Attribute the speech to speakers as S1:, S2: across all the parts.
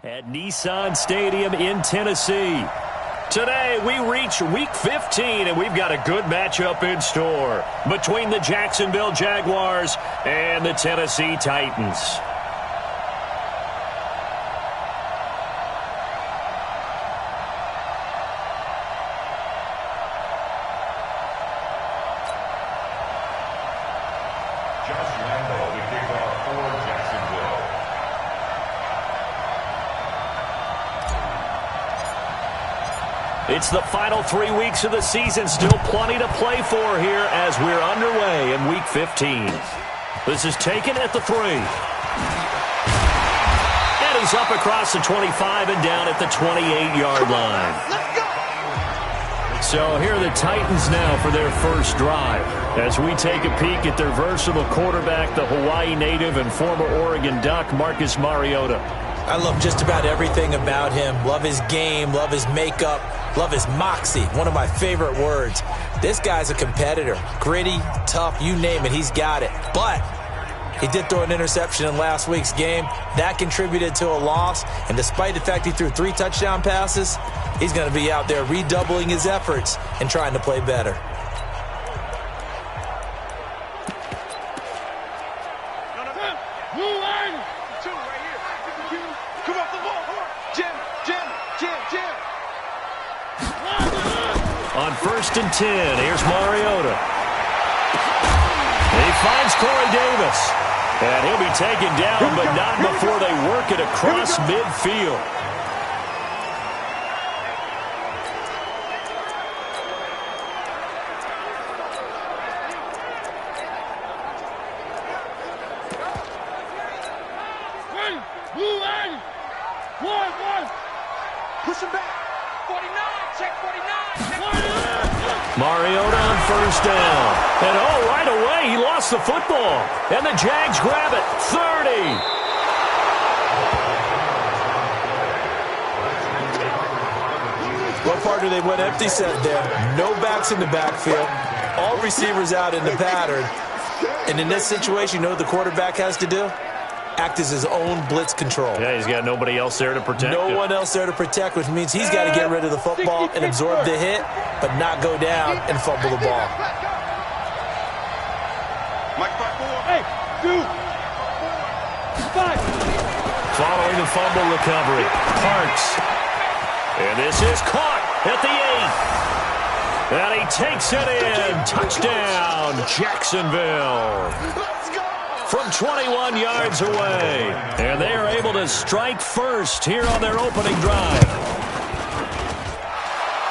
S1: at Nissan Stadium in Tennessee. Today, we reach Week 15, and we've got a good matchup in store between the Jacksonville Jaguars and the Tennessee Titans. It's the final 3 weeks of the season. Still plenty to play for here as we're underway in Week 15. This is taken at the 3. And he's up across the 25 and down at the 28-yard line. So here are the Titans now for their first drive. As we take a peek at their versatile quarterback, the Hawaii native and former Oregon Duck, Marcus Mariota.
S2: I love just about everything about him. Love his game, love his makeup, love his moxie, one of my favorite words. This guy's a competitor. Gritty, tough, you name it, he's got it. But he did throw an interception in last week's game. That contributed to a loss. And despite the fact he threw 3 touchdown passes, he's going to be out there redoubling his efforts and trying to play better.
S1: On 1st and 10, here's Mariota. He finds Corey Davis. And he'll be taken down, but not before they work it across midfield.
S3: Push him back. 49, check 49.
S1: Mariota on 1st down. And right away, he lost the football. And the Jags grab it. 30.
S2: What part do they went empty set there? No backs in the backfield. All receivers out in the pattern. And in this situation, you know what the quarterback has to do? Act as his own blitz control.
S1: Yeah, he's got nobody else there to protect him.
S2: No one else there to protect, which means he's got to get rid of the football and absorb the hit, but not go down and fumble the ball.
S3: Hey, dude. 5.
S1: Following the fumble recovery, Parks. And this is caught at the 8. And he takes it in. Touchdown, Jacksonville. From 21 yards away. And they are able to strike first here on their opening drive.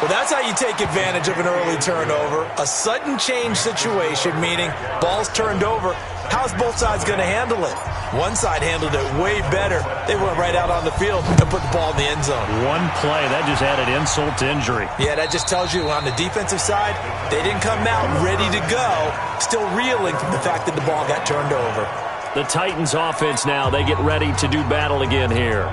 S2: Well, that's how you take advantage of an early turnover. A sudden change situation, meaning ball's turned over. How's both sides going to handle it? One side handled it way better. They went right out on the field and put the ball in the end zone.
S1: One play, that just added insult to injury.
S2: Yeah, that just tells you on the defensive side, they didn't come out ready to go, still reeling from the fact that the ball got turned over.
S1: The Titans offense now, they get ready to do battle again here.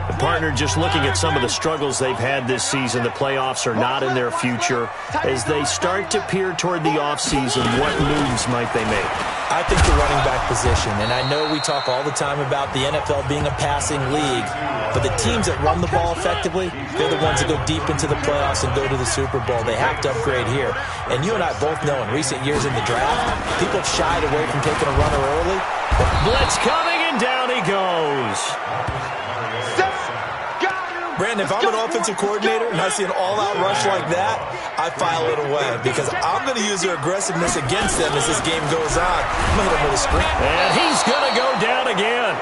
S1: The partner just looking at some of the struggles they've had this season. The playoffs are not in their future. As they start to peer toward the offseason, what moves might they make?
S2: I think the running back position, and I know we talk all the time about the NFL being a passing league, but the teams that run the ball effectively, they're the ones that go deep into the playoffs and go to the Super Bowl. They have to upgrade here. And you and I both know in recent years in the draft, people have shied away from taking a runner early.
S1: Blitz coming, and down he goes.
S2: Brandon, if I'm an offensive coordinator and I see an all-out rush like that, I file it away because I'm going to use their aggressiveness against them as this game goes on. I'm going to hit him with a screen.
S1: And he's going to go down again.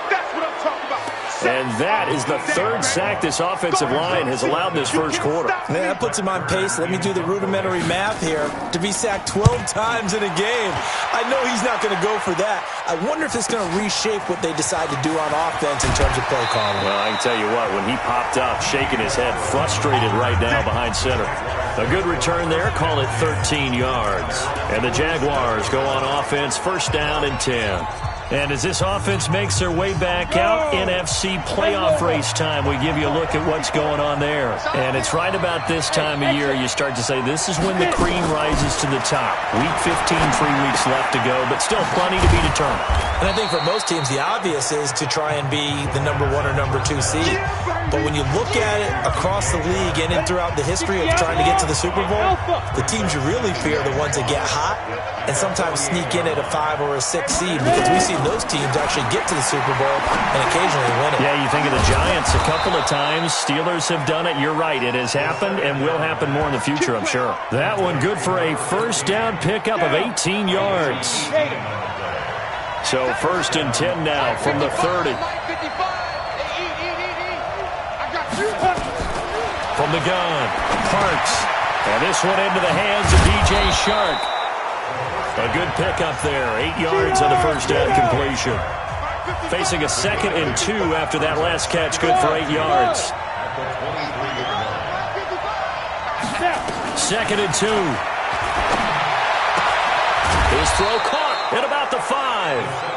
S3: That's what I'm talking about.
S1: And that is the 3rd sack this offensive line has allowed this first quarter.
S2: Man, that puts him on pace. Let me do the rudimentary math here. To be sacked 12 times in a game, I know he's not going to go for that. I wonder if it's going to reshape what they decide to do on offense in terms of play calling.
S1: Well, I can tell you what, when he popped up, shaking his head, frustrated right now behind center. A good return there, call it 13 yards. And the Jaguars go on offense, 1st down and 10. And as this offense makes their way back out, NFC playoff race time, we give you a look at what's going on there. And it's right about this time of year you start to say this is when the cream rises to the top. Week 15, 3 weeks left to go, but still plenty to be determined.
S2: And I think for most teams, the obvious is to try and be the number 1 or number 2 seed. But when you look at it across the league and throughout the history of trying to get to the Super Bowl, the teams you really fear are the ones that get hot and sometimes sneak in at a 5 or a 6 seed, because we've seen those teams actually get to the Super Bowl and occasionally win it.
S1: Yeah, you think of the Giants a couple of times. Steelers have done it. You're right. It has happened and will happen more in the future, I'm sure. That one good for a first down pickup of 18 yards. So 1st and 10 now from the 30. From the gun, Parks. And this one into the hands of DJ Shark. A good pickup there. 8 yards on the first down completion. Facing a 2nd and 2 after that last catch. Good for 8 yards. 2nd and 2. His throw caught at about the 5.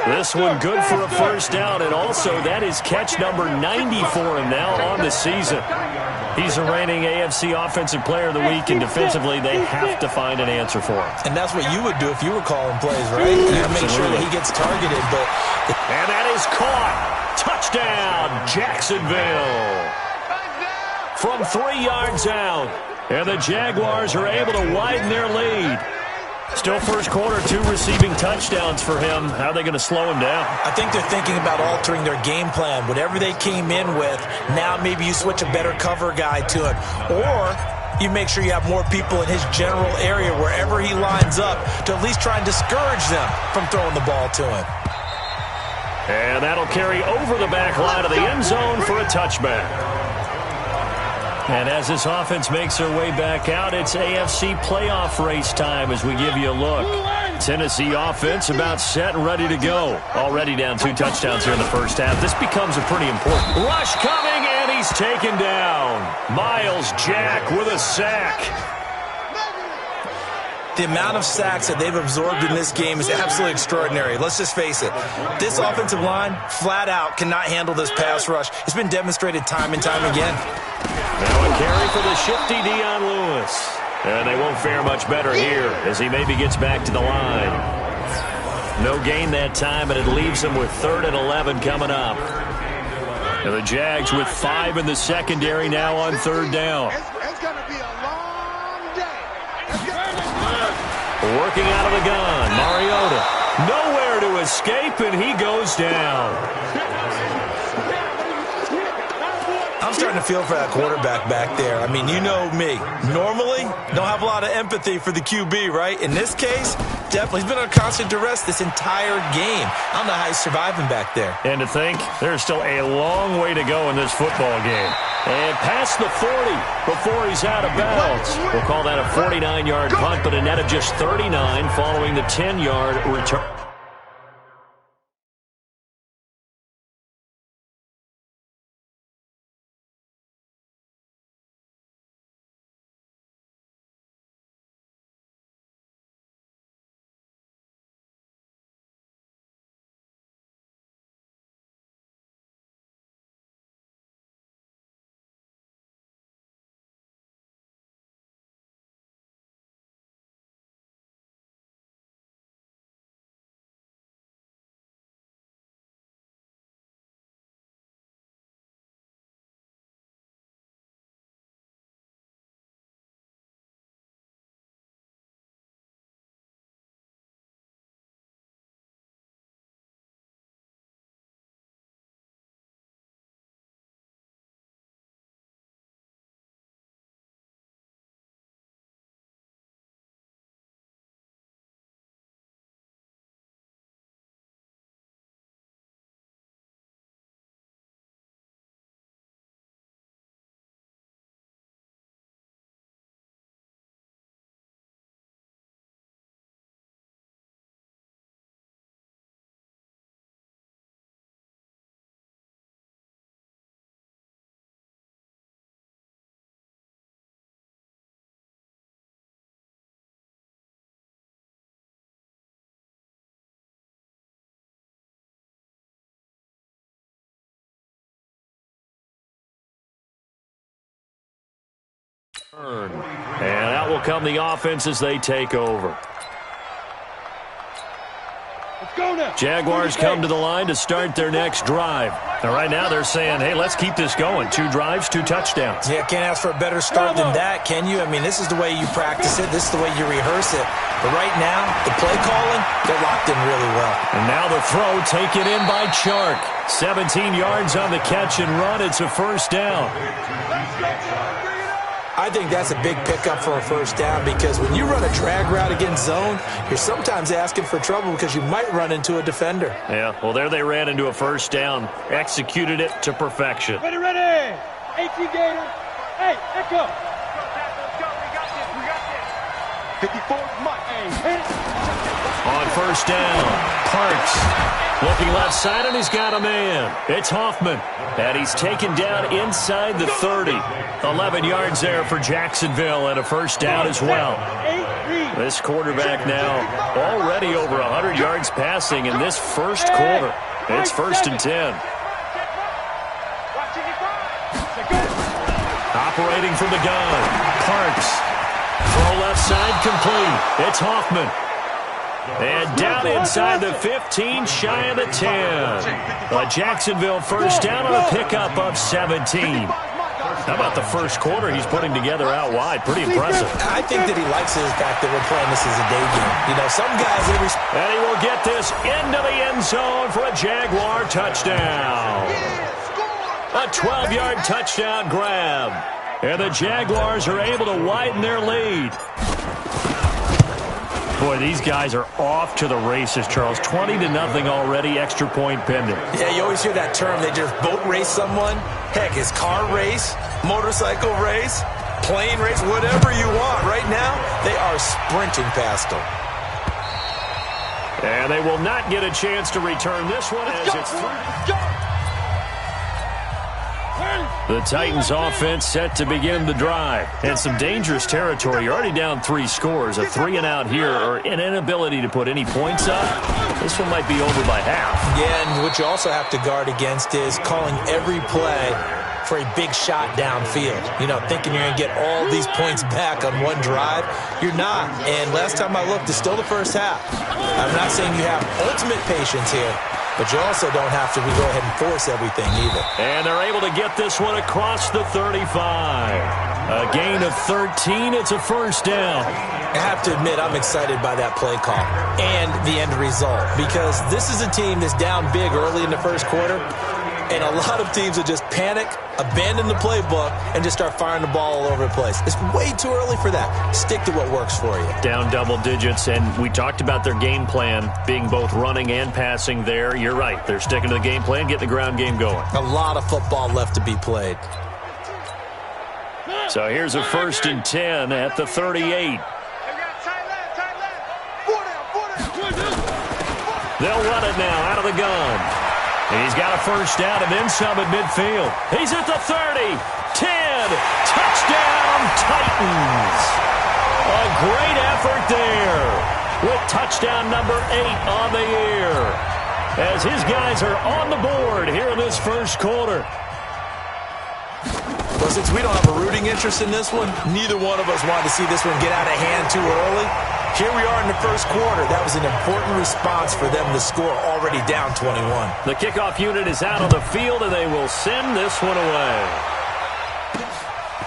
S1: This one good for a first down, and also that is catch number 90 for him now on the season. He's the reigning AFC Offensive Player of the Week, and defensively they have to find an answer for him.
S2: And that's what you would do if you were calling plays, right? You'd make sure that he gets targeted.
S1: And that is caught. Touchdown, Jacksonville. From 3 yards out, and the Jaguars are able to widen their lead. Still first quarter, 2 receiving touchdowns for him. How are they going to slow him down?
S2: I think they're thinking about altering their game plan. Whatever they came in with, now maybe you switch a better cover guy to it. Or you make sure you have more people in his general area wherever he lines up to at least try and discourage them from throwing the ball to him.
S1: And that'll carry over the back line of the end zone for a touchback. And as this offense makes their way back out, it's AFC playoff race time as we give you a look. Tennessee offense about set and ready to go. Already down 2 touchdowns here in the first half. This becomes a pretty important rush coming, and he's taken down. Miles Jack with a sack.
S2: The amount of sacks that they've absorbed in this game is absolutely extraordinary. Let's just face it. This offensive line, flat out, cannot handle this pass rush. It's been demonstrated time and time again.
S1: Now a carry for the shifty Dion Lewis. And they won't fare much better here as he maybe gets back to the line. No gain that time, and it leaves him with 3rd and 11 coming up. And the Jags with 5 in the secondary now on 3rd down.
S3: It's going to be a long day.
S1: Working out of the gun, Mariota. Nowhere to escape, and he goes down.
S2: I'm starting to feel for that quarterback back there. I mean, you know me. Normally, don't have a lot of empathy for the QB, right? In this case, definitely. He's been under constant duress this entire game. I don't know how he's surviving back there.
S1: And to think, there's still a long way to go in this football game. And past the 40 before he's out of bounds. We'll call that a 49-yard punt, but a net of just 39 following the 10-yard return. And out will come the offense as they take over. Jaguars come to the line to start their next drive. And right now they're saying, hey, let's keep this going. 2 drives, 2 touchdowns.
S2: Yeah, can't ask for a better start than that, can you? I mean, this is the way you practice it. This is the way you rehearse it. But right now, the play calling, they're locked in really well.
S1: And now the throw taken in by Chark. 17 yards on the catch and run. It's a first down.
S2: I think that's a big pickup for a first down because when you run a drag route against zone, you're sometimes asking for trouble because you might run into a defender.
S1: Yeah, well, there they ran into a first down. Executed it to perfection.
S3: Ready, ready. 18 Gator. Hey, Echo. 54 Mike.
S1: On first down, Parks looking left side, and he's got a man. It's Hoffman, and he's taken down inside the 30. 11 yards there for Jacksonville, and a first down as well. This quarterback now already over 100 yards passing in this first quarter. It's 1st and 10. Operating from the gun, Parks. Throw left side complete. It's Hoffman. And down inside the 15, shy of the 10. A Jacksonville first down on a pickup of 17. How about the first quarter he's putting together out wide? Pretty impressive.
S2: I think that he likes the fact that we're playing this as a day game. You know, some guys...
S1: And he will get this into the end zone for a Jaguar touchdown. A 12-yard touchdown grab. And the Jaguars are able to widen their lead. Boy, these guys are off to the races, Charles. 20-0 already, extra point pending.
S2: Yeah, you always hear that term. They just boat race someone. Heck, it's car race, motorcycle race, plane race, whatever you want. Right now, they are sprinting past them.
S1: And they will not get a chance to return this one as it's through. The Titans offense set to begin the drive. And some dangerous territory. You're already down 3 scores. A 3-and-out here or an inability to put any points up. This one might be over by half.
S2: Yeah, and what you also have to guard against is calling every play for a big shot downfield. You know, thinking you're going to get all these points back on one drive. You're not. And last time I looked, it's still the first half. I'm not saying you have ultimate patience here, but you also don't have to go ahead and force everything either.
S1: And they're able to get this one across the 35. A gain of 13. It's a first down.
S2: I have to admit, I'm excited by that play call and the end result because this is a team that's down big early in the first quarter, and a lot of teams will just panic, abandon the playbook, and just start firing the ball all over the place. It's way too early for that. Stick to what works for you.
S1: Down double digits, and we talked about their game plan being both running and passing there. You're right. They're sticking to the game plan, getting the ground game going.
S2: A lot of football left to be played.
S1: So here's a 1st and 10 at the 38. They'll run it now out of the gun. And he's got a first down and then some at midfield. He's at the 30, 10, touchdown Titans. A great effort there with touchdown number 8 on the year as his guys are on the board here in this first quarter.
S2: Well, since we don't have a rooting interest in this one, neither one of us wanted to see this one get out of hand too early. Here we are in the first quarter. That was an important response for them to score already down 21.
S1: The kickoff unit is out on the field, and they will send this one away.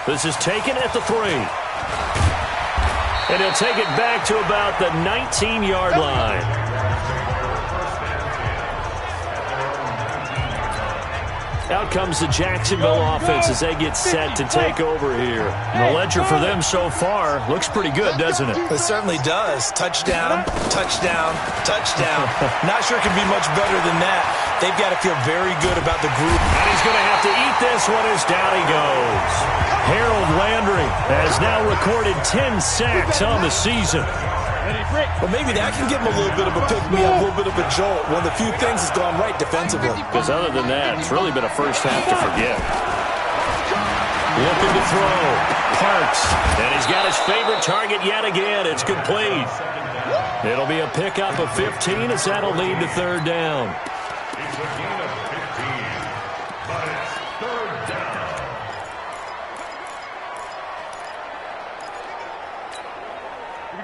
S1: This is taken at the 3. And he'll take it back to about the 19-yard line. Out comes the Jacksonville offense as they get set to take over here. And the ledger for them so far looks pretty good, doesn't it?
S2: It certainly does. Touchdown, touchdown, touchdown. Not sure it can be much better than that. They've got to feel very good about the group.
S1: And he's going to have to eat this one as down he goes. Harold Landry has now recorded 10 sacks on the season.
S2: Well, maybe that can give him a little bit of a pick-me-up, a little bit of a jolt. One of the few things that's gone right defensively.
S1: Because other than that, it's really been a first half to forget. Looking to throw. Parks. And he's got his favorite target yet again. It's complete. It'll be a pickup of 15 as that'll lead to 3rd down.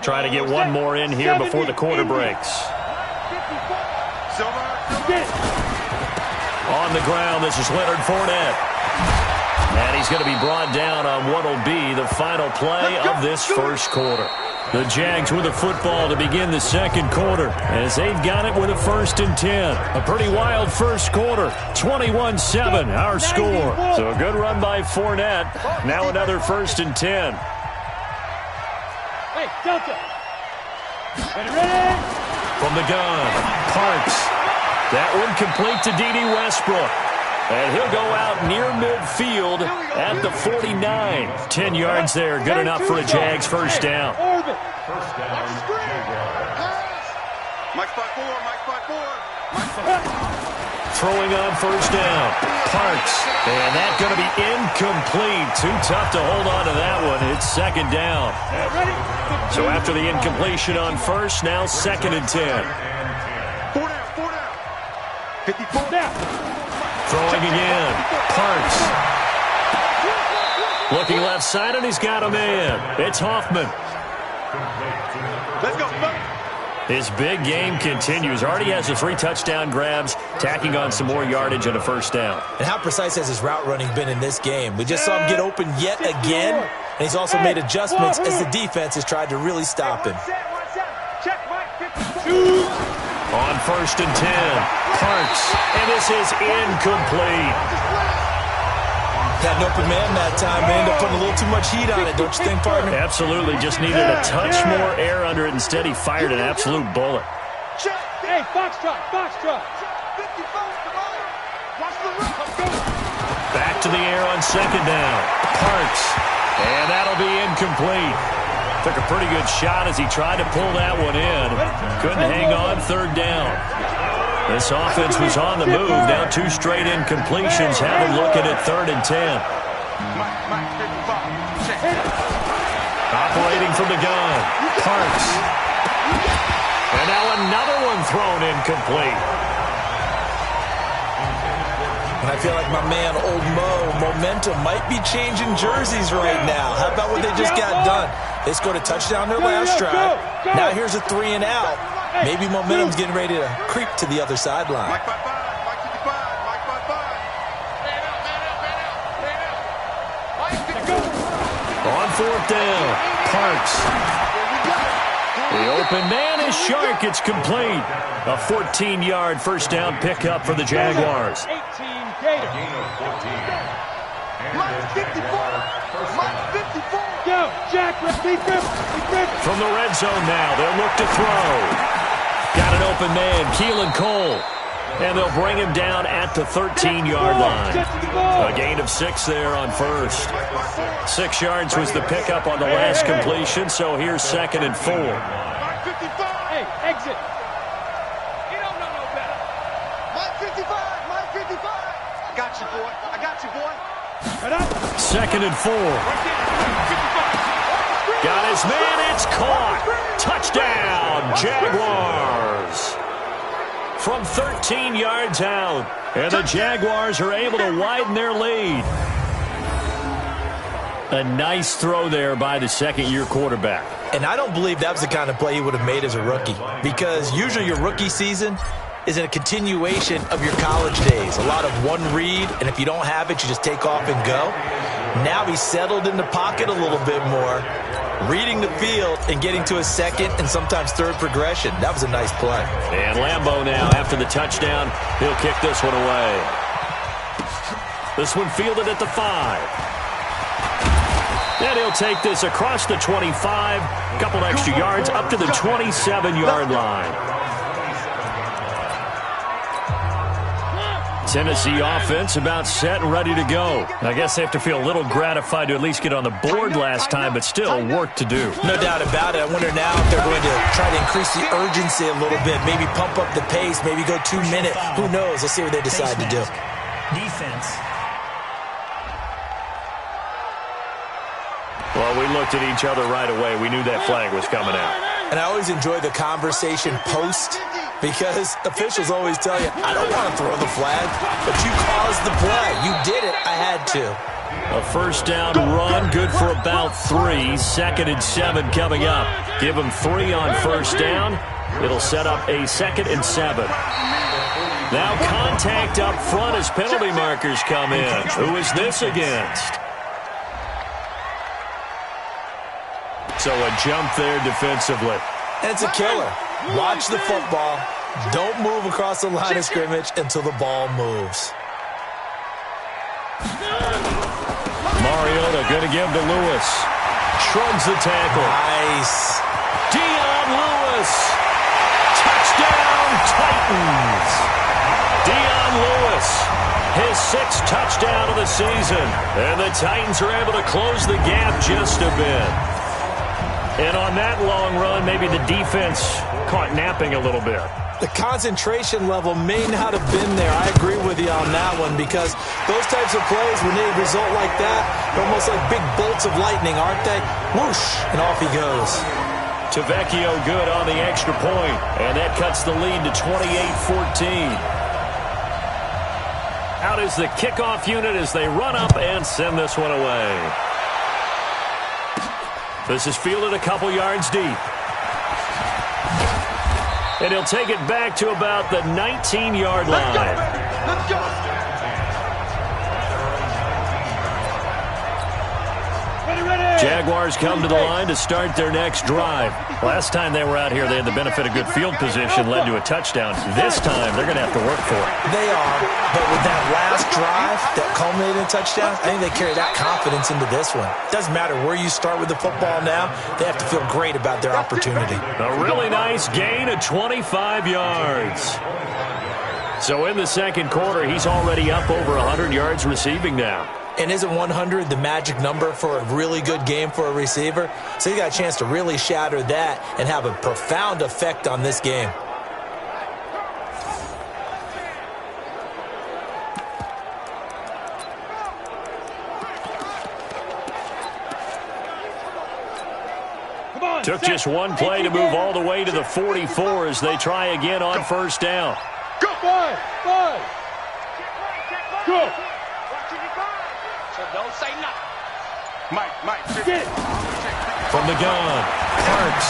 S1: Trying to get one more in here before the quarter breaks. On the ground, this is Leonard Fournette. And he's going to be brought down on what will be the final play of this first quarter. The Jags with the football to begin the second quarter as they've got it with a 1st and 10. A pretty wild first quarter. 21-7 our score. So a good run by Fournette. Now another 1st and 10.
S3: Hey, Delta. Ready?
S1: From the gun, Parks. That one complete to D.D. Westbrook. And he'll go out near midfield at the 49. 10 yards there. Good enough for a Jags first down. Throwing on first down. Parks. And that's going to be incomplete. Too tough to hold on to that one. It's 2nd down. So after the incompletion on first, now 2nd and 10.
S3: 54 down.
S1: Throwing again. Parks. Looking left side, and he's got a man. It's Hoffman.
S3: Let's go.
S1: His big game continues. Already has the 3 touchdown grabs, tacking on some more yardage and a first down.
S2: And how precise has his route running been in this game? We just saw him get open yet again, and he's also made adjustments as the defense has tried to really stop him.
S1: On 1st and 10, Parks, and this is incomplete.
S2: Had an open man that time, man. Ended up putting a little too much heat on it, don't you think, partner?
S1: Absolutely. Just needed a touch more air under it. Instead, he fired an absolute bullet.
S3: Hey, Foxtrot.
S1: Back to the air on 2nd down. Parks, and that'll be incomplete. Took a pretty good shot as he tried to pull that one in. Couldn't hang on 3rd down. This offense was on the move. Now 2 straight incompletions have him looking at 3rd and 10. Operating from the gun. Parks. And now another one thrown incomplete.
S2: And I feel like my man, Old Mo, momentum might be changing jerseys right now. How about what they just got done? They scored a touchdown their last drive. Now here's a 3 and out. Maybe momentum's getting ready to creep to the other sideline.
S1: On 4th down, Parks. The open man is Shark. It's complete. A 14-yard first down pickup for the Jaguars.
S3: 18 Gators. Go, Jack.
S1: From the red zone now, they'll look to throw. Got an open man, Keelan Cole. And they'll bring him down at the 13-yard line. A gain of 6 there on first. 6 yards was the pickup on the last completion, so here's 2nd and 4.
S3: Hey, exit. You don't know no better. Mike 55. I got you, boy.
S1: 2nd and 4. Got his man, it's caught. Touchdown, Jaguars. From 13 yards out, and the Jaguars are able to widen their lead. A nice throw there by the 2nd-year quarterback.
S2: And I don't believe that was the kind of play he would have made as a rookie, because usually your rookie season is a continuation of your college days. A lot of one read, and if you don't have it, you just take off and go. Now he's settled in the pocket a little bit more, reading the field and getting to a 2nd and sometimes 3rd progression. That was a nice play.
S1: And Lambeau now, after the touchdown, he'll kick this one away. This one fielded at the 5. And he'll take this across the 25, a couple extra yards up to the 27-yard line. Tennessee offense about set and ready to go. I guess they have to feel a little gratified to at least get on the board last time, but still work to do.
S2: No doubt about it. I wonder now if they're going to try to increase the urgency a little bit, maybe pump up the pace, maybe go 2 minute. Who knows? Let's see what they decide to do.
S4: Defense.
S1: Well, we looked at each other right away. We knew that flag was coming out.
S2: And I always enjoy the conversation post, because officials always tell you, I don't want to throw the flag, but you caused the play. You did it. I had to.
S1: A first down run, good for about 3. 2nd and 7 coming up. Give them 3 on first down. It'll set up a 2nd and 7. Now contact up front as penalty markers come in. Who is this against? So a jump there defensively.
S2: And it's a killer. Watch the football. Don't move across the line of scrimmage until the ball moves.
S1: Mariota going to give to Lewis. Shrugs the tackle.
S2: Nice.
S1: Dion Lewis. Touchdown, Titans. Dion Lewis, his 6th touchdown of the season. And the Titans are able to close the gap just a bit. And on that long run, maybe the defense caught napping a little bit.
S2: The concentration level may not have been there. I agree with you on that one, because those types of plays, when they result like that, they're almost like big bolts of lightning, aren't they? Whoosh, and off he goes.
S1: Tavecchio good on the extra point, and that cuts the lead to 28-14. Out is the kickoff unit as they run up and send this one away. This is fielded a couple yards deep. And he'll take it back to about the 19-yard line.
S3: Let's go.
S1: Jaguars come to the line to start their next drive. Last time they were out here, they had the benefit of good field position, led to a touchdown. This time, they're going to have to work for it.
S2: They are, but with that last drive that culminated in a touchdown, I think they carry that confidence into this one. Doesn't matter where you start with the football now, they have to feel great about their opportunity.
S1: A really nice gain of 25 yards. So in the second quarter, he's already up over 100 yards receiving now.
S2: And isn't 100 the magic number for a really good game for a receiver? So you got a chance to really shatter that and have a profound effect on this game.
S1: Took just one play to move all the way to the 44 as they try again on first down.
S3: Go. 5. Go.
S4: Don't say nothing. Mike.
S1: From the gun, Parks.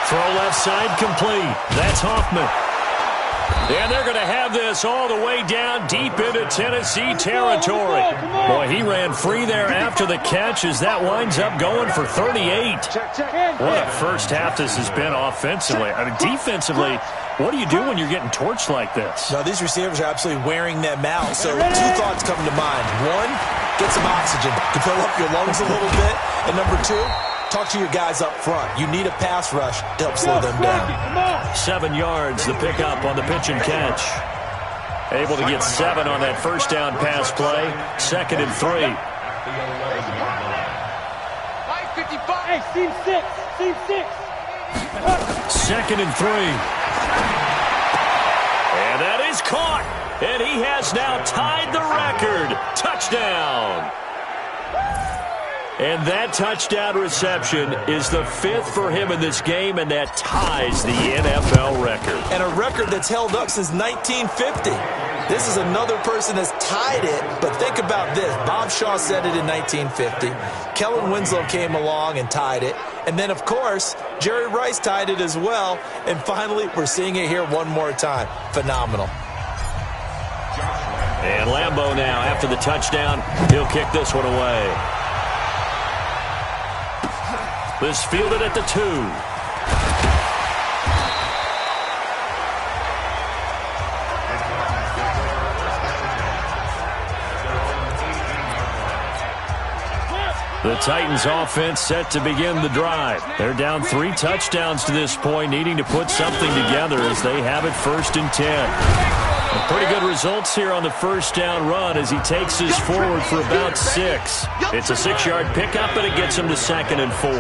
S1: Throw left side complete. That's Hoffman. And they're going to have this all the way down deep into Tennessee territory. Boy, he ran free there after the catch as that winds up going for 38. What a first half this has been offensively. I mean, defensively, what do you do when you're getting torched like this?
S2: No, these receivers are absolutely wearing them out. So 2 thoughts come to mind. 1, get some oxygen to fill up your lungs a little bit. And number 2, talk to your guys up front. You need a pass rush to help slow them down.
S1: 7 yards, the pickup on the pitch and catch. Able to get 7 on that first down pass play. 2nd and 3.
S3: Hey, seam 6.
S1: 2nd and 3. And that is caught. And he has now tied the record. Touchdown. And that touchdown reception is the 5th for him in this game, and that ties the NFL record.
S2: And a record that's held up since 1950. This is another person that's tied it, but think about this. Bob Shaw said it in 1950. Kellen Winslow came along and tied it. And then, of course, Jerry Rice tied it as well. And finally, we're seeing it here one more time. Phenomenal.
S1: And Lambeau now, after the touchdown, he'll kick this one away. This fielded at the 2. The Titans offense set to begin the drive. They're down 3 touchdowns to this point, needing to put something together as they have it 1st and 10. Pretty good results here on the first down run as he takes this forward for about 6. It's a 6-yard pickup, and it gets him to 2nd and 4.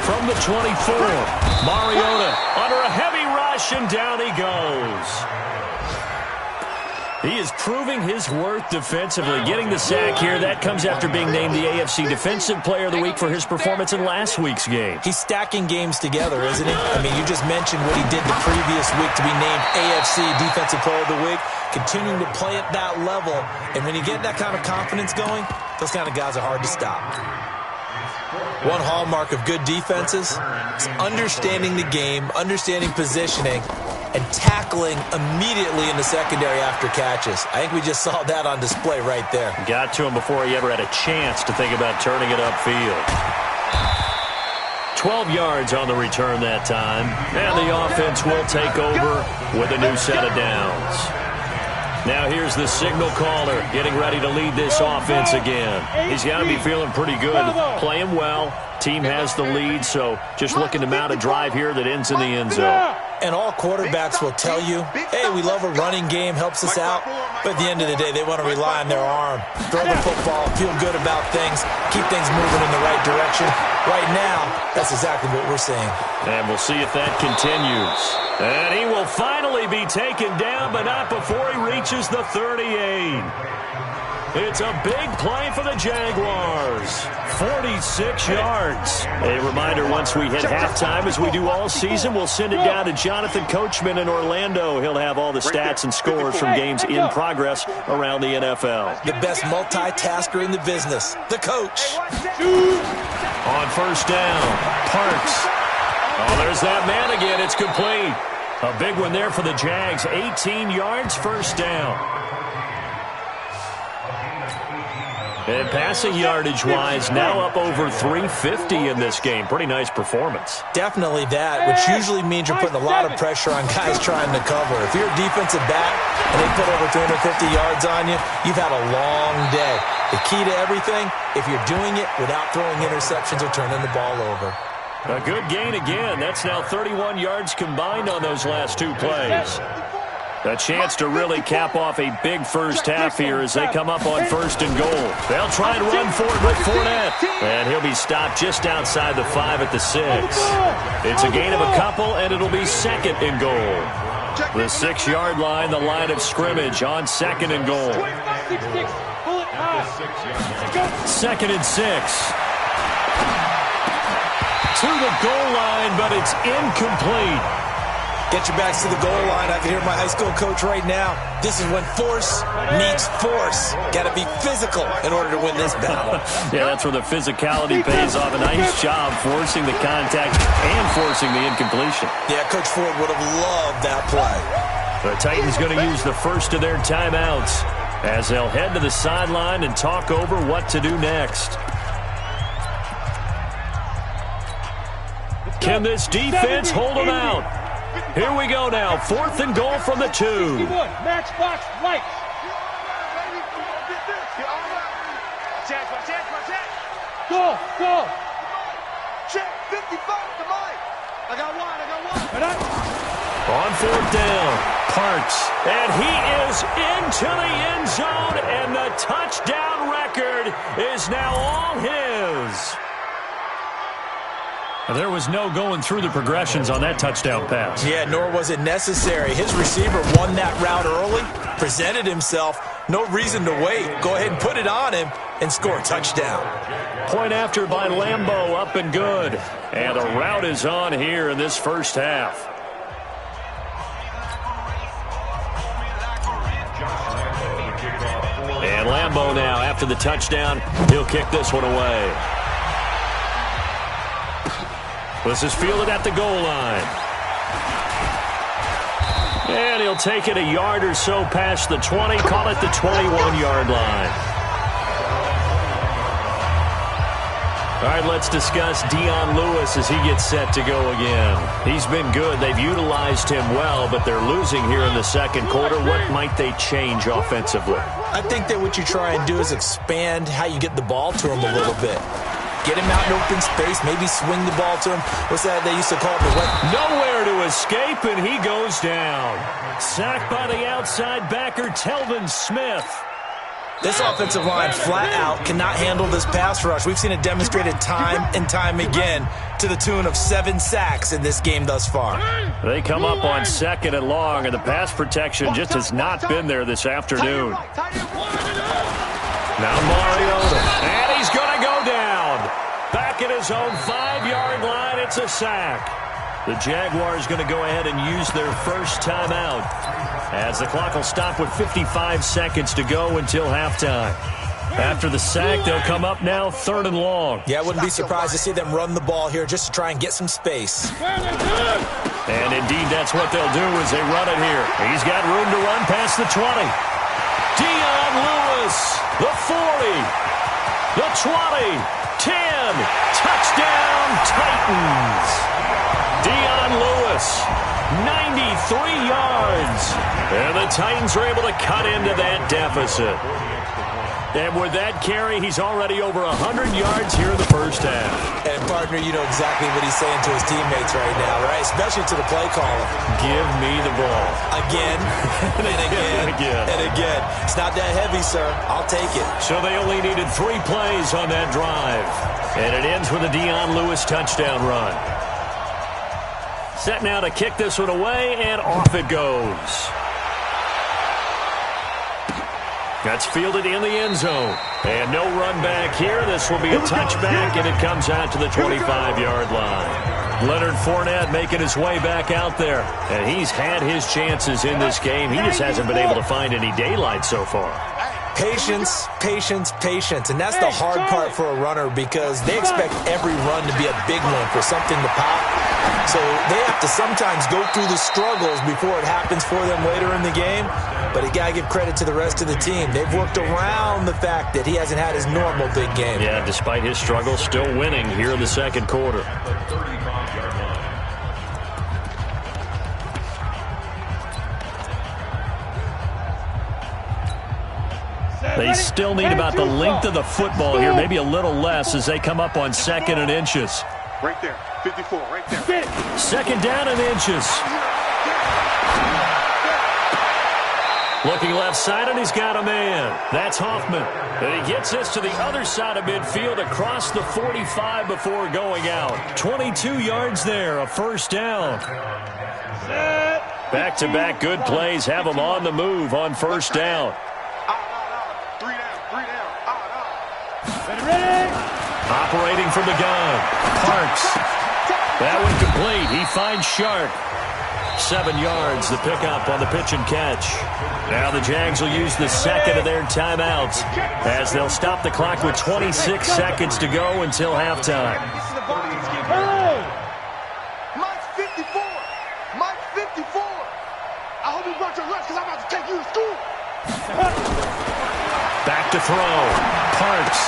S1: From the 24, Mariota under a heavy rush, and down he goes. He is proving his worth defensively. Getting the sack here, that comes after being named the AFC Defensive Player of the Week for his performance in last week's game.
S2: He's stacking games together, isn't he? I mean, you just mentioned what he did the previous week to be named AFC Defensive Player of the Week, continuing to play at that level. And when you get that kind of confidence going, those kind of guys are hard to stop. One hallmark of good defenses is understanding the game, understanding positioning, and tackling immediately in the secondary after catches. I think we just saw that on display right there.
S1: Got to him before he ever had a chance to think about turning it upfield. 12 yards on the return that time, and the offense will take over with a new set of downs. Now here's the signal caller getting ready to lead this offense again. He's got to be feeling pretty good, playing well. Team has the lead, so just looking to mount a drive here that ends in the end zone.
S2: And all quarterbacks will tell you, hey, we love a running game, helps us out. But at the end of the day, they want to rely on their arm. Throw the football, feel good about things, keep things moving in the right direction. Right now, that's exactly what we're seeing.
S1: And we'll see if that continues. And he will finally be taken down, but not before he reaches the 38. It's a big play for the Jaguars. 46 yards. A reminder, once we hit halftime, as we do all season, we'll send it down to Jonathan Coachman in Orlando. He'll have all the stats and scores from games in progress around the NFL.
S2: The best multitasker in the business, the coach.
S1: On first down, Parks. Oh, there's that man again. It's complete. A big one there for the Jags. 18 yards, first down. And passing yardage-wise, now up over 350 in this game. Pretty nice performance.
S2: Definitely that, which usually means you're putting a lot of pressure on guys trying to cover. If you're a defensive back and they put over 350 yards on you, you've had a long day. The key to everything, if you're doing it without throwing interceptions or turning the ball over.
S1: A good gain again. That's now 31 yards combined on those last two plays. A chance to really cap off a big first half here as they come up on first and goal. They'll try and run for it with Fournette. And he'll be stopped just outside the 5 at the 6. It's a gain of a couple, and it'll be second and goal. The 6-yard line, the line of scrimmage on second and goal. Second and 6. To the goal line, but it's incomplete.
S2: Get your backs to the goal line. I can hear my high school coach right now. This is when force meets force. Got to be physical in order to win this battle.
S1: Yeah, that's where the physicality pays off. A nice job forcing the contact and forcing the incompletion.
S2: Yeah, Coach Ford would have loved that play.
S1: The Titans going to use the first of their timeouts as they'll head to the sideline and talk over what to do next. Can this defense hold them out? Here we go now. 4th and goal from the 2.
S3: Matchbox lights. Go, go.
S4: Check 55 to Mike. I got one.
S1: On 4th down, Parks. And he is into the end zone, and the touchdown record is now all his. There was no going through the progressions on that touchdown pass.
S2: Yeah, nor was it necessary. His receiver won that route early, presented himself. No reason to wait. Go ahead and put it on him and score a touchdown.
S1: Point after by Lambeau, up and good. And the route is on here in this first half. And Lambeau now, after the touchdown, he'll kick this one away. This is fielded at the goal line. And he'll take it a yard or so past the 20, call it the 21-yard line. All right, let's discuss Dion Lewis as he gets set to go again. He's been good. They've utilized him well, but they're losing here in the second quarter. What might they change offensively?
S2: I think that what you try and do is expand how you get the ball to him a little bit. Get him out in open space, maybe swing the ball to him. What's that they used to call it?
S1: Nowhere to escape, and he goes down. Sacked by the outside backer, Telvin Smith.
S2: This offensive line flat out cannot handle this pass rush. We've seen it demonstrated time and time again to the tune of 7 sacks in this game thus far.
S1: They come up on 2nd and long, and the pass protection just has not been there this afternoon. Now Mariota, and he's going to go down. Back at his own 5-yard line, it's a sack. The Jaguars going to go ahead and use their first timeout as the clock will stop with 55 seconds to go until halftime. After the sack, they'll come up now 3rd and long.
S2: Yeah, I wouldn't be surprised to see them run the ball here just to try and get some space.
S1: And indeed, that's what they'll do as they run it here. He's got room to run past the 20. Dion Lewis, the 40, the 20, 10, touchdown Titans. Dion Lewis, 93 yards. And the Titans are able to cut into that deficit. And with that carry, he's already over 100 yards here in the first half.
S2: And, partner, you know exactly what he's saying to his teammates right now, right? Especially to the play caller.
S1: Give me the ball.
S2: Again, and again, and again. It's not that heavy, sir. I'll take it.
S1: So they only needed 3 plays on that drive. And it ends with a Dion Lewis touchdown run. Set now to kick this one away, and off it goes. That's fielded in the end zone. And no run back here. This will be a touchback, and it comes out to the 25-yard line. Leonard Fournette making his way back out there. And he's had his chances in this game. He just hasn't been able to find any daylight so far.
S2: Patience, patience, patience. And that's the hard part for a runner because they expect every run to be a big one for something to pop. So they have to sometimes go through the struggles before it happens for them later in the game. But you got to give credit to the rest of the team. They've worked around the fact that he hasn't had his normal big game.
S1: Yeah, despite his struggles, still winning here in the second quarter. They still need about the length of the football here, maybe a little less as they come up on 2nd and inches.
S4: Right there, 54, right there.
S1: 2nd down and inches. Looking left side, and he's got a man. That's Hoffman. And he gets this to the other side of midfield across the 45 before going out. 22 yards there, a first down. Back-to-back good plays have him on the move on first down. Operating from the gun. Parks. That one complete. He finds Sharp. 7 yards, the pickup on the pitch and catch. Now the Jags will use the second of their timeouts as they'll stop the clock with 26 seconds to go until halftime.
S4: Mike's 54. Mike's 54. I hope you brought your lunch because I'm about to take you to school.
S1: Back to throw. Parks.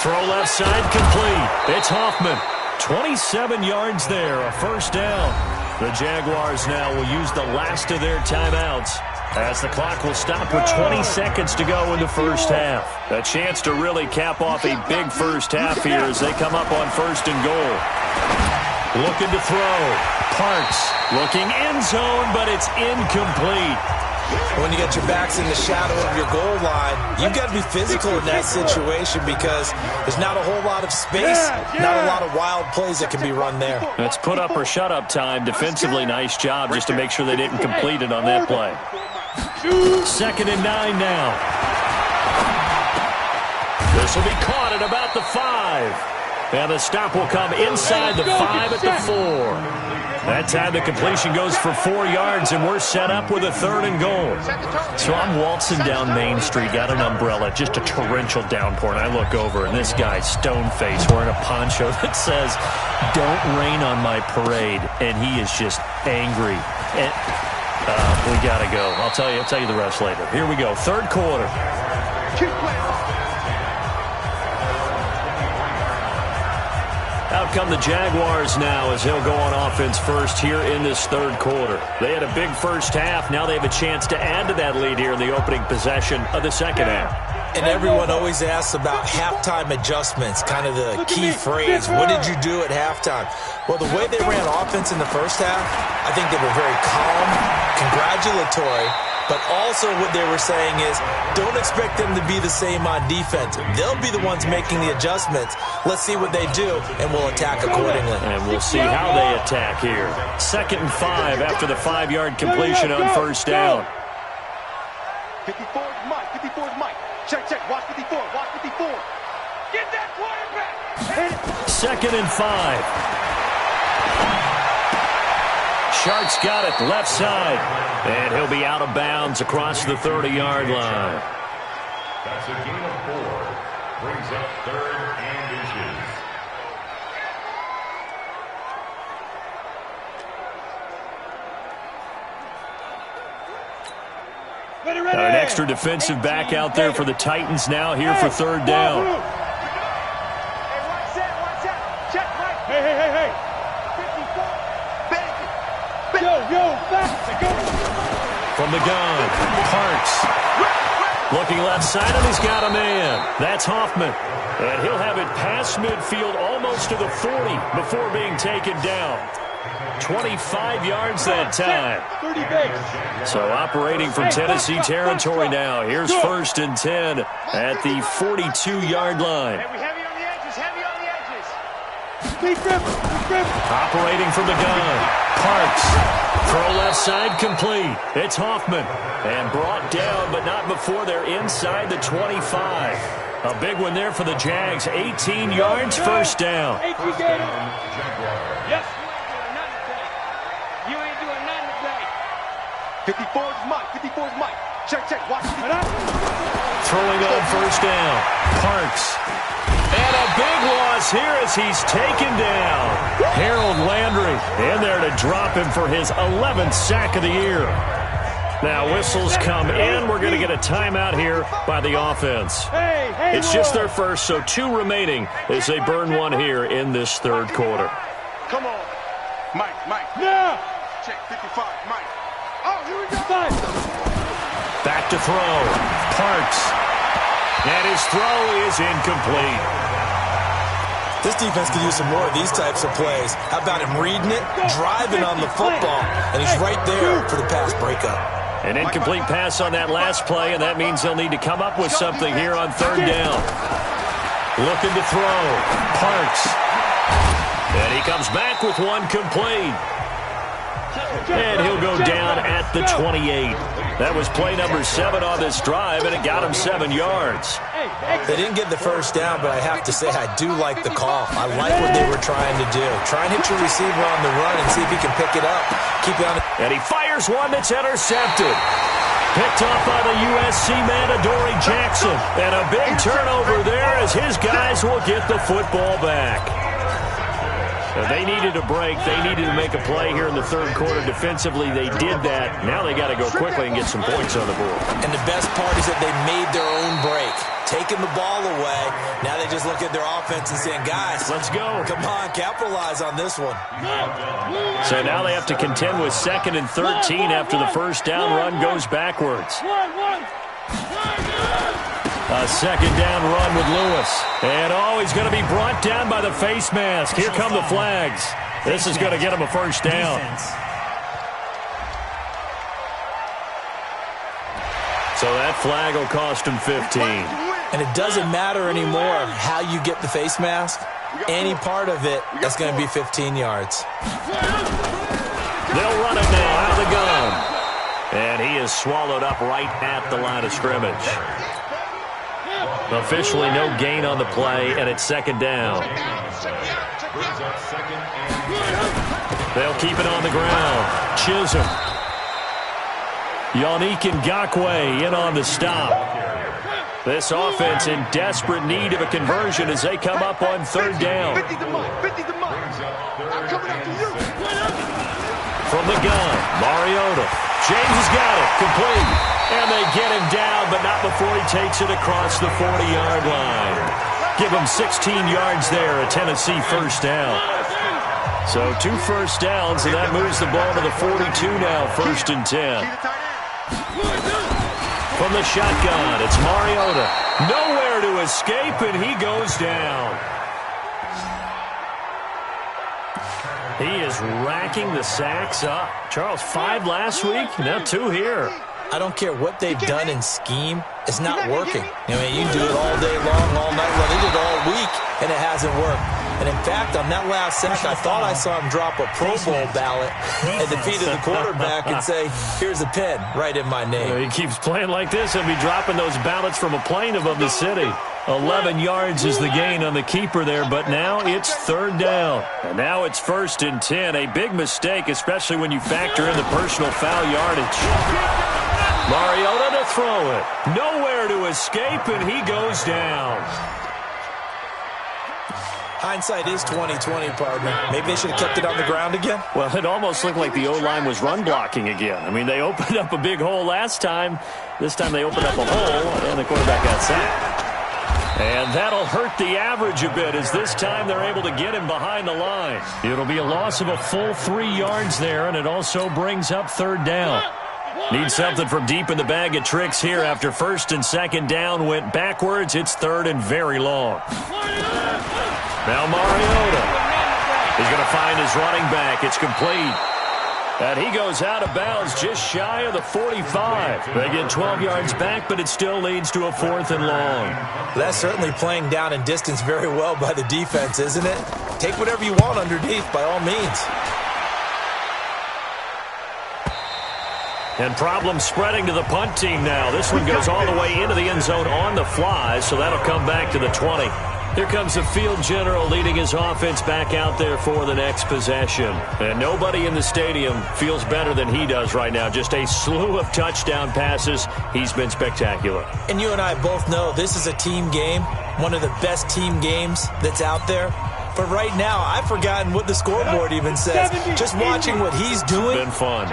S1: Throw left side complete. It's Hoffman. 27 yards there, a first down. The Jaguars now will use the last of their timeouts as the clock will stop with 20 seconds to go in the first half. A chance to really cap off a big first half here as they come up on 1st and goal. Looking to throw. Parks looking end zone, but it's incomplete.
S2: When you get your backs in the shadow of your goal line, you've got to be physical in that situation because there's not a whole lot of space, not a lot of wild plays that can be run there.
S1: It's put up or shut up time. Defensively, nice job just to make sure they didn't complete it on that play. 2nd and 9 now. This will be caught at about the 5. And the stop will come inside the 5 at the 4. That time the completion goes for 4 yards, and we're set up with a 3rd and goal. So I'm waltzing down Main Street, got an umbrella, just a torrential downpour, and I look over, and this guy, stone-faced, wearing a poncho that says, "Don't rain on my parade," and he is just angry. And we got to go. I'll tell you the rest later. Here we go, 3rd quarter. Out come the Jaguars now as they'll go on offense first here in this 3rd quarter. They had a big first half. Now they have a chance to add to that lead here in the opening possession of the second half.
S2: And everyone always asks about halftime adjustments, kind of the key phrase. What did you do at halftime? Well, the way they ran offense in the first half, I think they were very calm, congratulatory, But also what they were saying is, don't expect them to be the same on defense. They'll be the ones making the adjustments. Let's see what they do, and we'll attack accordingly.
S1: And we'll see how they attack here. 2nd and 5 after the 5-yard completion on first down.
S4: 54 is Mike. 54 is Mike. Check, check. Watch 54. Watch 54. Get that quarterback.
S1: 2nd and 5. Shark's got it left side. And he'll be out of bounds across the 30-yard line.
S5: That's a gain of 4. Brings up 3rd and inches.
S1: Got an extra defensive back out there for the Titans now here for 3rd down.
S4: Hey, watch that. Watch that. Check right.
S3: Hey.
S4: 54.
S3: Yo, back. Go.
S1: From the gun, Parks. Looking left side, and he's got a man. That's Hoffman. And he'll have it past midfield almost to the 40 before being taken down. 25 yards that time.
S3: 30 base.
S1: So operating from Tennessee territory now. Here's 1st and 10 at the 42-yard line.
S4: Hey, we heavy on the edges. Heavy on the edges.
S3: Deep grip.
S1: Operating from the gun, Parks. Throw left side complete. It's Hoffman. And brought down, but not before they're inside the 25. A big one there for the Jags. 18 yards, first down.
S3: 18 gator. Yes.
S4: You ain't doing nothing today. 54 is Mike. 54 is Mike. Check, check. Watch it.
S1: Throwing on first down, Parks. And a big loss here as he's taken down. Harold Landry in there to drop him for his 11th sack of the year. Now whistles come in. We're going to get a timeout here by the offense.
S3: Hey,
S1: It's just their first, so 2 remaining as they burn one here in this 3rd quarter.
S4: Come on. Mike.
S3: now.
S4: Check. 55. Mike. Oh, here we go.
S3: Five.
S1: Back to throw. Parks. And his throw is incomplete.
S2: This defense could use some more of these types of plays. How about him reading it, driving on the football, and he's right there for the pass breakup.
S1: An incomplete pass on that last play, and that means they'll need to come up with something here on 3rd down. Looking to throw. Parks. And he comes back with one complete. And he'll go down at the 28. That was play number 7 on this drive, and it got him 7 yards.
S2: They didn't get the first down, but I have to say I do like the call. I like what they were trying to do. Try and hit your receiver on the run and see if he can pick it up. Keep it on.
S1: And he fires one that's intercepted. Picked off by the USC man, Adoree Jackson. And a big turnover there as his guys will get the football back. They needed a break. They needed to make a play here in the 3rd quarter. Defensively, they did that. Now they got to go quickly and get some points on the board.
S2: And the best part is that they made their own break. Taking the ball away. Now they just look at their offense and saying, guys,
S1: let's go.
S2: Come on, capitalize on this one.
S1: So now they have to contend with 2nd and 13 after the first down run goes backwards. A 2nd down run with Lewis. And he's going to be brought down by the face mask. Here come the flags. This is going to get him a first down. So that flag will cost him 15.
S2: And it doesn't matter anymore how you get the face mask. Any part of it, that's going to be 15 yards.
S1: They'll run it now out of the gun. And he is swallowed up right at the line of scrimmage. Officially no gain on the play, and it's 2nd down. They'll keep it on the ground. Chisholm. Yannick Ngakoue in on the stop. This offense in desperate need of a conversion as they come up on 3rd down.
S4: 50 the mark. 50 the mark. I'm coming after you.
S1: From the gun, Mariota. James has got it. Complete. And they get him down, but not before he takes it across the 40-yard line. Give him 16 yards there, a Tennessee first down. So 2 first downs, and that moves the ball to the 42 now, 1st and 10. From the shotgun, it's Mariota. Nowhere to escape, and he goes down. He is racking the sacks up. Charles, 5 last week, now 2 here.
S2: I don't care what they've done in scheme. It's not working. I mean, you can do it all day long, all night long. They did it all week, and it hasn't worked. And in fact, on that last sack, I thought I saw him drop a Pro Bowl ballot at the feet of the quarterback and say, here's a pen, right in my name.
S1: He keeps playing like this and be dropping those ballots from a plane above the city. 11 yards is the gain on the keeper there, but now it's third down. And now it's 1st and 10. A big mistake, especially when you factor in the personal foul yardage. Mariota to throw it. Nowhere to escape, and he goes down.
S2: Hindsight is 20/20, partner. Maybe they should have kept it on the ground again.
S1: Well, it almost looked like the O-line was run blocking again. I mean, they opened up a big hole last time. This time they opened up a hole, and the quarterback got sacked. And that'll hurt the average a bit, as this time they're able to get him behind the line. It'll be a loss of a full 3 yards there, and it also brings up third down. Need something from deep in the bag of tricks here after 1st and 2nd down went backwards. It's 3rd and very long. Now Mariota. He's going to find his running back. It's complete. And he goes out of bounds just shy of the 45. They get 12 yards back, but it still leads to a 4th and long.
S2: That's certainly playing down in distance very well by the defense, isn't it? Take whatever you want underneath, by all means.
S1: And problems spreading to the punt team now. This one goes all the way into the end zone on the fly, so that'll come back to the 20. Here comes the field general leading his offense back out there for the next possession. And nobody in the stadium feels better than he does right now. Just a slew of touchdown passes. He's been spectacular.
S2: And you and I both know this is a team game, one of the best team games that's out there. But right now, I've forgotten what the scoreboard even says. Just watching what he's doing.
S1: It's been fun.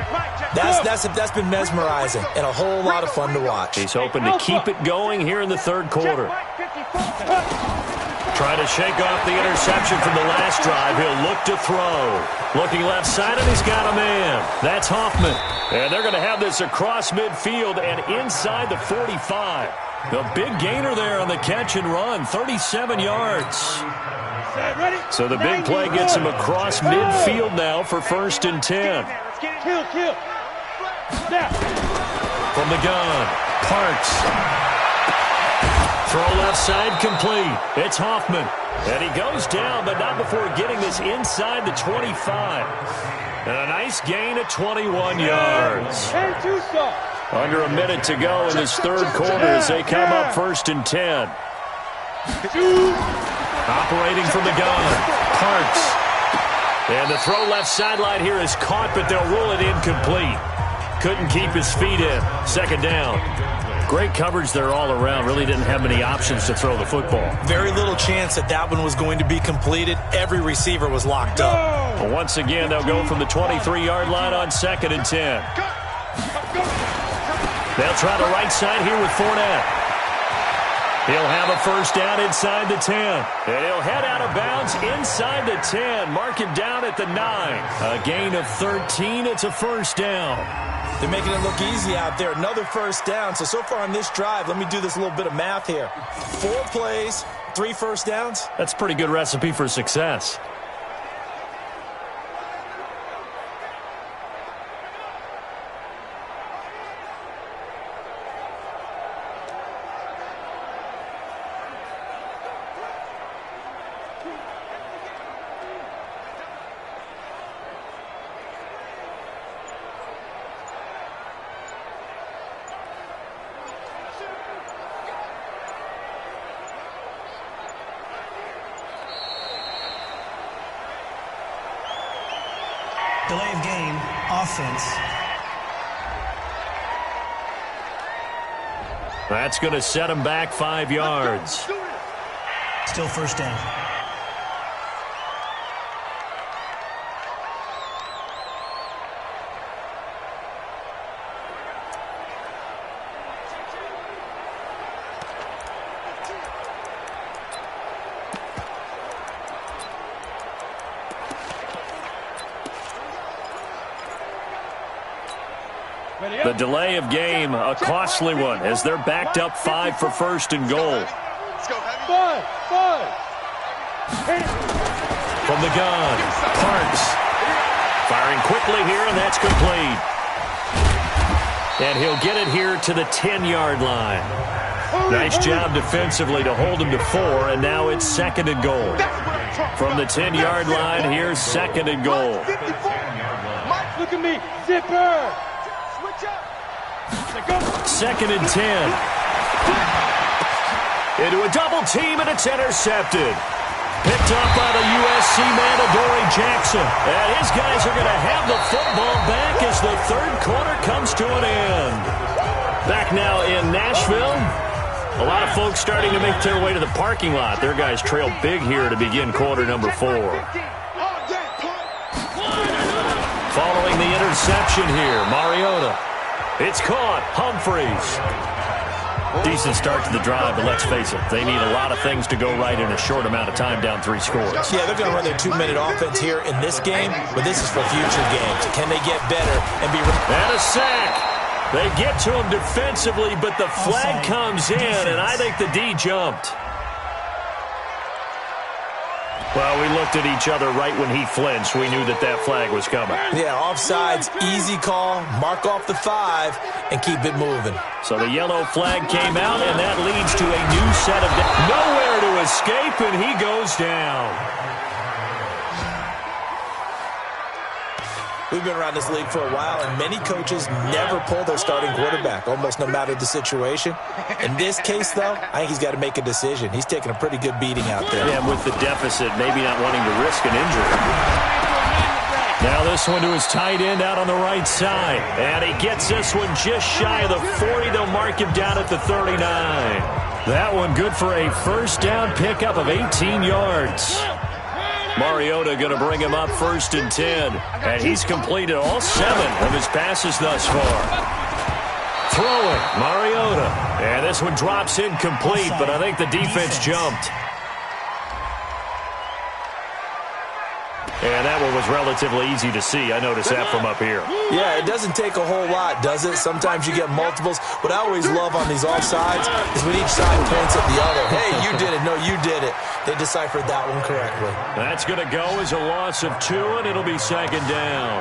S2: That's been mesmerizing and a whole lot of fun to watch.
S1: He's hoping to keep it going here in the 3rd quarter. Trying to shake off the interception from the last drive. He'll look to throw. Looking left side, and he's got a man. That's Hoffman. And they're going to have this across midfield and inside the 45. The big gainer there on the catch and run, 37 yards. So the big play gets him across midfield now for 1st and 10.
S3: Kill.
S1: From the gun, Parks. Throw left side complete. It's Hoffman. And he goes down, but not before getting this inside the 25. And a nice gain of 21 yards. Under a minute to go in this 3rd quarter as they come up 1st and 10. Operating from the gun, Parks. And the throw left sideline here is caught, but they'll rule it incomplete. Couldn't keep his feet in. 2nd down. Great coverage there all around. Really didn't have many options to throw the football.
S2: Very little chance that one was going to be completed. Every receiver was locked up.
S1: Well, once again, they'll go from the 23-yard line on 2nd and 10. They'll try the right side here with Fournette. He'll have a 1st down inside the 10. And he'll head out of bounds inside the 10. Mark him down at the 9. A gain of 13. It's a 1st down.
S2: They're making it look easy out there. Another 1st down. So far on this drive, let me do this little bit of math here. 4 plays, 3 1st downs.
S1: That's a pretty good recipe for success.
S6: Delay of game, offense.
S1: That's going to set him back 5 yards.
S6: Still 1st down.
S1: The delay of game, a costly one, as they're backed up 5 for 1st and goal.
S3: Five.
S1: From the gun, Parks. Firing quickly here, and that's complete. And he'll get it here to the 10-yard line. Nice job defensively to hold him to 4, and now it's 2nd and goal. From the 10-yard line, here's 2nd and goal.
S3: Look at me, zipper.
S1: 2nd and 10. Into a double team, and it's intercepted. Picked up by the USC man, Adoree Jackson. And his guys are going to have the football back as the 3rd quarter comes to an end. Back now in Nashville. A lot of folks starting to make their way to the parking lot. Their guys trail big here to begin quarter number 4. Following the interception here, Mariota. It's caught. Humphreys. Decent start to the drive, but let's face it, they need a lot of things to go right in a short amount of time, down 3 scores.
S2: Yeah, they're going to run their 2-minute offense here in this game, but this is for future games. Can they get better and be...
S1: And a sack. They get to him defensively, but the flag comes in, and I think the D jumped. Well, we looked at each other right when he flinched. We knew that that flag was coming.
S2: Yeah, offsides, easy call, mark off the 5, and keep it moving.
S1: So the yellow flag came out, and that leads to a new set of... Nowhere to escape, and he goes down.
S2: We've been around this league for a while, and many coaches never pull their starting quarterback, almost no matter the situation. In this case, though, I think he's got to make a decision. He's taking a pretty good beating out there.
S1: Yeah, with the deficit, maybe not wanting to risk an injury. Now this one to his tight end out on the right side. And he gets this one just shy of the 40. They'll mark him down at the 39. That one good for a first down pickup of 18 yards. Mariota going to bring him up 1st and 10. And he's completed all 7 of his passes thus far. Throwing, Mariota. And this one drops incomplete, but I think the defense jumped. And that one was relatively easy to see. I noticed that from up here.
S2: Yeah, it doesn't take a whole lot, does it? Sometimes you get multiples. What I always love on these offsides is when each side points at the other. Hey, you did it. No, you did it. They deciphered that one correctly.
S1: That's going to go as a loss of 2, and it'll be 2nd down.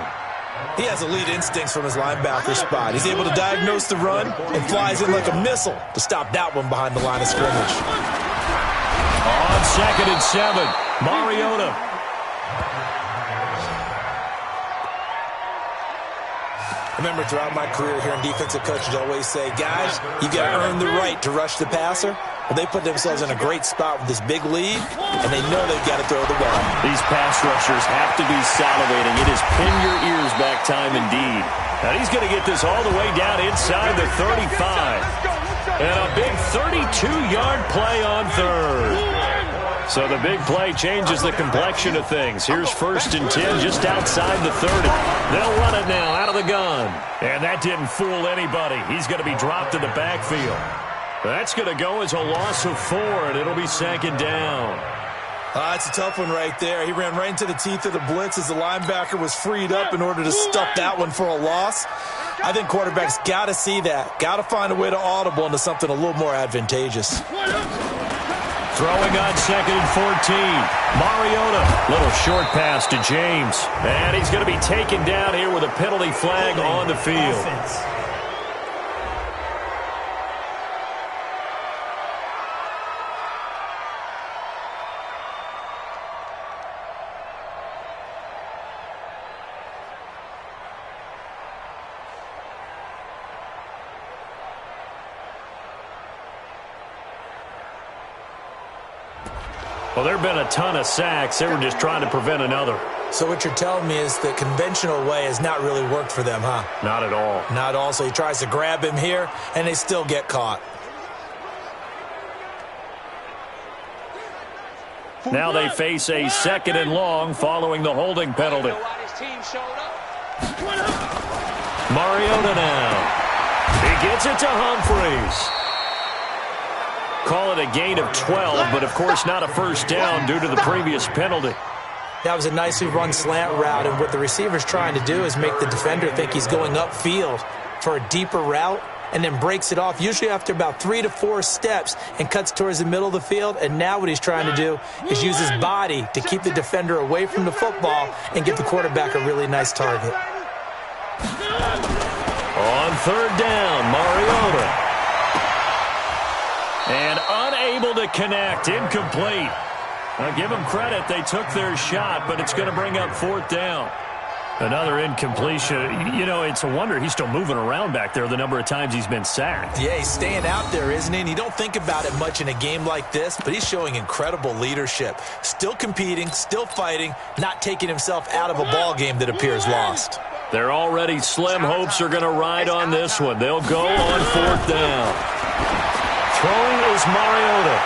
S2: He has elite instincts from his linebacker spot. He's able to diagnose the run and flies in like a missile to stop that one behind the line of scrimmage.
S1: On 2nd and 7, Mariota.
S2: Remember, throughout my career here in defensive coaches always say, guys, you got to earn the right to rush the passer. Well, they put themselves in a great spot with this big lead, and they know they've got to throw the ball.
S1: These pass rushers have to be salivating. It is pin your ears back time indeed. Now he's going to get this all the way down inside the 35. And a big 32-yard play on 3rd. So the big play changes the complexion of things. Here's 1st and 10 just outside the 30. They'll run it now out of the gun. And that didn't fool anybody. He's going to be dropped in the backfield. That's going to go as a loss of 4, and it'll be 2nd down.
S2: That's a tough one right there. He ran right into the teeth of the blitz as the linebacker was freed up in order to stuff that one for a loss. I think quarterbacks got to see that. Got to find a way to audible into something a little more advantageous.
S1: Throwing on 2nd and 14. Mariota. Little short pass to James. And he's going to be taken down here with a penalty flag on the field. Well, there have been a ton of sacks. They were just trying to prevent another.
S2: So what you're telling me is the conventional way has not really worked for them, huh?
S1: Not at all.
S2: Not at all. So he tries to grab him here, and they still get caught.
S1: Now they face a 2nd and long following the holding penalty. Mariota now. He gets it to Humphreys. Call it a gain of 12, but of course not a first down due to the previous penalty.
S2: That was a nicely run slant route, and what the receiver's trying to do is make the defender think he's going upfield for a deeper route, and then breaks it off, usually after about 3 to 4 steps, and cuts towards the middle of the field. And now what he's trying to do is use his body to keep the defender away from the football and give the quarterback a really nice target.
S1: On third down, Mariota. And unable to connect, incomplete. Now give them credit, they took their shot, but it's going to bring up fourth down. Another incompletion. You know, it's a wonder he's still moving around back there the number of times he's been sacked.
S2: Yeah, he's staying out there, isn't he? And you don't think about it much in a game like this, but he's showing incredible leadership. Still competing, still fighting, not taking himself out of a ball game that appears lost.
S1: Their already slim hopes are going to ride on this one. They'll go on fourth down. Throwing is Mariota.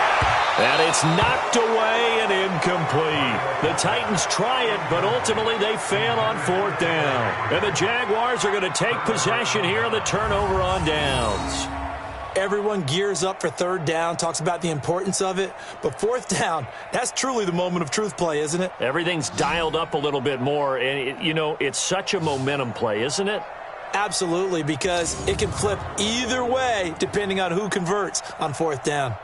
S1: And it's knocked away and incomplete. The Titans try it, but ultimately they fail on fourth down. And the Jaguars are going to take possession here on the turnover on downs.
S2: Everyone gears up for third down, talks about the importance of it. But fourth down, that's truly the moment of truth play, isn't it?
S1: Everything's dialed up a little bit more. And, you know, it's such a momentum play, isn't it?
S2: Absolutely, because it can flip either way depending on who converts on fourth down.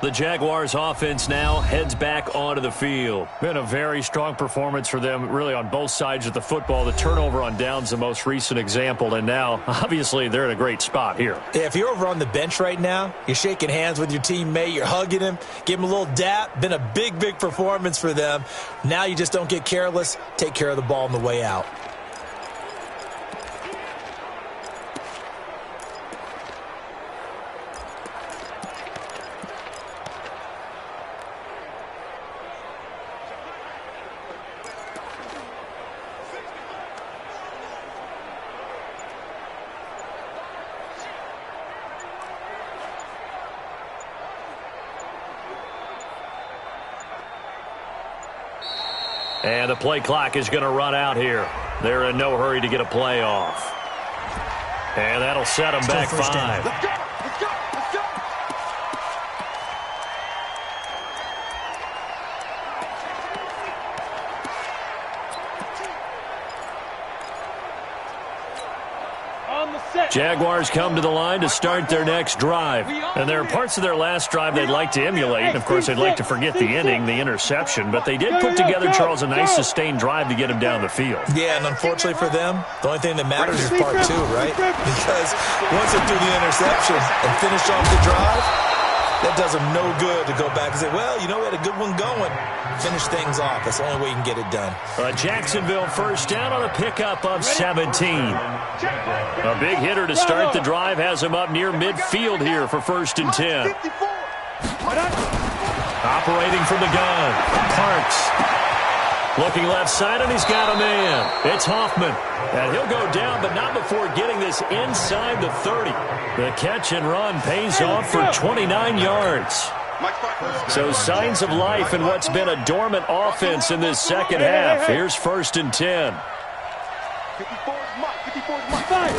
S1: The Jaguars offense now heads back onto the field. Been a very strong performance for them really on both sides of the football. The turnover on downs the most recent example, and now obviously they're in a great spot here.
S2: Yeah, if you're over on the bench right now, you're shaking hands with your teammate, you're hugging him, give him a little dap. Been a big performance for them. Now you just don't get careless. Take care of the ball on the way out.
S1: And the play clock is going to run out here. They're in no hurry to get a play off. And that'll set them back 5.
S4: Let's go! Let's go! Let's go!
S3: On the set.
S1: Jaguars come to the line to start their next drive. And there are parts of their last drive they'd like to emulate. And, of course, they'd like to forget the ending, the interception. But they did put together, Charles, a nice sustained drive to get him down the field.
S2: Yeah, and unfortunately for them, the only thing that matters is part 2, right? Because once they do the interception and finish off the drive, that does them no good to go back and say, well, you know, we had a good one going. Finish things off. That's the only way you can get it done.
S1: Jacksonville first down on a pickup of 17. A big hitter to start the drive has him up near midfield here for first and 10. Operating from the gun, Parks. Looking left side, and he's got a man. It's Hoffman. And he'll go down, but not before getting this inside the 30. The catch and run pays off for 29 yards. So signs of life in what's been a dormant offense in this second half. Here's first and 10.
S4: 54's Mike. 54's Mike.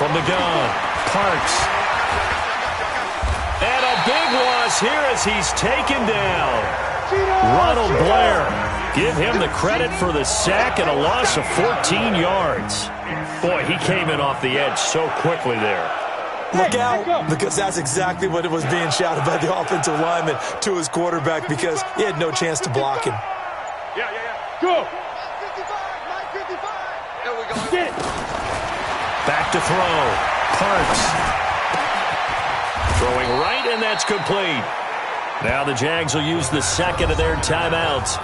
S1: From the gun, Parks. And a big loss here as he's taken down. Ronald Blair. Give him the credit for the sack and a loss of 14 yards. Boy, he came in off the edge so quickly there.
S2: Look out, because that's exactly what it was being shouted by the offensive lineman to his quarterback because he had no chance to block him.
S4: Yeah.
S3: Go.
S4: 55, Mike 55. There we go.
S3: Get it.
S1: Back to throw. Parks. Throwing right, and that's complete. Now the Jags will use the second of their timeouts.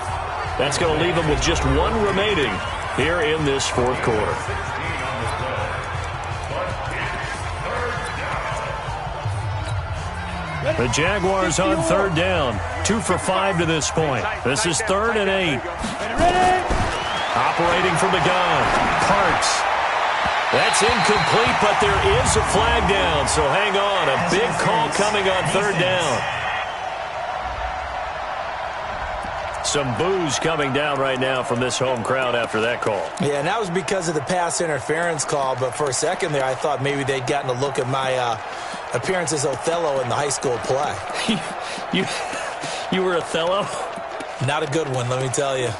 S1: That's going to leave them with just one remaining here in this fourth quarter. The Jaguars on third down. 2 for 5 to this point. This is 3rd and 8. Operating from the gun. Parks. That's incomplete, but there is a flag down. So hang on. A big call coming on third down. Some boos coming down right now from this home crowd after that call.
S2: Yeah, and that was because of the pass interference call. But for a second there, I thought maybe they'd gotten a look at my appearance as Othello in the high school play.
S1: You were Othello?
S2: Not a good one, let me tell you.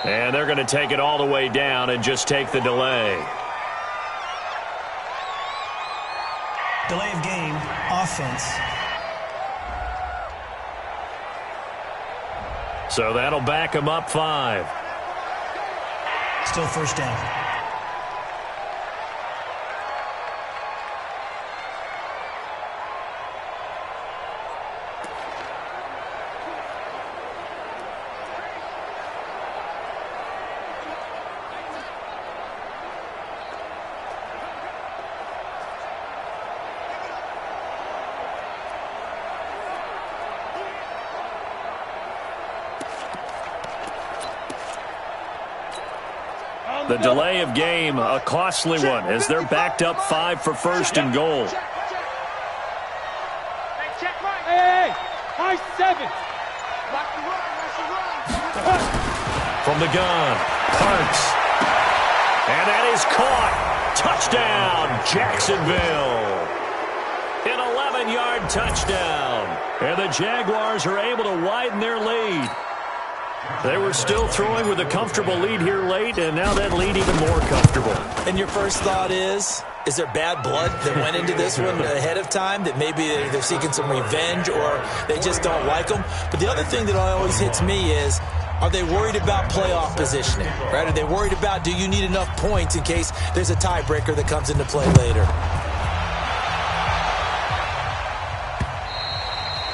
S1: And they're going to take it all the way down and just take the delay.
S6: Delay of game, offense.
S1: So that'll back them up 5.
S6: Still first down.
S1: The delay of game, a costly one, as they're backed up 5 for first and goal.
S3: Hey, high 7.
S1: From the gun, Parks. And that is caught. Touchdown, Jacksonville. An 11-yard touchdown. And the Jaguars are able to widen their lead. They were still throwing with a comfortable lead here late, and now that lead even more comfortable.
S2: And your first thought is there bad blood that went into this one ahead of time, that maybe they're seeking some revenge or they just don't like them? But the other thing that always hits me is, are they worried about playoff positioning? Right? Are they worried about, do you need enough points in case there's a tiebreaker that comes into play later?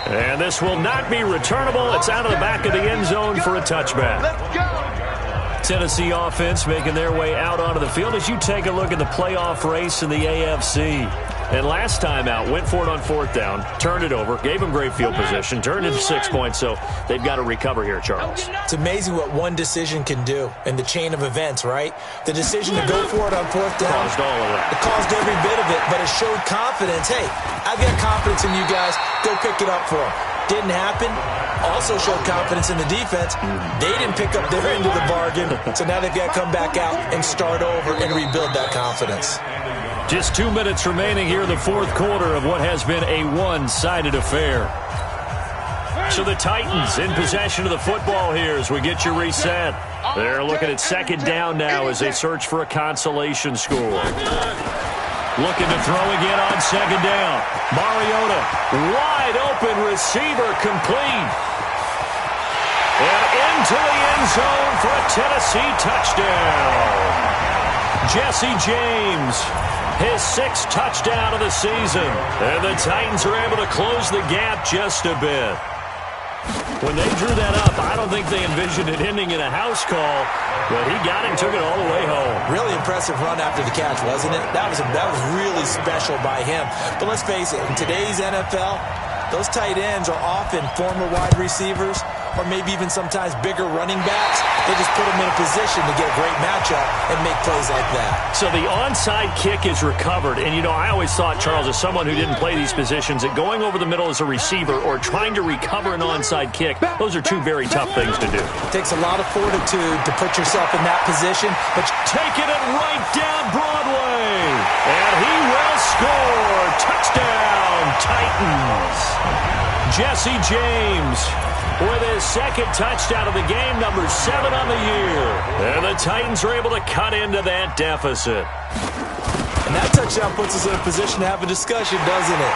S1: And this will not be returnable. It's out of the back of the end zone for a touchback. Tennessee offense making their way out onto the field as you take a look at the playoff race in the AFC. And last time out, went for it on 4th down, turned it over, gave them great field position, turned into 6 points, so they've got to recover here, Charles.
S2: It's amazing what one decision can do in the chain of events, right? The decision to go for it on 4th down.
S1: Caused all of that.
S2: It caused every bit of it, but it showed confidence. Hey, I've got confidence in you guys. Go pick it up for them. Didn't happen. Also showed confidence in the defense. They didn't pick up their end of the bargain, so now they've got to come back out and start over and rebuild that confidence.
S1: Just 2 minutes remaining here in the 4th quarter of what has been a one-sided affair. So the Titans in possession of the football here as we get you reset. They're looking at 2nd down now as they search for a consolation score. Looking to throw again on 2nd down. Mariota, wide open receiver, complete. And into the end zone for a Tennessee touchdown. Jesse James, his 6th touchdown of the season. And the Titans are able to close the gap just a bit. When they drew that up, I don't think they envisioned it ending in a house call, but he got it and took it all the way home.
S2: Really impressive run after the catch, wasn't it? That was really special by him. But let's face it, in today's NFL, those tight ends are often former wide receivers or maybe even sometimes bigger running backs. They just put them in a position to get a great matchup and make plays like that.
S1: So the onside kick is recovered. And, you know, I always thought, Charles, as someone who didn't play these positions, that going over the middle as a receiver or trying to recover an onside kick, those are two very tough things to do.
S2: It takes a lot of fortitude to put yourself in that position. But
S1: taking it right down Broadway. And he will score. Touchdown, Titans. Jesse James with his 2nd touchdown of the game, number 7 on the year. And the Titans are able to cut into that deficit.
S2: And that touchdown puts us in a position to have a discussion, doesn't it?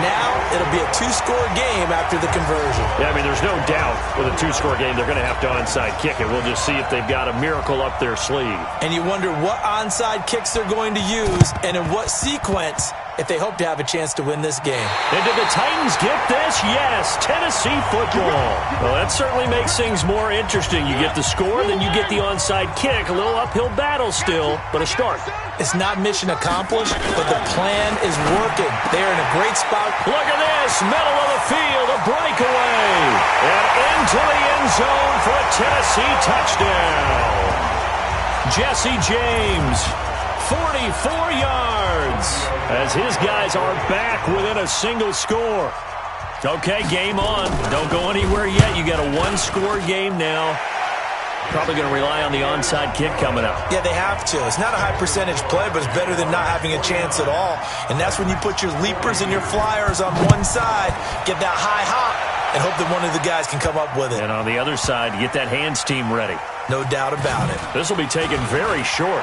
S2: Now it'll be a 2-score game after the conversion.
S1: Yeah, I mean, there's no doubt with a 2-score game they're going to have to onside kick it. We'll just see if they've got a miracle up their sleeve.
S2: And you wonder what onside kicks they're going to use and in what sequence if they hope to have a chance to win this game.
S1: And did the Titans get this? Yes, Tennessee football. Well, that certainly makes things more interesting. You get the score, then you get the onside kick. A little uphill battle still, but a start.
S2: It's not mission accomplished, but the plan is working. They're in a great spot.
S1: Look at this, middle of the field, a breakaway. And into the end zone for a Tennessee touchdown. Jesse James, 44 yards, as his guys are back within a single score. Okay, game on. Don't go anywhere yet. You got a 1-score game now. Probably going to rely on the onside kick coming up.
S2: Yeah, they have to. It's not a high percentage play, but it's better than not having a chance at all. And that's when you put your leapers and your flyers on one side, get that high hop, and hope that one of the guys can come up with it.
S1: And on the other side, get that hands team ready.
S2: No doubt about it.
S1: This will be taken very short.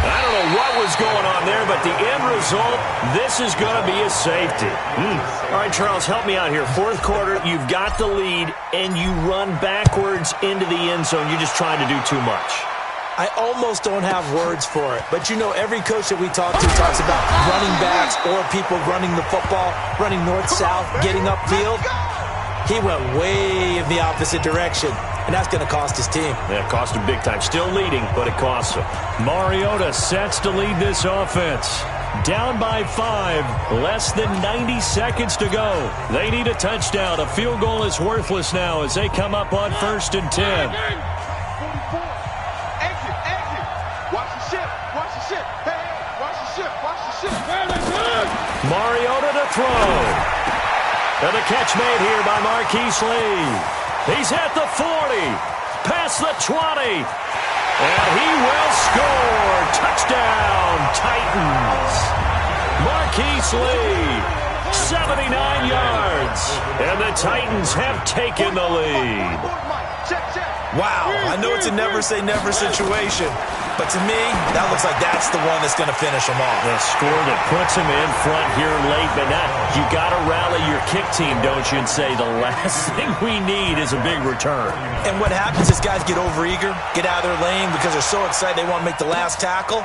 S1: I don't know what was going on there, but the end result, this is going to be a safety. All right, Charles, help me out here. Fourth quarter, you've got the lead, and you run backwards into the end zone. You're just trying to do too much.
S2: I almost don't have words for it. But, you know, every coach that we talk to talks about running backs or people running the football, running north-south, getting upfield. He went way in the opposite direction, and that's going to cost his team.
S1: Yeah, it cost him big time. Still leading, but it costs him. Mariota sets to lead this offense. Down by 5, less than 90 seconds to go. They need a touchdown. A field goal is worthless now as they come up on 1st and 10. Mariota to throw. And the catch made here by Marquise Lee. He's at the 40, past the 20, and he will score. Touchdown, Titans. Marquise Lee, 79 yards, and the Titans have taken the lead.
S2: Wow, I know it's a never-say-never situation, but to me, that looks like that's the one that's going to finish them off.
S1: The score that puts him in front here late, but not. You got to rally your kick team, don't you, and say the last thing we need is a big return.
S2: And what happens is guys get overeager, get out of their lane because they're so excited they want to make the last tackle.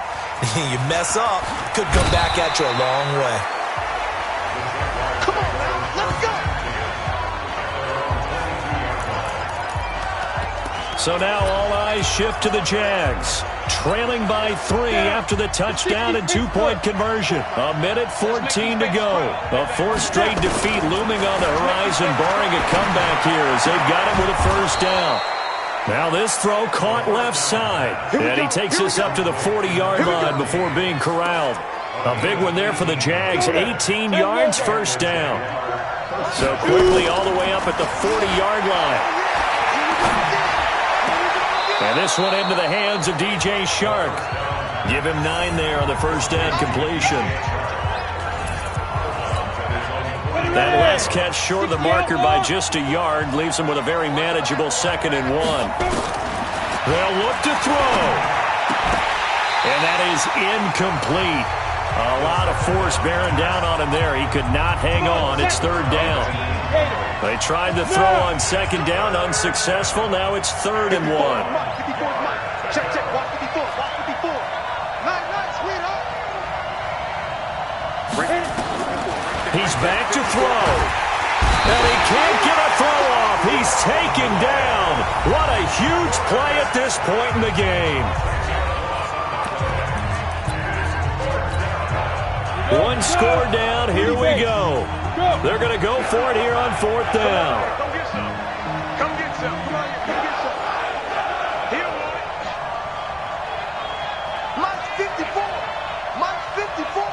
S2: You mess up, could come back at you a long way.
S4: Come on now, let's go.
S1: So now all eyes shift to the Jags, trailing by 3 after the touchdown and 2-point conversion. 1:14 to go. A 4th straight defeat looming on the horizon, barring a comeback here as they've got him with a 1st down. Now this throw caught left side, and he takes this up to the 40-yard line before being corralled. A big one there for the Jags, 18 yards, 1st down. So quickly all the way up at the 40-yard line. And this one into the hands of DJ Shark. Give him 9 there on the 1st down completion. That last catch short of the marker by just a yard leaves him with a very manageable 2nd and 1. They'll look to throw. And that is incomplete. A lot of force bearing down on him there. He could not hang on. It's 3rd down. They tried to throw on 2nd down, unsuccessful. Now it's 3rd and 1.
S4: Check, check, watch 54, watch 54. Nice, sweetheart.
S1: He's back to throw. And he can't get a throw off. He's taken down. What a huge play at this point in the game. One score down. Here we go. They're going to go for it here on 4th down.
S4: Come get some. Come on, come get some. He don't want it. Mike's 54. Mike's 54.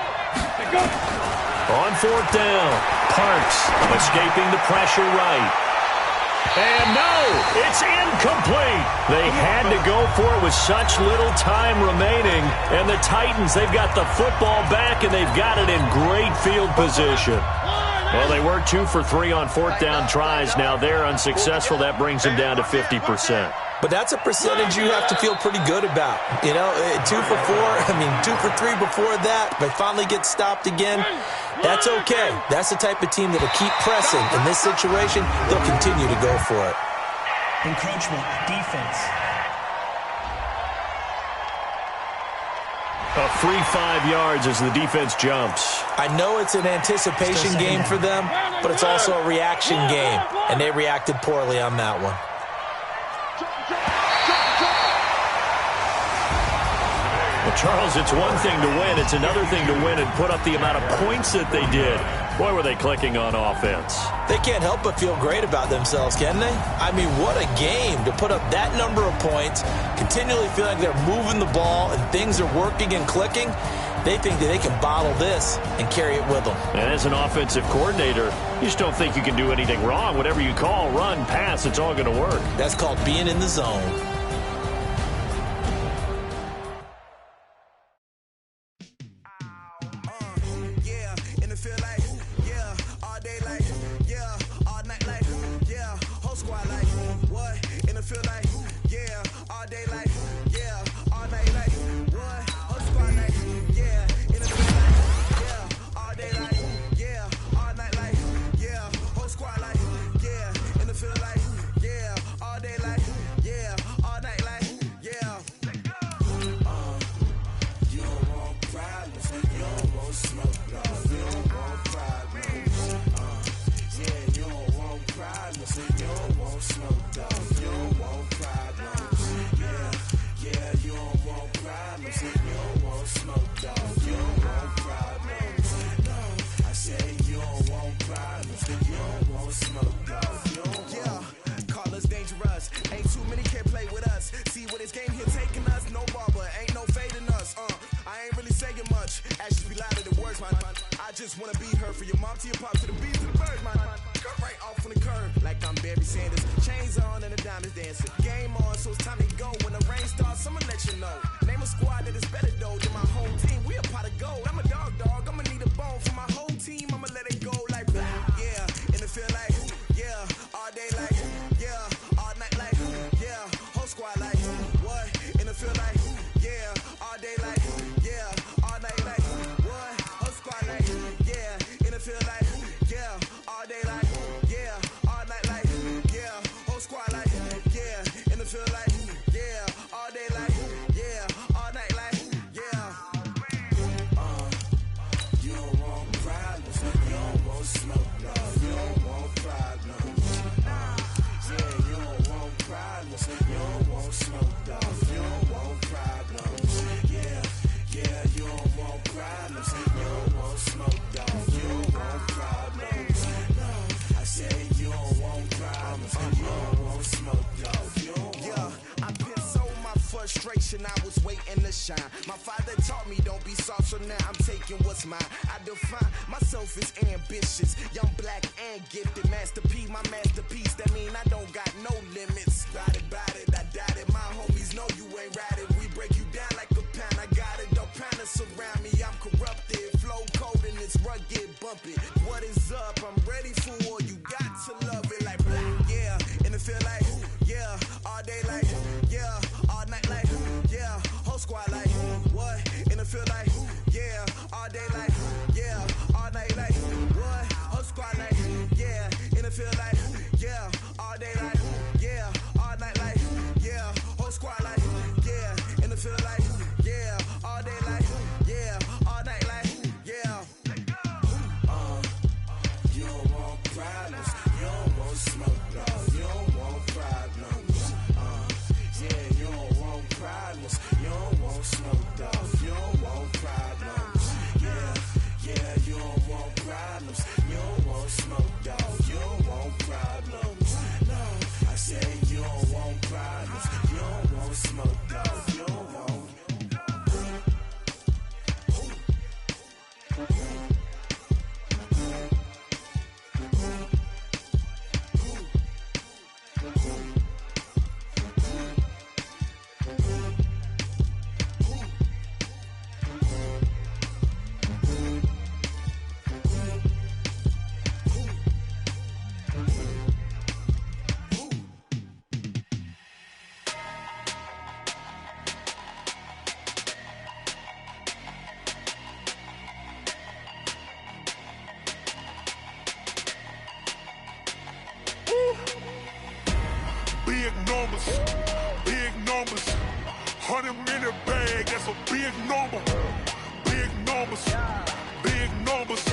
S1: On 4th down, Parks escaping the pressure right. And no, it's incomplete. They had to go for it with such little time remaining. And the Titans, they've got the football back, and they've got it in great field position. Well, they were 2 for 3 on 4th down tries. Now they're unsuccessful. That brings them down to 50%.
S2: But that's a percentage you have to feel pretty good about. You know, 2 for 2 for 3 before that. They finally get stopped again. That's okay. That's the type of team that'll keep pressing. In this situation, they'll continue to go for it.
S6: Encroachment, defense.
S1: A free 5 yards as the defense jumps.
S2: I know it's an anticipation game for them, but it's also a reaction game, and they reacted poorly on that one.
S1: Well, Charles, it's one thing to win. It's another thing to win and put up the amount of points that they did. Boy, were they clicking on offense.
S2: They can't help but feel great about themselves, can they? I mean, what a game to put up that number of points, continually feel like they're moving the ball and things are working and clicking. They think that they can bottle this and carry it with them.
S1: And as an offensive coordinator, you just don't think you can do anything wrong. Whatever you call, run, pass, it's all going to work.
S2: That's called being in the zone.
S7: Yeah, in the feel like, yeah, all day like, yeah, all night like. words, man. I just wanna be her, for your mom to your pop, to the beat, to the birds, man. Cut right off on the curb, like I'm Barry Sanders. Chains on and the diamonds dancing. Game on, so it's time to go. When the rain starts, I'ma let you know. Name a squad that is better though than my whole team. We a pot of gold. I'm a dog, I'ma need a bone for my whole team. I'ma let it go like yeah, and it feel like yeah, all day like yeah, all night like yeah, whole squad like what? And it feel like yeah, all day like yeah, all night like what? Whole squad like yeah, and it feel like yeah, all day like yeah, all night like yeah, whole squad like yeah, and it feel like yeah, all day like yeah, all night like yeah. You don't want problems, you don't want smoke, no, you don't want problems. Yeah, you don't want problems, you don't want smoke, dog, you don't want problems. Yeah, yeah, you don't want problems, you don't want smoke, dog, you don't want problems. No, I said you don't want problems, you don't want smoke, dog, you don't want. Yeah, I've been so my frustration, I was waiting to shine. My father taught me don't be soft, so now I'm taking what's mine. I define myself as ambitious, young, black, and gifted. Master P, my masterpiece, that mean I don't got no limits. Bout it, I doubt it. My homies know you ain't ratted. We break you down like a pound. I got it, don't pound us around me. I'm corrupted, flow cold and it's rugged, bump it. What is up? I'm ready for war. You got to love it like yeah, and it feel like yeah, all day like yeah, all night like yeah, whole squad like what? And it feel like yeah, all day like yeah, all night like what? Whole squad like yeah, and it feel like yeah, all day like yeah, all night like yeah, whole squad like yeah, and it feel like yeah, all day like yeah, all night like yeah. You don't want problems, you don't want smoke, no, you don't want problems. Yeah, you don't want problems, you don't want smoke, dog, you don't want problems. Yeah, yeah, you don't want problems, you don't want smoke, dog, you don't want problems. No, I said you don't want problems, you don't want smoke, dog, you don't want.
S8: Big numbers, big numbers. 100-minute bag, that's a big number. Big numbers, big numbers.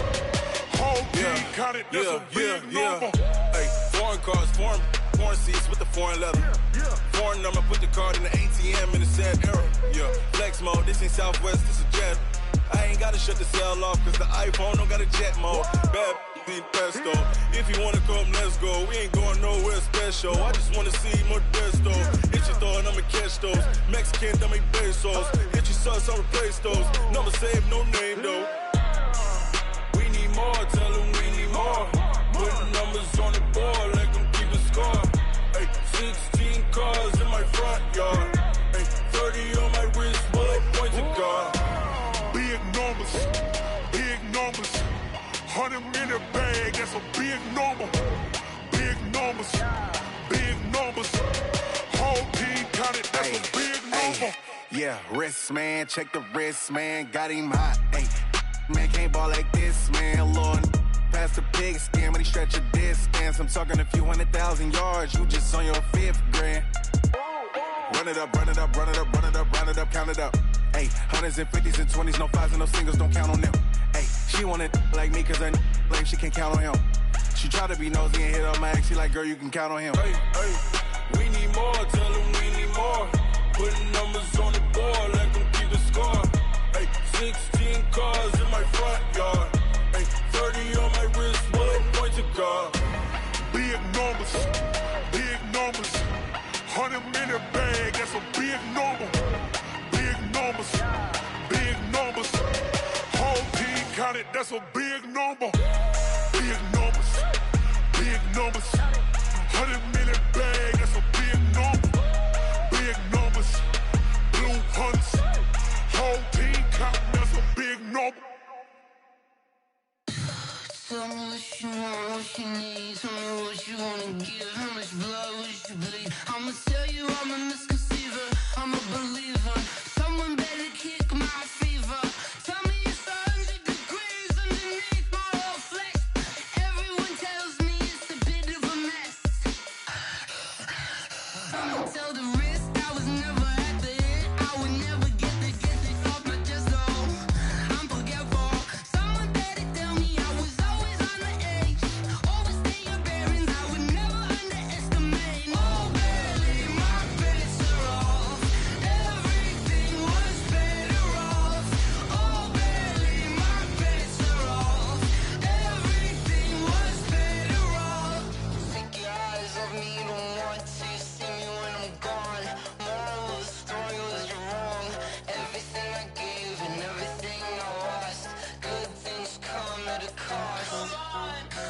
S8: Whole team counted, that's a big number.
S9: Hey, foreign cars, foreign seats with the foreign leather. Foreign number, put the card in the ATM in the sad era. Yeah, flex mode, this ain't Southwest, this is Jet. I ain't gotta shut the cell off, cause the iPhone don't got a jet mode. Bad pesto. If you wanna come, let's go. We ain't going nowhere special. I just wanna see Modesto. Hit your thought, I'ma catch those. Mexican, I'ma make pesos. Hit your sus, I'll replace those. Number save, no name though. We need more, tell them we need more. Put numbers on the board, let them keep a score. Hey, 16 cars in my front yard. Hey, 30 on my wrist, bullet points of God.
S8: Big numbers, big numbers. 100-minute bag, that's a big number. Big numbers, big numbers. Whole team counted, that's a big number.
S10: Yeah, wrist man, check the wrist man, got him hot. Ay, man can't ball like this, man. Lord, past the pig skin when he stretch a distance. I'm talking a few 100,000 yards, you just on your 5th grand. Run it up, run it up, run it up, run it up, run it up, count it up. Ay, 100s and 50s and 20s, no 5s and no singles, don't count on them. Ay, she want it like me cause her lame, she can't count on him. She try to be nosy and hit up my ex, she like, girl, you can count on him.
S9: Hey, hey, we need more, tell them we need more. Putting numbers on the board, let them keep the score. Hey, 16 cars in my front yard. Hey, 30 on my wrist, bullet points of God.
S8: Big numbers, big numbers. 100-minute bag, that's a big number. Big numbers, big numbers. Whole team count it, that's a big number. Big numbers, big numbers. 100 million bag, that's a big number. Big numbers, blue hunts. Whole team counting, that's a big number.
S11: Tell me what you want, what you need. Tell me what you wanna give. How much blood would you bleed? I'ma tell you I'm a misconceiver. I'm a believer. Someone better kick my fever. Tell me it's 100 degrees underneath my whole flesh. Everyone tells me it's a bit of a mess. I'ma tell the risk I was never at the hit. I would never get it off my chest though. I'm forgetful. Someone better tell me I was always on the edge. Overstay your bearings, I would never underestimate. Oh, barely, my bets are off. Everything was better off. Oh, barely, my bets are off. Everything was better off. Take your eyes off me, you don't want to see me when I'm gone. Moral of the story was you're wrong. Everything I gave and everything I lost. Good things come at a cost.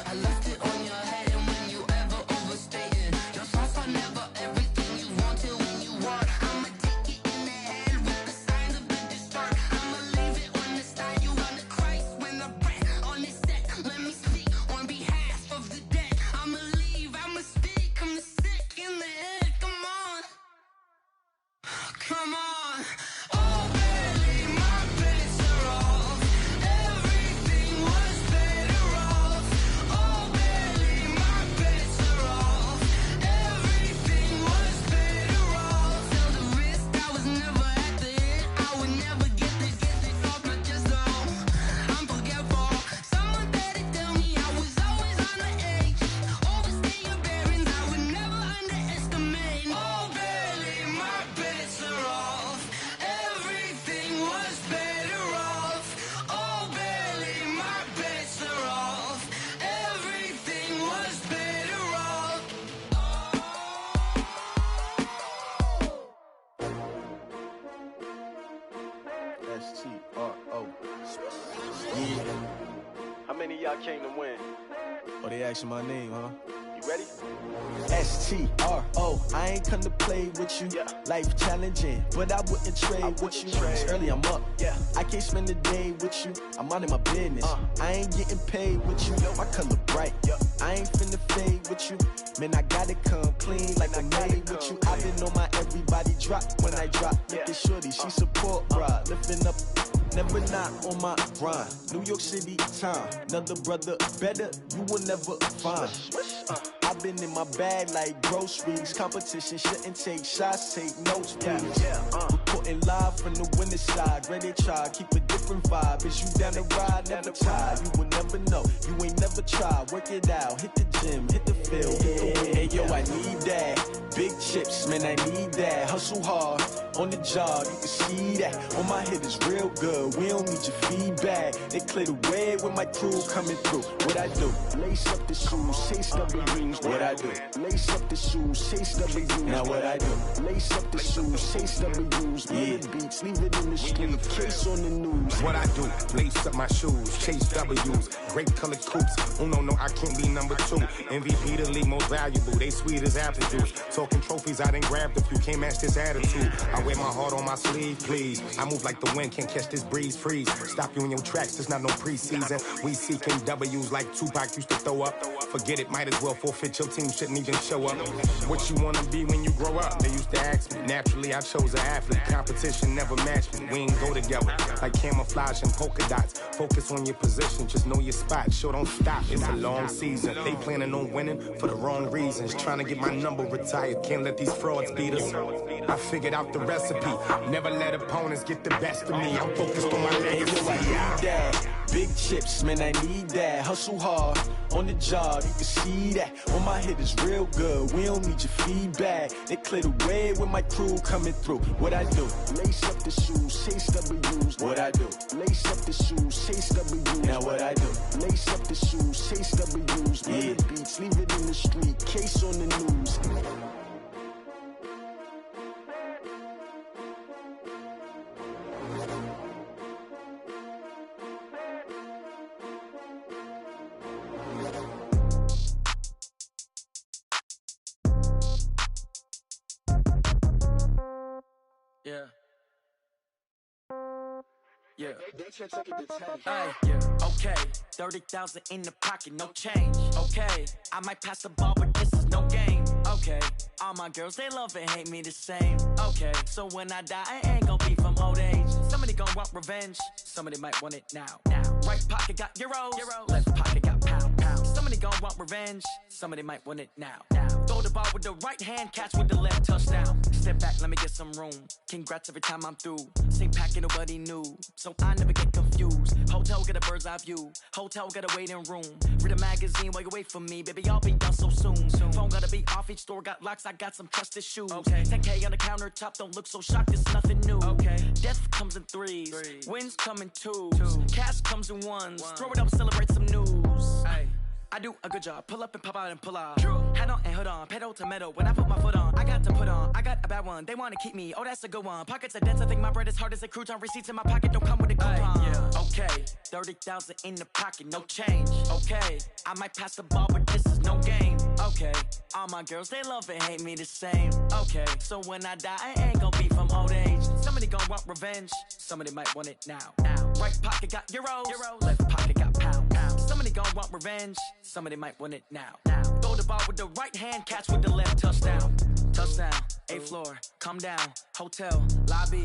S11: I left it on your head, and when you ever overstay it, your thoughts are never everything you wanted when you want. I'ma take it in the head with the signs of the distort. I'ma leave it on the side. You on the Christ when the breath on this set. Let me speak on behalf of the dead. I'ma leave, I'ma speak. I'm the sick in the head. Come on, come on. Oh, barely, my bets are off. Everything was better off. Oh, barely, my bets are off. Everything was better off. Tell the risk I was never at the hit. I would never get it off my chest though. I'm forgetful. Someone better tell me I was always on the edge. Overstay your bearings, I would never underestimate. Oh, barely, my bets are off. Everything was better off. Oh, barely, my bets are off. Everything was better off.
S10: S-T-R-O.
S4: How many of y'all came to win?
S10: Oh, they asking my name, huh?
S4: You ready?
S10: S-T-R-O. I ain't come to play with you.
S4: Yeah.
S10: Life challenging, but I wouldn't trade with you. It's early, I'm up.
S4: Yeah.
S10: I can't spend the day with you. I'm minding my business. I ain't getting paid with you. My color bright. I ain't finna fade with you. Man, I gotta come clean like I made with you. I've been on my everybody drop when I drop. Look at shorty, she support bra. Lifting up, never not on my grind. New York City time. Another brother better, you will never find. I've been in my bag like groceries. Competition shouldn't take shots, take notes, please. Reporting live from the winter side. Ready to try, keep a different vibe. Is you down the ride, never tired. You will never know, you ain't never tried. Work it out, hit the gym, hit the field. Hey yo, I need that. Big chips, man, I need that. Hustle hard, on the job, you can see that. On my head is real good, we don't need your feedback. They clear the way with my crew coming through. What I do? Lace up the shoes, chase W's. What I do? Lace up the shoes, chase W's. Now what I do? Lace up the shoes, chase W's. Yeah, beats, leave it in the street, case on the news.
S12: What I do? Lace up my shoes, chase W's. Grape colored coops. Oh no, I can't be number 2. MVP the league most valuable. They sweet as apple juice. Talking trophies, I done grabbed a few. Can't match this attitude. I wear my heart on my sleeve, please. I move like the wind, can't catch this breeze, freeze. Stop you in your tracks, there's not no preseason. We seeking W's like Tupac used to throw up. Forget it, might as well forfeit. Your team shouldn't even show up. What you wanna be when you grow up? They used to ask me. Naturally, I chose an athlete. Competition never matched me. We ain't go together like camouflage and polka dots. Focus on your position, just know your spot. Sure, don't stop. It's a long season. They planning on winning for the wrong reasons. Trying to get my number retired. Can't let these frauds beat us. I figured out the recipe. Never let opponents get the best of me. I'm focused on my legacy.
S10: I need that. Big chips, man, I need that. Hustle hard, on the job, you can see that. On my head is real good, we don't need your feedback. They clear the way with my crew coming through. What I do? Lace up the shoes, chase W's. What I do? Lace up the shoes, chase W's. Now what I do? Lace up the shoes, chase W's. Yeah, beats, leave it in the street, case on the news.
S13: Yeah. Hey, yeah. Okay. 30,000 in the pocket, no change. Okay. I might pass the ball, but this is no game. Okay. All my girls, they love and hate me the same. Okay. So when I die, I ain't gon' be from old age. Somebody gon' want revenge. Somebody might want it now. Right pocket got euros. Left pocket got pound. Somebody gon' want revenge. Somebody might want it now. Throw the ball with the right hand, catch with the left, touchdown. Step back, let me get some room. Congrats every time I'm through. Same packet, nobody knew, so I never get confused. Hotel get a bird's eye view. Hotel got a waiting room. Read a magazine while you wait for me, baby. I'll be done so soon. Phone gotta be off. Each store got locks. I got some trusted shoes. 10K on the countertop. Don't look so shocked. It's nothing new. Death comes in threes. Wins come in twos. Cash comes in ones. Throw it up, celebrate some news. I do a good job. Pull up and pop out and pull out. Head on and hood on. Pedal to metal. When I put my foot on, I got to put on. I got a bad one. They want to keep me. Oh, that's a good one. Pockets are dense. I think my bread is hard as a crouton. Receipts in my pocket don't come with a coupon. Okay. 30,000 in the pocket. No change. Okay. I might pass the ball, but this is no game. Okay. All my girls, they love and hate me the same. Okay. So when I die, I ain't gon' be from old age. Somebody gon' want revenge. Somebody might want it now. Right pocket got euros. Left pocket got pound. Somebody gon' want revenge. Somebody might want it now. Throw the ball with the right hand, catch with the left, touchdown. Touchdown, 8th floor, come down, hotel, lobby.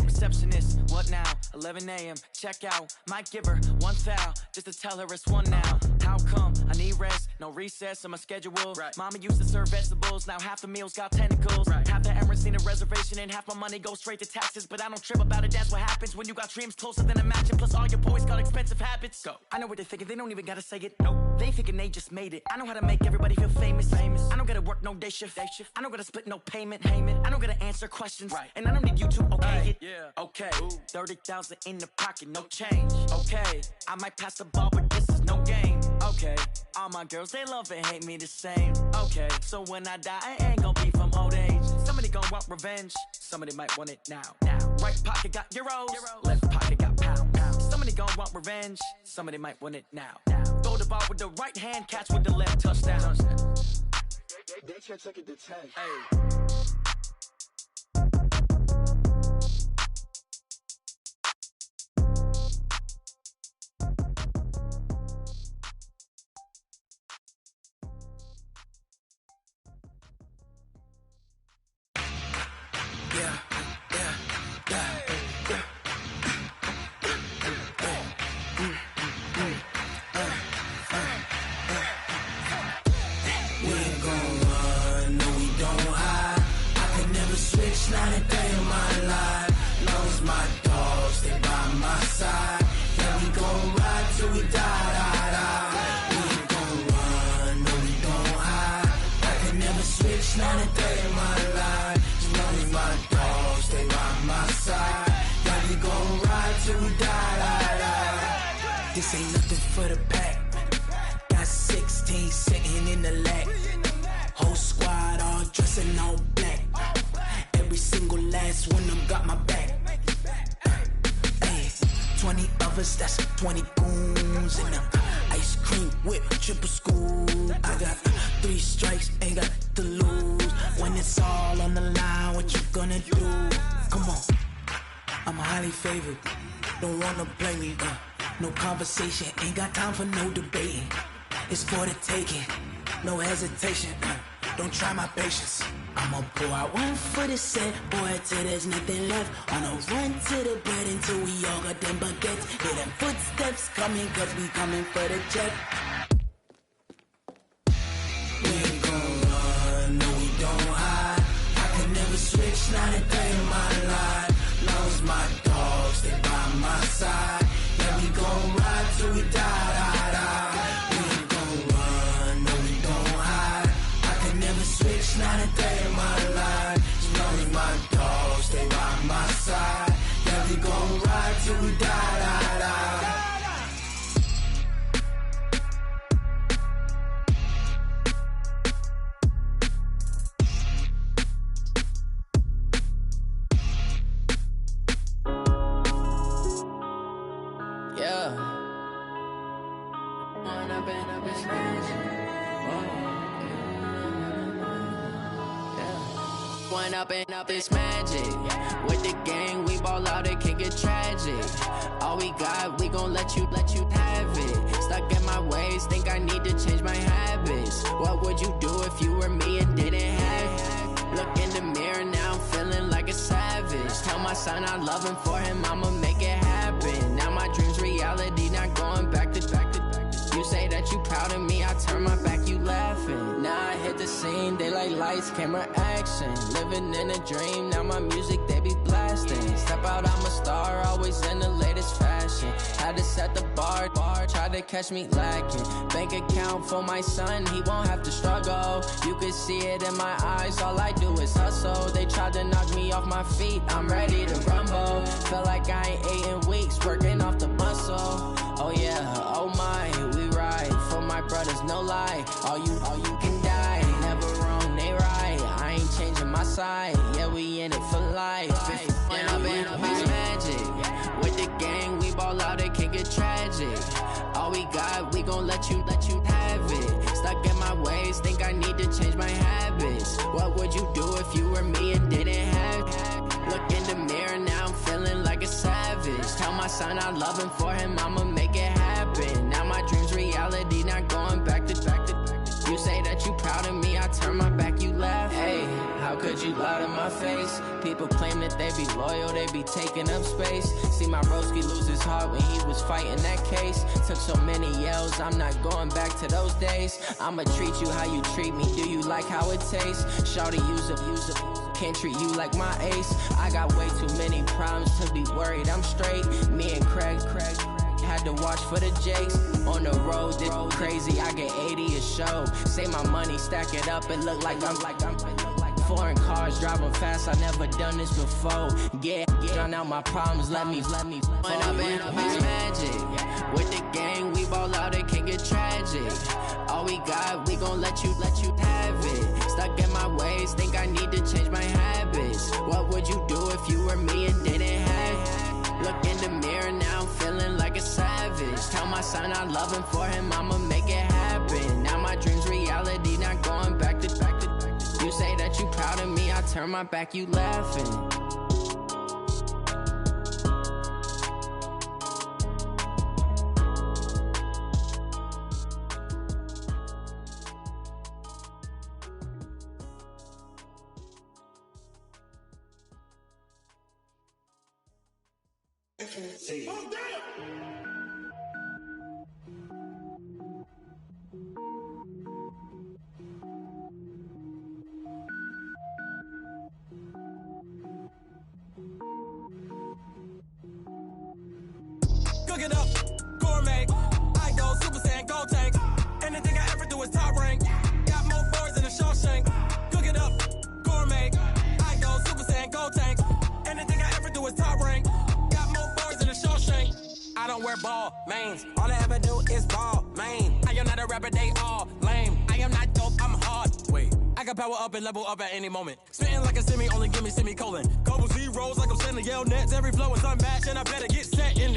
S13: Receptionist, what now? 11 a.m., check out. Might give her one foul, just to tell her it's one now. How come? I need rest, no recess in my schedule. Mama used to serve vegetables, now half the meals got tentacles. Half the errands need a reservation and half my money goes straight to taxes. But I don't trip about it, that's what happens when you got dreams closer than a match. And plus all your boys got expensive habits. Go. I know what they're thinking, they don't even gotta say it. Nope. They thinking they just made it. I know how to make everybody feel famous. I don't gotta work no day shift. I don't gotta split no payment. I don't gotta answer questions. And I don't need you to okay it. Okay, 30,000 in the pocket, no change. Okay, I might pass the ball, but this is no game. Okay, all my girls, they love and hate me the same. Okay, so when I die, I ain't gon' be from old age. Somebody gon' want revenge. Somebody might want it now. Right pocket got euros. Left pocket got pound. Somebody gon' want revenge. Somebody might want it now. Throw the ball with the right hand, catch with the left, touchdown.
S7: They can't take it to 10.
S11: Not a day in my life. Lost my dogs, they by my side. Yeah, we gon' ride till we die. We ain't gon' run, no, we gon' hide. I can never switch, not a day in my life. As long as my dogs, they by my side. Yeah, we gon' ride till we die. This ain't nothing for the pack. Got 16 sitting in the lap. Whole squad all dressing all black. Every single last one of them got my back. 20 of us, that's 20 goons. And ice cream whip, triple scoop. I got 3 strikes, ain't got to lose. When it's all on the line, what you gonna do? Come on, I'm highly favored. Don't wanna blame me, no conversation, ain't got time for no debating. It's for the taking, no hesitation. Don't try my patience. I'ma pour out one for the set, boy, till there's nothing left. On a run to the bread until we all got them baguettes. Hear them footsteps coming, cause we coming for the check. We ain't gon' run, no, we don't hide. I can never switch, not a day in my life. Lost my dogs, they by my side. Yeah, we gon' ride till we die. We ain't gon' run, no, we don't hide. I can never switch, not a day in my life. As long as my dogs, they by my side. Yeah, we gon' ride till we die.
S14: One up and up is magic. With the gang, we ball out, it can get tragic. All we got, we gon' let you have it. Stuck in my ways, think I need to change my habits. What would you do if you were me and didn't have it? Look in the mirror, now I'm feeling like a savage. Tell my son I love him, for him I'ma make it happen. Now my dream's reality, not going back to. You say that you proud of me, I turn my back, you laughing. Now I hit the scene, they like lights, camera, action. Living in a dream, now my music, they be blasting. Step out, I'm a star, always in the latest fashion. Had to set the bar, try to catch me lacking. Bank account for my son, he won't have to struggle. You can see it in my eyes, all I do is hustle. They tried to knock me off my feet, I'm ready to rumble. Feel like I ain't ate in weeks, working off the muscle. Oh yeah, oh my, we ride for my brothers, no lie. All you can die, never wrong, they right. I ain't changing my side, yeah, we in it for life. When up and up is magic. With the gang, we ball out, it can get tragic. All we got, we gon' let you have it. Stuck in my ways, think I need to change my habits. What would you do if you were me and didn't have it? Look in the mirror, now I'm feeling like a savage. Tell my son I love him, for him I'ma make it happen. Now my dream's reality, not going back to. You say that you proud of me, I turn my back, you laugh. Hey, how could you lie to my face? People claim that they be loyal, they be taking up space. See my broski lose his heart when he was fighting that case. Took so many yells, I'm not going back to those days. I'ma treat you how you treat me, do you like how it tastes? Shawty, use a can't treat you like my ace. I got way too many problems to be worried, I'm straight. Me and Craig had to watch for the Jakes. On the road, this crazy, I get 80 a show. Say my money, stack it up, it look like I'm foreign cars, driving fast, I never done this before. Get drown out my problems, let me When up and up is magic. With the gang, we ball out, it can get tragic. All we got, we gon' let you have it. Stuck in my ways, think I need to change my habits. What would you do if you were me and didn't have it? Look in the mirror, now I'm feeling like a savage. Tell my son I love him, for him I'ma make it happen. Now my dream's reality, not going back to. You say that you proud of me, I turn my back, you laughing.
S15: Cook it up, gourmet. I go Super Saiyan, gold tank. Anything I ever do is top rank. Got more boys than a Shawshank. Cook it up, gourmet. I go Super Saiyan, gold tank. Anything I ever do is top rank. Got more boys than a Shawshank. I don't wear ball mains. All I ever do is ball main. I am not a rapper, they all lame. I am not dope, I'm hard. Wait, I can power up and level up at any moment. Spitting like a semi, only give me semicolon. Couple zeros like I'm sending yell nets. Every flow is unmatched and I better get set in.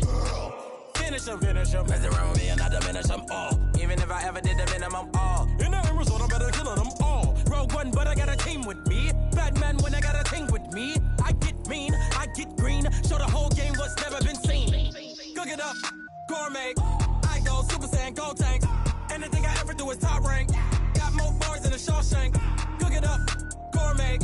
S15: Finish them. Mess around with me and I diminish them all. Even if I ever did the minimum, all. In the end result, I better kill them all. Rogue One, but I got a team with me. Batman when I got a thing with me. I get mean, I get green. Show the whole game what's never been seen. Cook it up, gourmet. I go Super Saiyan, gold tank. Anything I ever do is top rank. Got more bars than a Shawshank. Cook it up, gourmet.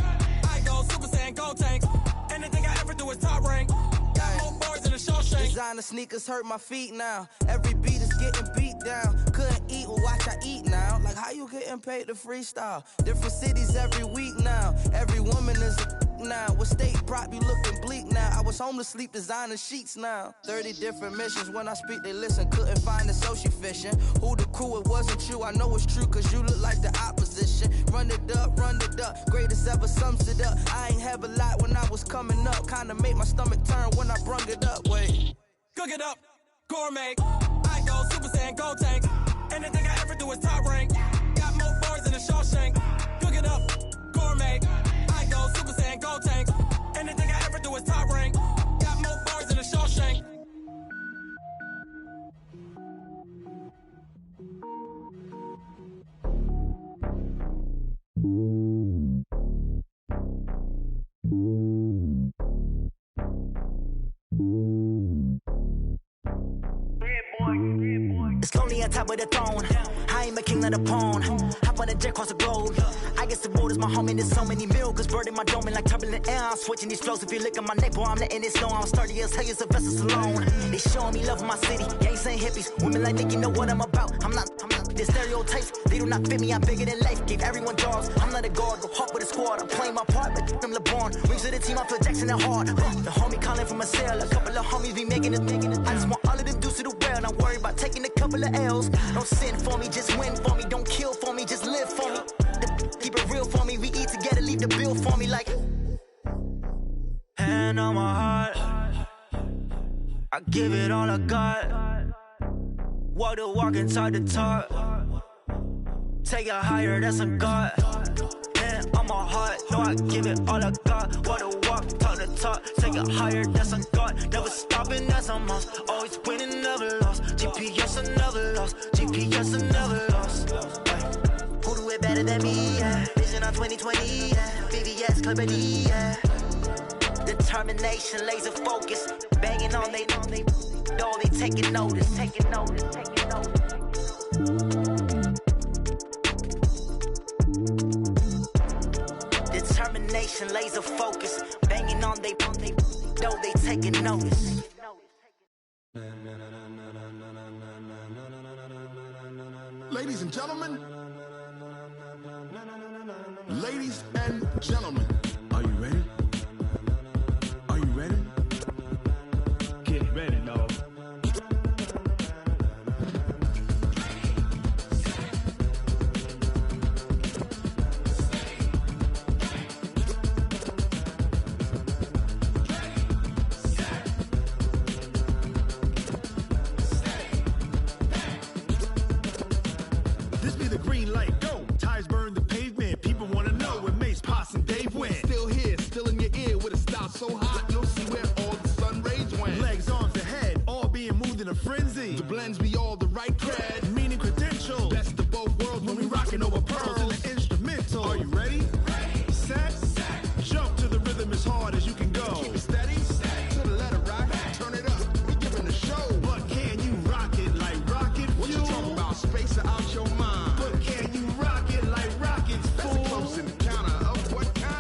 S15: I go Super Saiyan, gold tank. Anything I ever do is top rank. Got more bars than a Shawshank.
S16: Designer sneakers hurt my feet now. Every beat is getting beat down. Couldn't eat, well watch I eat now. Like how you getting paid to freestyle? Different cities every week now. Every woman is a now. With state prop, you looking bleak now. I was home to sleep, designer sheets now. 30 different missions. When I speak, they listen. Couldn't find the social fishing. Who the crew, it wasn't you. I know it's true, cause you look like the opposition. Run it up. Greatest ever sums it up. I ain't have a lot when I was coming up. Kinda made my stomach turn when I brung it up. Wait.
S15: Cook it up, gourmet. I go Super Saiyan, gold tank. Anything I ever do is top rank. Got more bars than a Shawshank. Cook it up, gourmet. I go Super Saiyan, gold tank. Anything I ever do is top rank. Got more bars than a Shawshank.
S17: It's lonely on top of the throne. I ain't a king of the pawn. Hop on a jet across the globe. I guess the road is my home and there's so many milkers birding my dome and like turbulent air. I'm switching these flows. If you look at my neck, boy, I'm letting it snow. I'm sturdy as hell, it's a vessel alone. They showing me love in my city. Gangs ain't hippies. Women like me, you know what I'm about. I'm not. The stereotypes, they do not fit me. I'm bigger than life. Gave everyone jobs. I'm not a guard. Go hard with a squad. I'm playing my part like them LeBron. Rings to the team. I feel Jackson and hard. The homie calling from a cell. A couple of homies be making it. I just want all of them dudes to do well. Not worry about taking a couple of L's. Don't sin for me, just win for me. Don't kill for me, just live for me. Keep it real for me. We eat together, leave the bill for me like. Hand on my heart, I give it all I got. Walk the walk and talk the talk. Take it higher, that's a God. Hand on my heart, no, I give it all I got. Walk the walk, talk the talk. Take it higher, that's a God. Never stopping, that's a must. Always winning, never lost. GPS, I never lost. GPS, I never lost. Who do it better than me? Yeah. Vision on 2020, yeah. VVS, Clippity, yeah. Determination, laser focus. Banging on they door, they taking notice. Taking notice, taking notice. Determination, laser focus. Banging on they door, they taking notice.
S8: Ladies and gentlemen. Ladies and gentlemen. Are you ready? Are you ready? Get ready, dog. This be the green light, go. Tires burn the pavement. People want to know where Mace, Pops, and Dave went. Still here, still in your ear with a style so hot, you'll see where all the sun rays went. Legs, arms, and head, all being moved in a frenzy. The blends be all the right cred, meaning credentials. Best of both worlds when we rockin' over pearls in the instrumental. Are you ready? Set, jump to the rhythm as hard as you can go. Keep it steady, to the letter rock, turn it up, we giving a show. But can you rock it like rocket fuel? What you talking about, space or out your mind? But can you rock it like rockets, fool? That's a close encounter of what kind?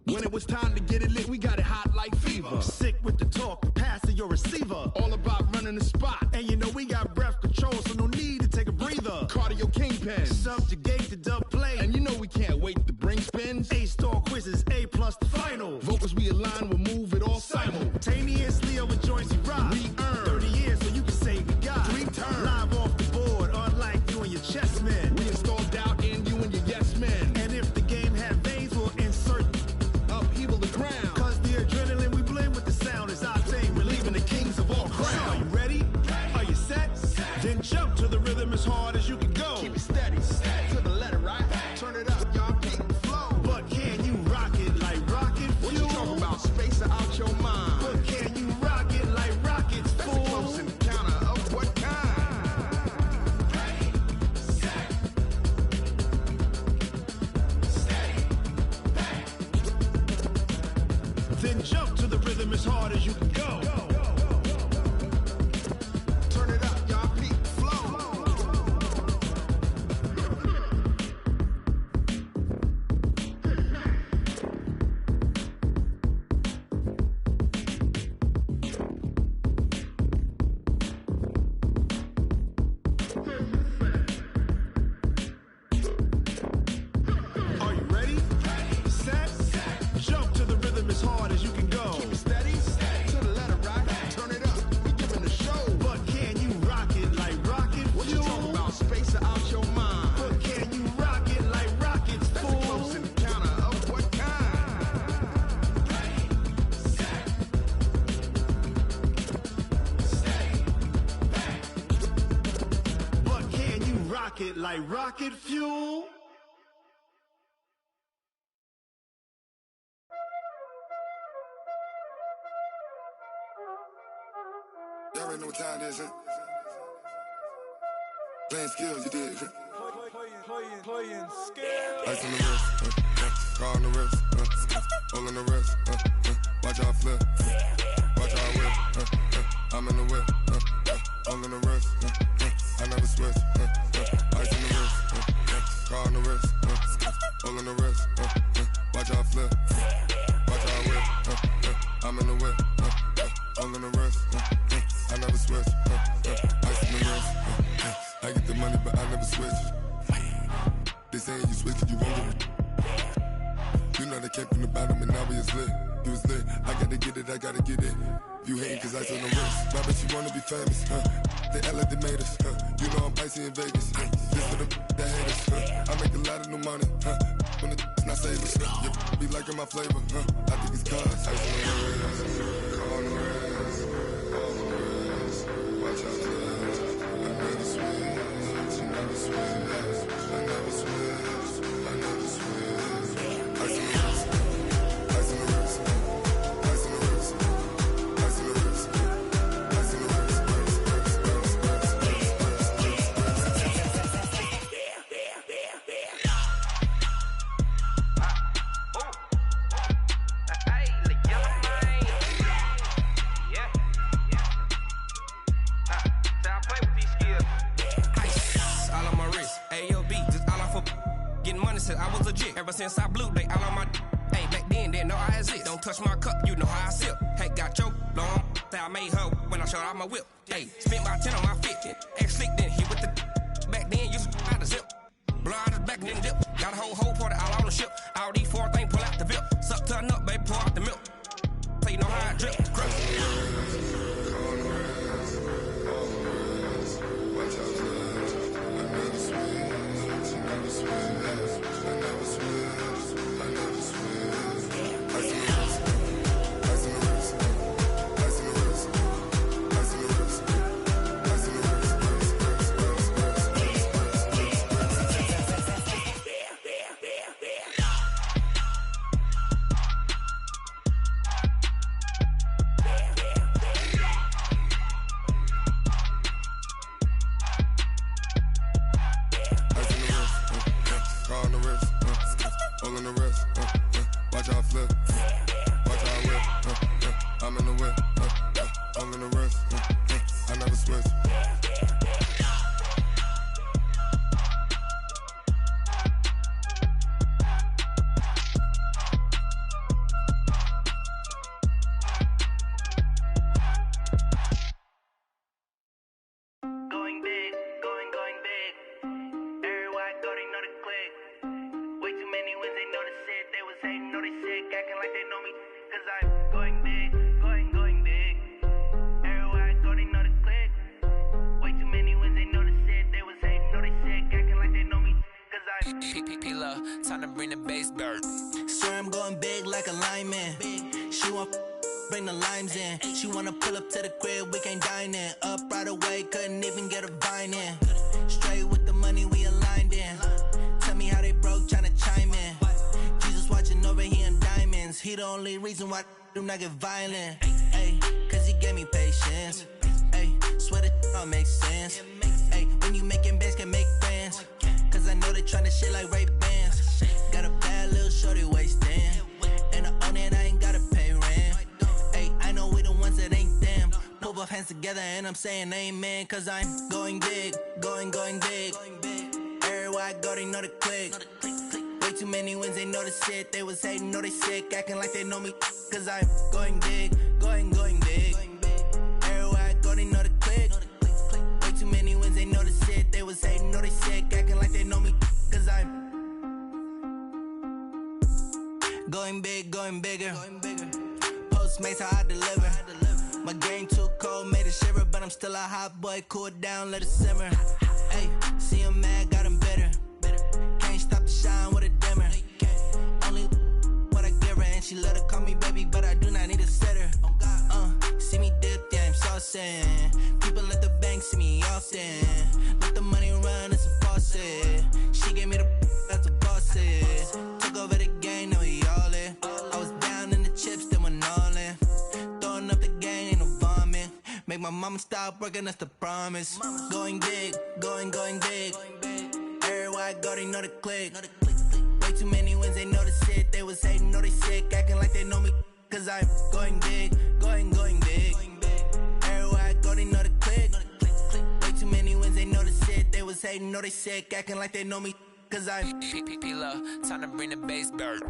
S8: When it was time to get it lit, we got it hot like fever. Sick with the talk, passing your receiver. All about running the spot. And you know we got breath control, so no need to take a breather. Cardio kingpin, subjugate the dub play. And you know we can't wait to bring spins. A-star quizzes, A+ the final. Vocals we align, we'll move it all simultaneously over joints we rock. We earn 30 years, so you can say we got 3 turns. Live off the board, unlike you and your chess men. We install doubt in you and your yes men. And if the game had veins, we'll insert upheaval the ground. Cause the adrenaline we blend with the sound is our thing. Relieving the kings of all crowns. So are you ready? Are you set? Then jump to the rhythm as hard as you can go. Keep it steady, to the letter right. Turn it up, y'all keep the flow. But can you rock it like rocket fuel? What you talking about, space or out your mind? But can you rock it like rockets, fool? That's a close encounter of what kind? Then jump to the rhythm as hard as you can go. Turn it up, y'all peep the flow. Are you ready? Set, jump to the rhythm as hard as you can go. Keep it steady, to the letter right. Turn it up, we giving a show. But can you rock it like rocket fuel? What you talking about, space or out your mind? But can you rock it like rockets, fool? That's a close encounter of what kind? But can you rock it like rocket fuel?
S18: Y'all already know what time it is, huh? Playing skills, you did.
S15: Playing skills.
S18: Ice on the wrist, car on the wrist, hole in the wrist, watch out flip. switch, you won't give a. You know they came from the bottom and now we is lit. You was lit, I gotta get it, I gotta get it. You hating cause I on the wrist. My bitch, you wanna be famous, They Ella, they made us, You know I'm icy in Vegas, This for the that hate us, I make a lot of new money, When the not savers, You be liking my flavor, I think it's cause ice on the wrist, on the wrist, on the wrist. Watch out, I never switch, I never switch, I never switch, I never switch. Ice on the wrist, ice on the wrist, ice on the wrist, ice on the wrist, ice on the wrist.
S19: I was legit ever since I blew they all on my hey back then didn't know I exist. Don't touch my cup, you know how I sip. Hey, got your long I made her when I showed out my whip. Hey, spent about 10 on my fit. Ex-slick then hit with the back then used to out the zip. Blow out his back and then dip. Got a whole party all on the ship. All these 4 things pull out the VIP. Suck to a nut, baby, pour out the milk. So you know how I drip.
S17: Time to bring the bass bird. Swear I'm going big like a lineman. She want bring the limes in. She wanna pull up to the crib, we can't dine in. Up right away, couldn't even get a vine in. Straight with the money we aligned in. Tell me how they broke, tryna chime in. Jesus watching over here in diamonds. He the only reason why I do not get violent. Ay, cause he gave me patience. Ay, swear that all makes sense. Ay, when you making bands, can make friends. Cause I know they tryna shit like Ray Bans. Got a bad little shorty wasting. And I own it, I ain't gotta pay rent. Ay, I know we the ones that ain't them. Pull both hands together and I'm saying amen. Cause I'm going big, going big. Everywhere I go, they know the click. Way too many wins, they know the shit. They was hating, know they sick, acting like they know me. Cause I'm going big, going big. Everywhere I go, they know the click. Way too many wins, they know the shit. They was hating, know they sick, acting like they know me. Cause I'm going big, going bigger. Postmates, how I deliver. My game too cold, made it shiver. But I'm still a hot boy, cool it down, let it simmer. Hey, see him mad, got him bitter. Can't stop the shine with a dimmer. Only what I give her, and she let her call me baby, but I do not need a sitter. See me dip, yeah, I'm saucing. People at the bank see me often. Let the money run, it's a faucet. She gave me the that's a faucet. Took over the game, now we all in. I was down in the chips, then went all in. Throwing up the gang, ain't no vomit. Make my mama stop working, that's the promise. Going big, going big. Everywhere I go, they know the click. Way too many wins, they know the shit. They was hating, know they sick, acting like they know me. Cause I'm going big, going big. Everywhere I go, they know the click. Way too many wins, they know the shit. They was hating, know they sick, acting like they know me. Cause I'm P-P-P-Love, time to bring the bass bird.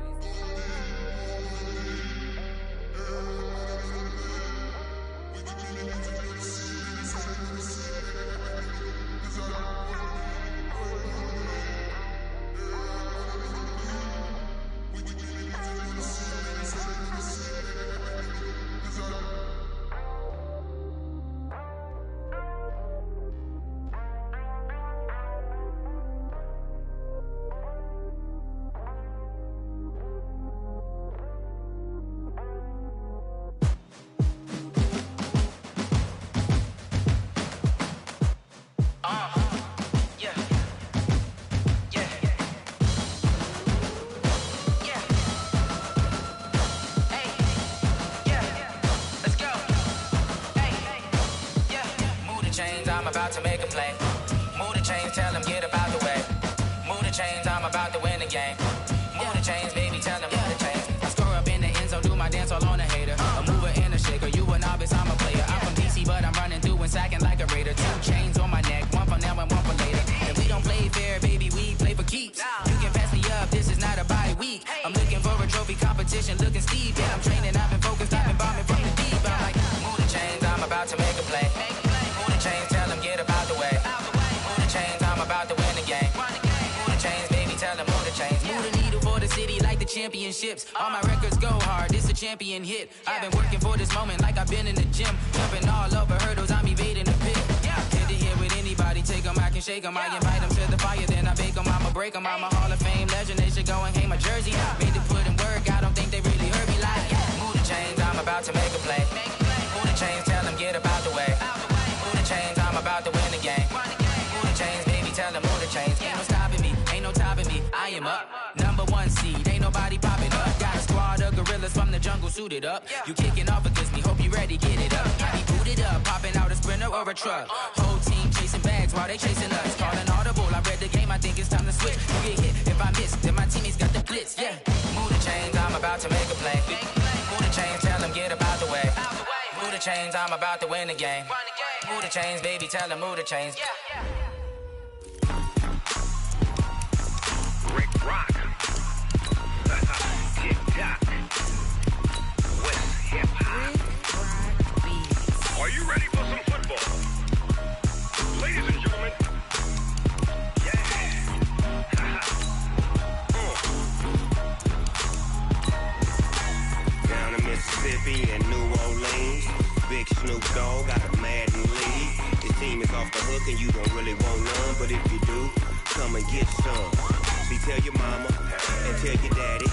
S20: about to make a play. Move the chains, tell them get about the way. Move the chains, I'm about to win the game. Move the chains, baby, tell them move the chains. I score up in the end zone, do my dance all on a hater. A mover and a shaker, you a novice, I'm a player. I'm from DC, but I'm running through and sacking like a raider. 2 chains on my neck, one for now and one for later. And we don't play fair, baby, we play for keeps. You can pass me up, this is not a bye week. I'm looking for a trophy competition, looking steep. Yeah, I'm training, I've been focused, I've been bombing from the deep. I'm like, move the chains, I'm about to make a play. Move the chains, tell them get about the way. Move the chains, I'm about to win the game. Move the chains, baby, tell them move the chains. Move the needle for the city like the championships. All my records go hard, it's a champion hit. I've been working for this moment like I've been in the gym. Jumping all over hurdles, I'm evading the pit. Head to head with anybody, take them, I can shake them. I invite them to the fire, then I bake them, I'ma break them. I'm a Hall of Fame legend, they should go and hang my jersey. Made to put in work, I don't think they really heard me like, move the chains, I'm about to make a play. Move the chains, tell them get about the way. Move the chains, I'm about to win the game. Move the chains, baby, tell them move the chains. Ain't no stopping me, ain't no topping me, I am up. Number 1 seed, ain't nobody popping up. Got a squad of gorillas from the jungle suited up. You kicking off against me, hope you ready, get it up. I be booted up, popping out a sprinter or a truck. Whole team chasing bags while they chasing us. Calling audible, I read the game, I think it's time to switch. You get hit, if I miss, then my teammates got the blitz, yeah. Move the chains, I'm about to make a play. Move the chains, tell them get about the way. Move the chains, I'm about to win the game. Move the chains, baby, tell them move the chains.
S21: Rick Rock. Tick-tock. West hip-hop. Are you ready for some football? Ladies and gentlemen.
S22: Down in Mississippi and New Orleans, Big Snoop Dogg got a Madden league. His team is off the hook and you don't really want none, but if you do, come and get some. See, tell your mama and tell your daddy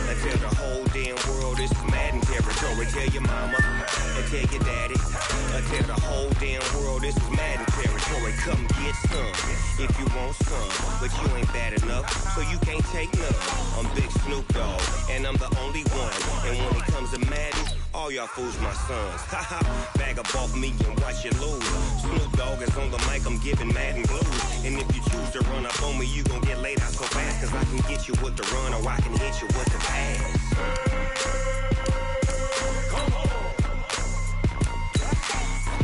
S22: and tell the whole damn world this is Madden territory. Tell your mama and tell your daddy and tell the whole damn world this is Madden territory. Come get some if you want some, but you ain't bad enough, so you can't take none. I'm Big Snoop Dogg and I'm the only one. And when it comes to Madden, all y'all fools my sons. Haha, bag up off me and watch you lose. Snoop Dogg is on the mic, I'm giving Madden blues. And if you choose to run up on me, you gon' get laid out so fast. Cause I can get you with the run or I can hit you with the pass.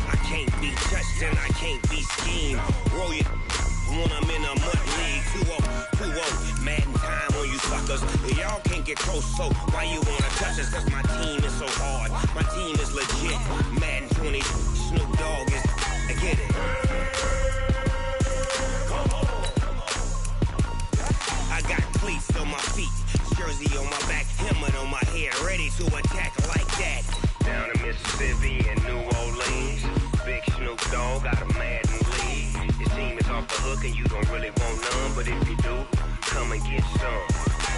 S22: I can't be touched and I can't be schemed. Roll you when I'm in a mud league. 2-0, Madden time on you suckers. Y'all can't get close, so why you wanna touch us? Cause my team is so hard. My team is legit. Madden 20, Snoop Dogg is, I get it. I got cleats on my feet, jersey on my back, helmet on my head, ready to attack like that. Down in Mississippi and New Orleans, Big Snoop Dogg got a Madden league. His team is off the hook and you don't really want none, but if you do, come and get some.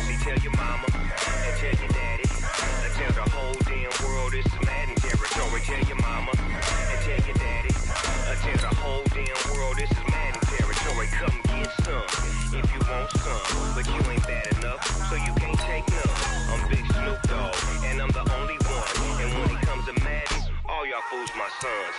S22: See, tell your mama and tell your daddy and tell the whole damn world this is Madden territory. Tell your mama and tell your daddy and tell the whole damn world this is Madden territory. Come get some if you want some, but you ain't bad enough, so you can't take none. I'm Big Snoop Dogg and I'm the only one. And when it comes to Madden, all y'all fools my sons.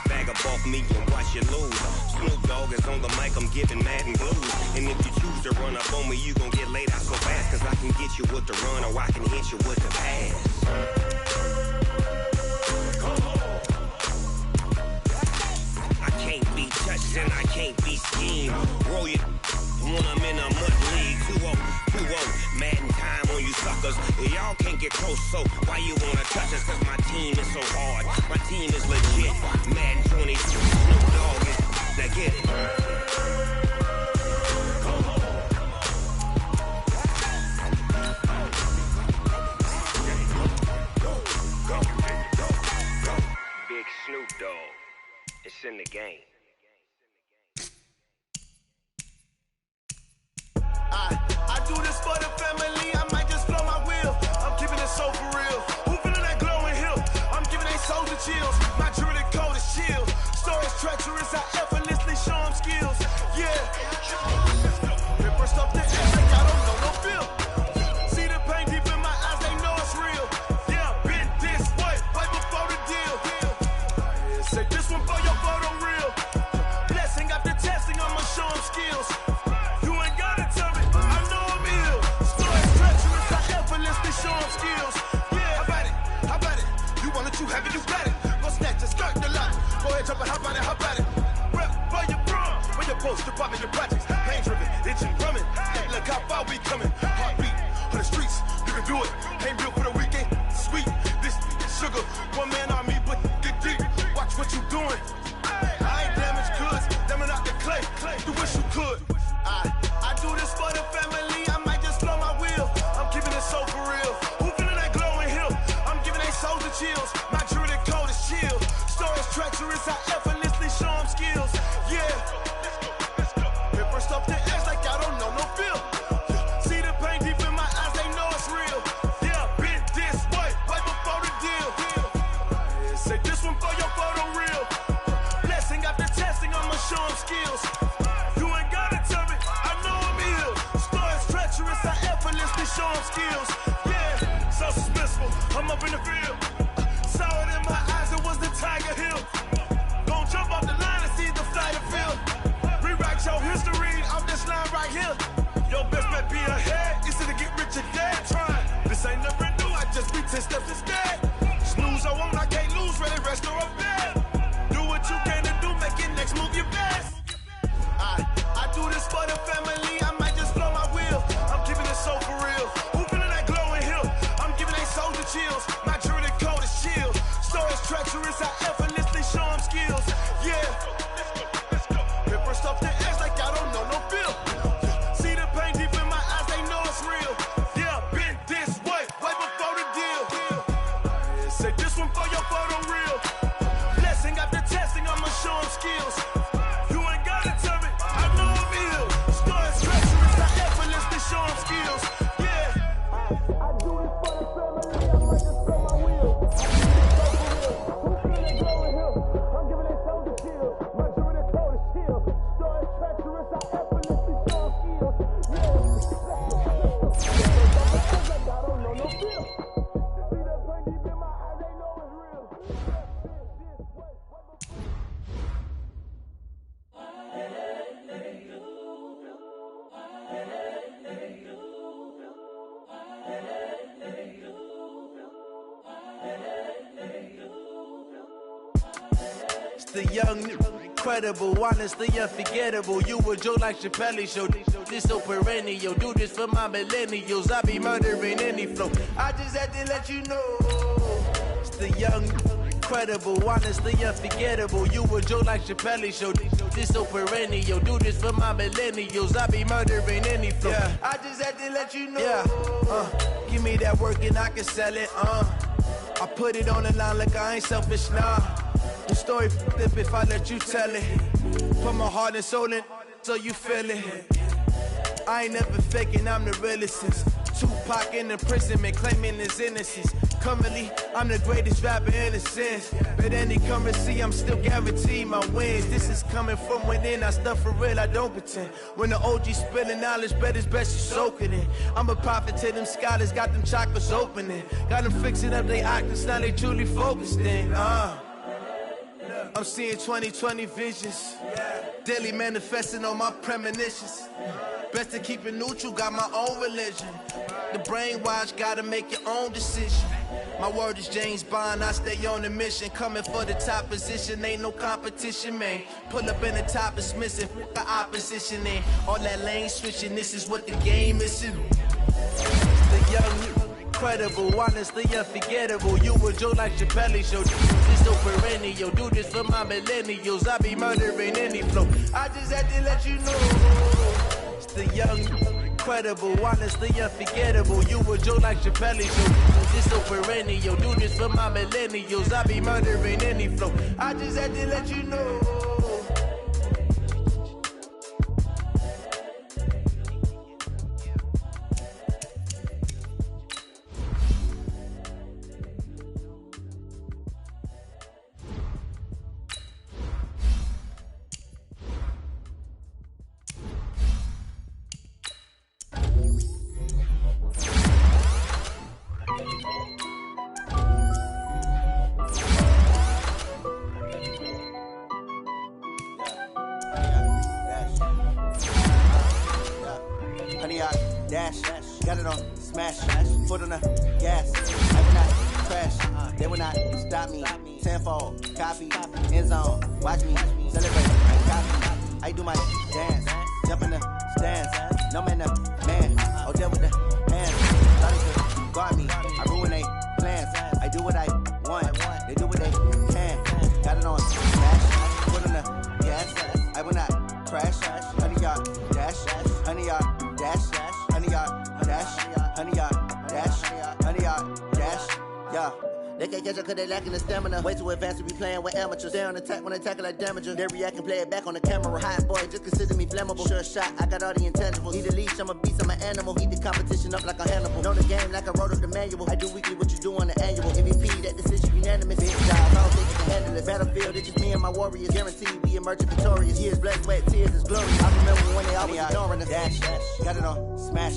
S22: Bag up off me and watch you lose. Snoop Dogg is on the mic, I'm giving Madden blues. And if you choose to run up on me, you gon' get laid out so fast. Cause I can get you with the run or I can hit you with the pass. I can't be touched and I can't be schemed. Roll you when I'm in a mud league. 2-0, Madden time on you suckers. Y'all can't get close, so why you wanna touch us? Cause my team is so hard. My team is legit. Madden 20, Snoop Dogg is, now get it. Big Snoop Dogg, it's in the game.
S23: I do this for the family, I might just blow my wheel. I'm keeping it so for real. Who feeling that glowing hill? I'm giving they souls the chills. My jewelry code is chill. Stories treacherous, I effortlessly show them skills. Yeah. Ripper stuff the air like I don't know no feel. See the pain deep in my eyes, they know it's real. Yeah, been this way, right before the deal. Say this one for your photo real. Say this one for your photo reel. Blessing after testing, I'ma show them skills. You ain't gotta tell me, I know I'm ill. Stories treacherous, I effortlessly show them skills. Yeah, so suspenseful, I'm up in the field. Saw it in my eyes, it was the Tiger Hill. Gon' jump off the line and see the flight of field. Rewrite your history off this line right here. Your best bet be ahead, easy to get rich or dead. Trying, this ain't never new, I just be 10 steps instead. Snooze I won't, I can't lose, ready, rest or up bed. Do what you can to do, make your next move your best. I do this for the family, I might just blow my wheel. I'm keeping it so for real. Who feeling that glowing hill? I'm giving they soldier chills. My jewelry coat is chill. Stories treacherous, I effortlessly show them skills. Yeah. Paper stuff the edge like I don't know no feel. See the pain deep in my eyes, they know it's real. Yeah, been this way before the deal. Say this one for your photo reel. Blessing after testing, I'ma show them skills. You ain't gotta tell me, I know I'm ill. Stories treacherous, I effortlessly show them skills. Yeah. I do this for the family, I might just blow my wheel. Who feeling that glowing hill? I'm giving they soldier chills. My jewelry coat is chill. Stories treacherous, I effortlessly show them skills. Yeah. I don't know no feel. See that pain deep in my eyes, they know it's real.
S16: It's the young, incredible, honestly unforgettable. You a joke like Chappelle show. This so perennial. Do this for my millennials. I be murdering any flow. I just had to let you know. It's the young, incredible, honestly unforgettable. You a joke like Chappelle show. This so perennial. Do this for my millennials. I be murdering any flow. Yeah. I just had to let you know. Yeah. Give me that work and I can sell it. I put it on the line like I ain't selfish, nah. The story flip if I let you tell it. Put my heart and soul in so you feel it. I ain't never faking, I'm the realest since Tupac in imprisonment, claiming his innocence. Currently, I'm the greatest rapper in a sense. But any currency, I'm still guaranteed my wins. This is coming from within, I stuff for real, I don't pretend. When the OG spilling knowledge, bet it's best you soak it in. I'm a prophet to them scholars, got them chakras opening. Got them fixing up they octaves, now they truly focused in. I'm seeing 2020 visions, daily manifesting on my premonitions. Best to keep it neutral, got my own religion. The brainwash, gotta make your own decision. My word is James Bond, I stay on the mission. Coming for the top position, ain't no competition, man. Pull up in the top, it's missing, the opposition in. All that lane switching, this is what the game is. The young, incredible, honestly unforgettable. You a joke like Chappelle show. This so perennial. Do this for my millennials. I be murdering any flow. I just had to let you know. It's the young, incredible, honestly unforgettable. You a joke like Chappelle show. This so perennial. Do this for my millennials. I be murdering any flow. I just had to let you know.
S3: Dash, got it on, smash, foot on the gas. I will not crash, they will not stop me. Tenfold, copy, end zone, watch me celebrate. Copy, I do my dance, jump in the stands. No man, the man, oh there with the hands. Thought they could guard me, I ruin they plans. I do what I want, they do what they can. Got it on, smash, foot on the gas. I will not crash, 100 yard dash, 100 yard dash. 100 yard dash, 100 yard dash, 100 yard dash, yeah. They can't catch up cause they lacking the stamina. Way too advanced to be playing with amateurs. Stay on attack when they tackle like damager. They react and play it back on the camera. Hot boy, just consider me flammable. Sure shot, I got all the intangibles. Need a leash, I'm a beast, I'm an animal. Eat the competition up like a Hannibal. Know the game like I wrote up the manual. I do weekly what you do on the annual. MVP, that decision unanimous. Big job, I don't think you can handle it. Battlefield, it's just me and my warriors. Guaranteed we emerge victorious. Years, blood, sweat, tears is glory. I remember when they always ignoring us. Dash, got it on, smash,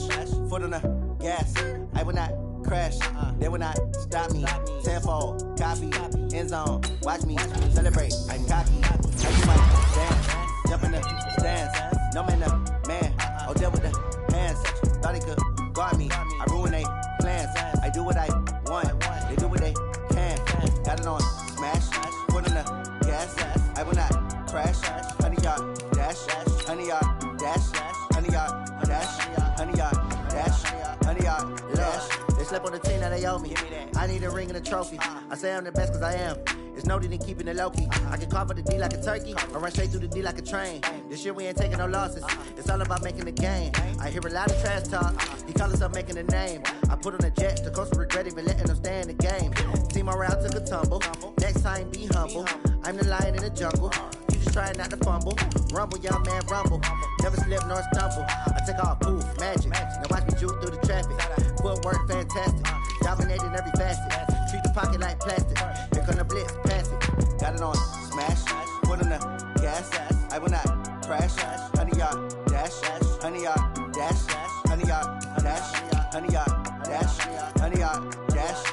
S3: foot on the gas. I will not crash, they will not stop me. Tenfold, copy, end zone, watch me celebrate. I'm cocky, I do my dance, jump in the stands. No man, man, oh deal with the hands. Thought he could guard me, I ruin they plans. I do what I want, they do what they can. Got it on, smash, foot on the gas. I will not crash, 100 yard dash, 100 yard dash, 100 yard dash, 100 yard dash, 100 yard dash. They slept on the team that they owe me. I need a ring and a trophy. I say I'm the best cause I am. It's no need in keeping it low-key. I can carve up the D like a turkey, or run straight through the D like a train. This year we ain't taking no losses. It's all about making the game. I hear a lot of trash talk. He call himself making a name. I put on the Jets, the coach will regret even letting them stay in the game. Team morale took a tumble. Next time be humble. I'm the lion in the jungle. You just try not to fumble. Rumble, young man, rumble. Never slip nor stumble. I take off, poof, magic. Now watch me juke through the traffic. Footwork fantastic. Dominating every facet. Treat the pocket like plastic. Here come the blitz, pass it. Got it on, smash. Foot on the gas. I will not crash. 100 yard dash. 100 yard dash. 100 yard dash. 100 yard dash. 100 yard dash.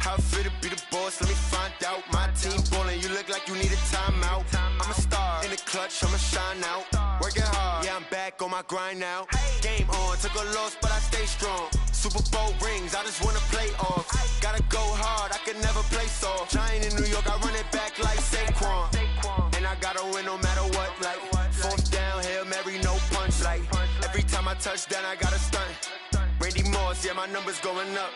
S10: How I fit to be the boss, let me find out. My team ballin', you look like you need a timeout. I'm a star, in the clutch, I'ma shine out. Working hard, yeah, I'm back on my grind now. Game on, took a loss, but I stay strong. Super Bowl rings, I just wanna play off. Gotta go hard, I can never play soft. Giant in New York, I run it back like Saquon. And I gotta win no matter what, like fourth down, Hail Mary, no punch. Like every time I touch down, I gotta stunt. Randy Moss, yeah, my numbers going up.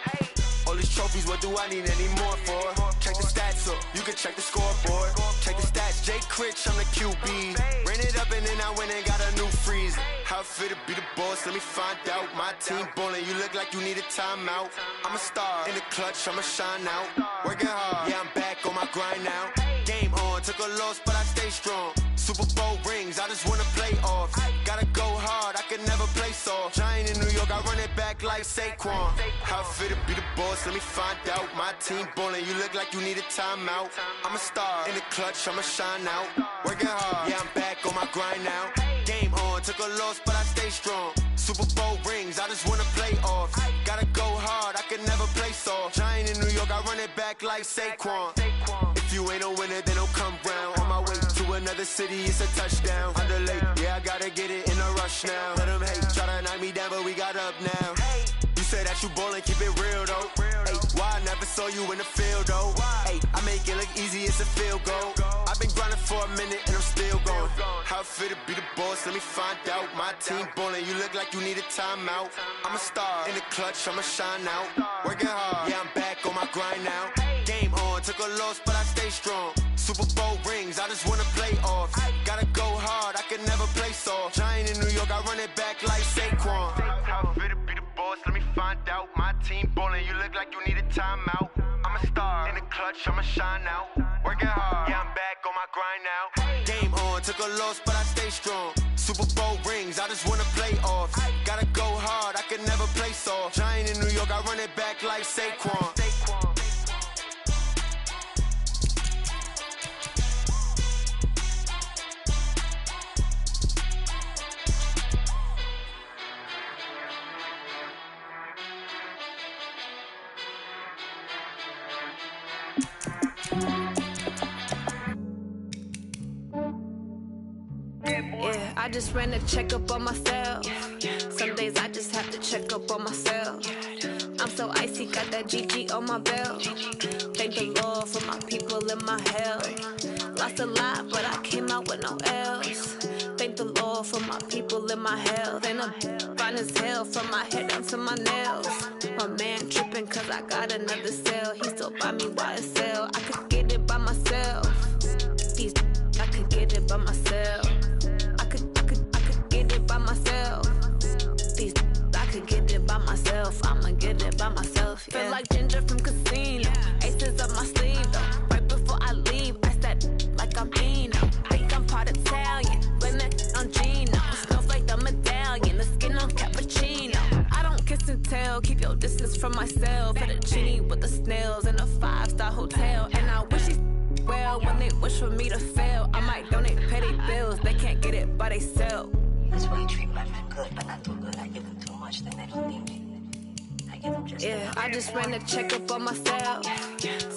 S10: All these trophies, what do I need any more for? Check the stats up, you can check the scoreboard. Check the stats, Jay Critch, I'm the QB. Ran it up and then I went and got a new freeze. How I fit to be the boss, let me find out. My team ballin', you look like you need a timeout. I'm a star, in the clutch, I'ma shine out. Working hard, yeah, I'm back on my grind now. Game on, took a loss, but I stay strong. Super Bowl rings, I just wanna play off. Gotta go hard, I can never play soft. Giant in New York, I run it back like Saquon. How I fit to be the boss, let me find out. My team ballin', you look like you need a timeout. I'm a star, in the clutch, I'ma shine out. Working hard, yeah, I'm back on my grind now. Game on, took a loss, but I stay strong. Super Bowl rings, I just wanna play off. Gotta go hard, I can never play soft. Giant in New York, I run it back like Saquon. If you ain't a winner, then don't come round. On my way to another city, it's a touchdown. Underlay, yeah, I gotta get it in a rush now. Let them hate, try to knock me down, but we got up now. You say that you ballin', keep it real though. Ay, why I never saw you in the field though? Ay, I make it look easy, it's a field goal. I've been grinding for a minute and I'm still going. How I fit to be the boss, let me find out. My team ballin', you look like you need a timeout. I'm a star, in the clutch, I'ma shine out. Working hard, yeah, I'm back on my grind now. Game on, took a loss, but I stay strong. Super Bowl rings, I just wanna play off. Gotta go hard, I can never play soft. Giant in New York, I run it back like Saquon. How I fit to be the boss, let me find out. My team ballin', you look like you need a timeout. I'm a star, in the clutch, I'ma shine out. Working hard, yeah, I'm back on my grind now. Game on, took a loss, but I stay strong. Super Bowl rings, I just wanna play off. Gotta go hard, I can never play soft. Giant in New York, I run it back like Saquon.
S1: Yeah, I just ran a checkup on myself. Some days I just have to check up on myself. I'm so icy, got that GG on my belt. Thank the Lord for my people in my health. Lost a lot, but I came out with no L's. Thank the Lord for my people in my health. And I'm fine as hell from my head down to my nails. My man tripping cause I got another cell. He still buy me YSL. I could get it by myself. These I could get it by myself. I could get it by myself. These I could get it by myself. I'ma get it by myself. Yeah. Feel like Ginger from Casino. Aces up my sleeve though. Right before I leave, I said like I'm Dino. Think I'm part Italian. Blame it on Gino. Snowflake the medallion. The skin on cappuccino. I don't kiss and tell. Keep your distance from myself. At a genie with the snails in a 5-star hotel. And I wish he's well when they wish for me to fail. I might donate petty bills. They can't get it by they sell.
S5: That's why you treat my men good, but not too good. I give them too much, then they don't need me. I give them just
S1: yeah, I just ran a checkup on myself.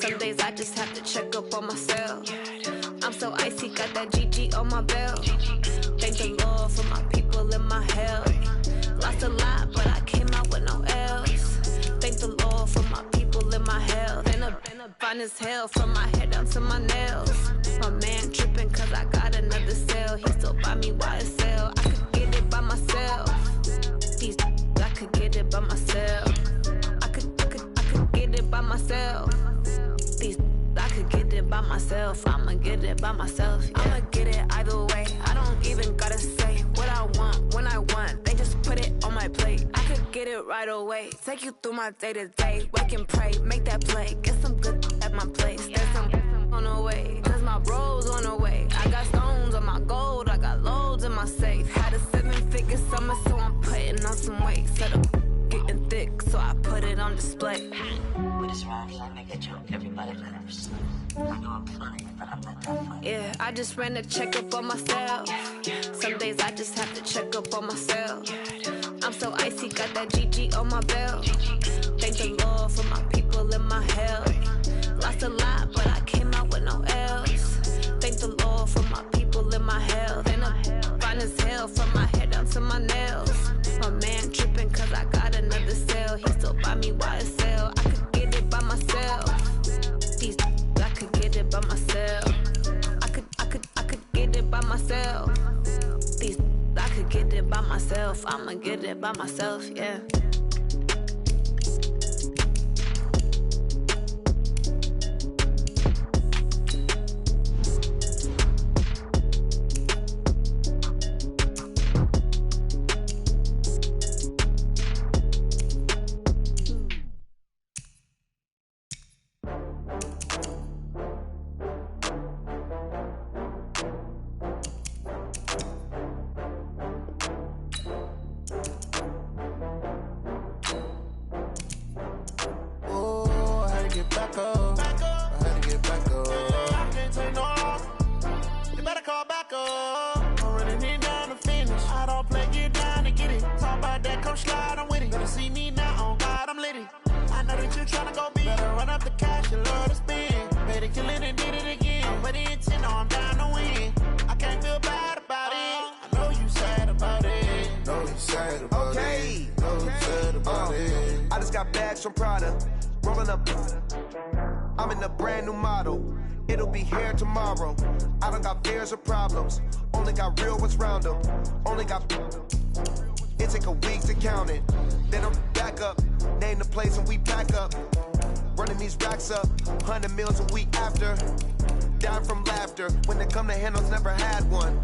S1: Some days I just have to check up on myself. I'm so icy, got that GG on my belt. Thank the Lord for my people in my health. Lost a lot, but I came out with no L's. Thank the Lord for my people in my health. And I'm fine as hell from my head down to my nails. My man tripping cause I got another cell. He still buy me YSL. I could get it by myself. These I could get it by myself. I could get it by myself. These I could get it by myself. I'ma get it by myself. Yeah. I'ma get it either way. I don't even gotta say what I want when I want. They just put it on my plate. I could get it right away. Take you through my day to day. Wake and pray, make that play. Get some good at my place. There's some on the way. Cause my bro's on the way. I got stones on my gold. I got loads in my safe. Had a 7-figure summer, so I'm putting on some weight. Set up getting thick, so I put it on display.
S5: With this rhyme, I make a joke. Everybody laughs. I know I'm funny, but I'm not that funny.
S1: Yeah, I just ran a checkup on myself. Some days I just have to check up on myself. I'm so icy, got that GG on my belt. Thank the Lord for my people in my health. enough, I'ma get it by myself, yeah.
S2: From Prada, rolling up. I'm in a brand new model. It'll be here tomorrow. I don't got fears or problems. Only got real ones round them. Only got. It take a week to count it. Then I'm back up. Name the place and we pack up. Running these racks up. 100 meals a week after. Down from laughter. When they come to handles, never had one.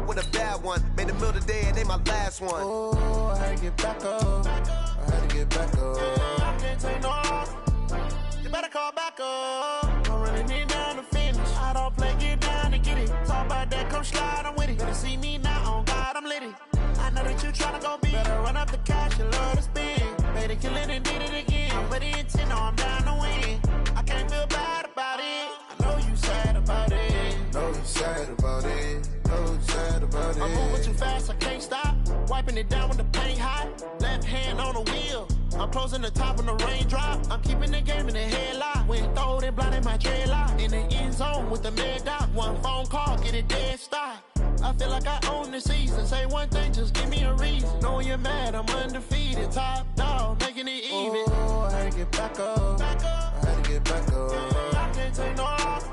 S2: With a bad one. Made a meal today and they my last one. Oh, I had to get back up. I had to get back up. I can't take no loss. You better call back up. I'm running it down to finish. I don't play, get down to get it. Talk about that, come slide, I'm with it. Better see me now, on God, I'm litty. I know that you tryna go big. Better run up the cash, you love to spend. Made it, kill it, and did it again. I'm with the intent, no, I'm down to win. I can't feel bad about it. I know you sad about it. Know you sad about it. Know you sad about it. I'm moving too fast, I can't stop. Wiping it down when the paint hot. Left hand on the wheel. I'm closing the top when the raindrop. I'm keeping the game in the headlock. When throwed and blinded my dreadlock. In the end zone with the mad dot. One phone call, get it dead stop. I feel like I own the season. Say one thing, just give me a reason. Knowing you're mad, I'm undefeated. Top dog, making it even. Oh, I had to get back up. I had to get back up. I can't take no loss.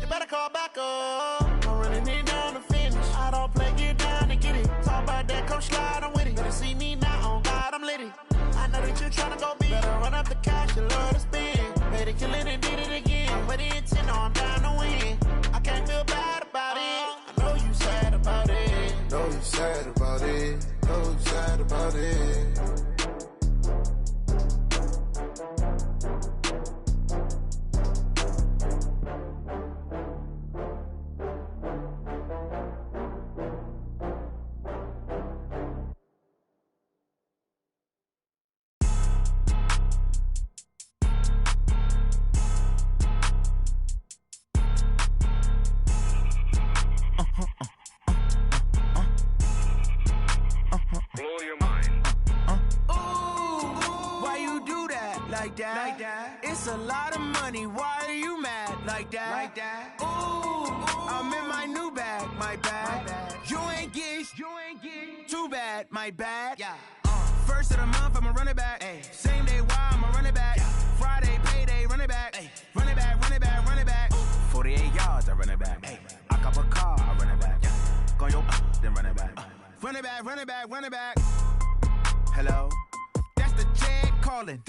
S2: You better call back up. I'm running it down to finish. I don't play, get down to get it. Talk about that, come slide, I'm with it. Better see me now, on God, I'm litty. I know that you tryna go big. Better run up the cash, you love to spend. Made it, kill it, and did it again. I'm with the intent, no, I'm down to win. I can't feel bad about it. I know you sad about it. Know you sad about it. Know you sad about it. Like that. It's a lot of money. Why are you mad like that? Like that. Ooh, I'm in my new bag. My bad. You ain't get too bad. My bad. Yeah. First of the month, I'ma run it back. Ay. Same day, why I'ma run it back. Yeah. Friday, payday, run it back. Ay. Run it back, run it back, run it back. 48 yards, I run it back. Ay. I cop a car, I run it back. Yeah. Go your then run it back. Run it back, run it back, run it back. Hello. The jag calling.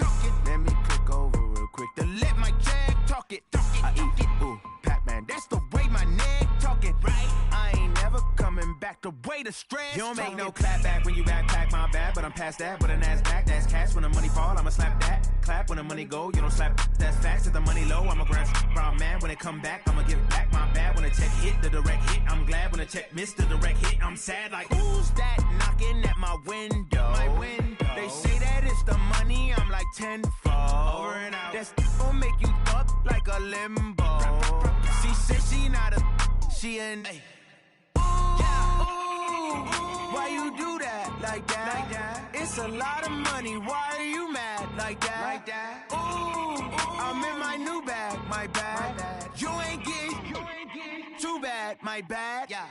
S2: Let me click over real quick to let my jag talk it. I eat it. Ooh, Pac-Man. That's the way my neck talking. Right. I ain't never coming back the way the stress. You don't make no clap back when you backpack my bad, but I'm past that. With an ass back, that's cash. When the money fall, I'ma slap that. Clap when the money go, you don't slap. That's facts. If the money low, I'ma grab brown man. When it come back, I'ma give back my bad. When the check hit, the direct hit. I'm glad when the check missed the direct hit. I'm sad like who's that knocking at my window? My window. They say that it's the money, I'm like tenfold. Over and out. That's gon' make you up like a limbo. She said she not a, she an. Ooh, yeah. Ooh, why you do that like that? Like that? It's a lot of money. Why are you mad like that? Like that. Ooh, I'm in my new bag. My bad. You ain't get too bad. My bad. Yeah.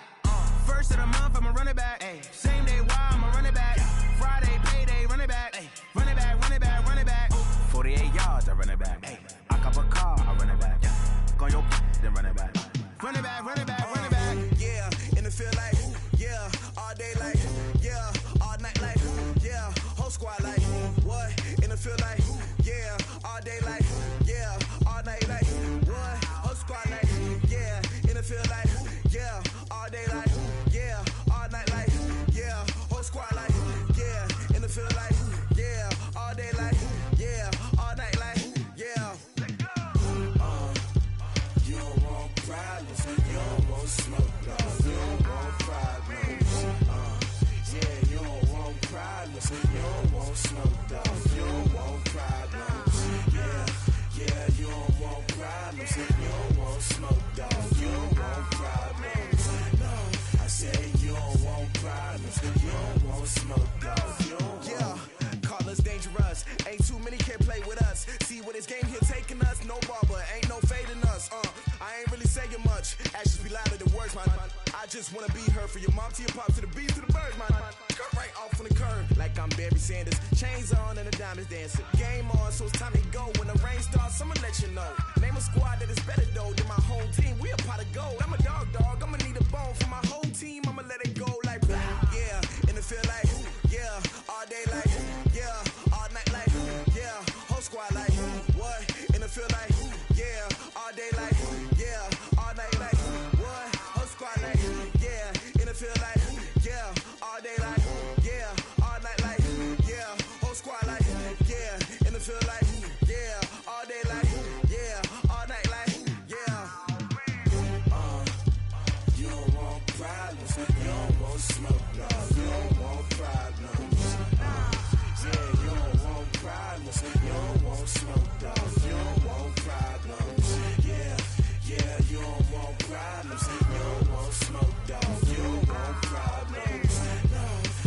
S2: First of the month, I'ma run it back. Ay. Same day, why I'ma run it back. Friday, payday, run it back. Ay. Run it back, run it back, run it back. 48 yards, I run it back. Ay. I cop a car, I run it back. Yeah. Go your then run it back. Run it back, run it back, run it back. Yeah, in the field like, yeah, all day like, yeah,
S4: Where this game here taking us, no barber, ain't no fading us. I ain't really saying much. Actions be louder than words, man. I just wanna be heard, for your mom to your pop, to the beat, to the birds, man. Cut right off on the curb, like I'm Barry Sanders. Chains on and the diamonds dancing. Game on, so it's time to go. When the rain starts, I'ma let you know. Name a squad that is better though than my whole team. We a pot of gold. I'm a dog, I'ma need a bone for my whole team. I'ma let it go like, yeah. And it feel like, yeah. All day like, yeah. All night like, yeah. Whole squad like, what? And it feel like, yeah. All day like, yeah. All night like, what? Whole squad like, yeah. And it feel like, yeah. All day like, yeah. All night like, yeah. Whole squad like, yeah. And it feel like, yeah. All day like, yeah. All night like, yeah.
S7: You don't want problems, you don't want smoke, no. You don't want problems. Yeah, you don't want problems, you don't want smoke, dog. You don't want problems. Yeah, you don't want problems, you don't want smoke, dog. You don't want problems. No,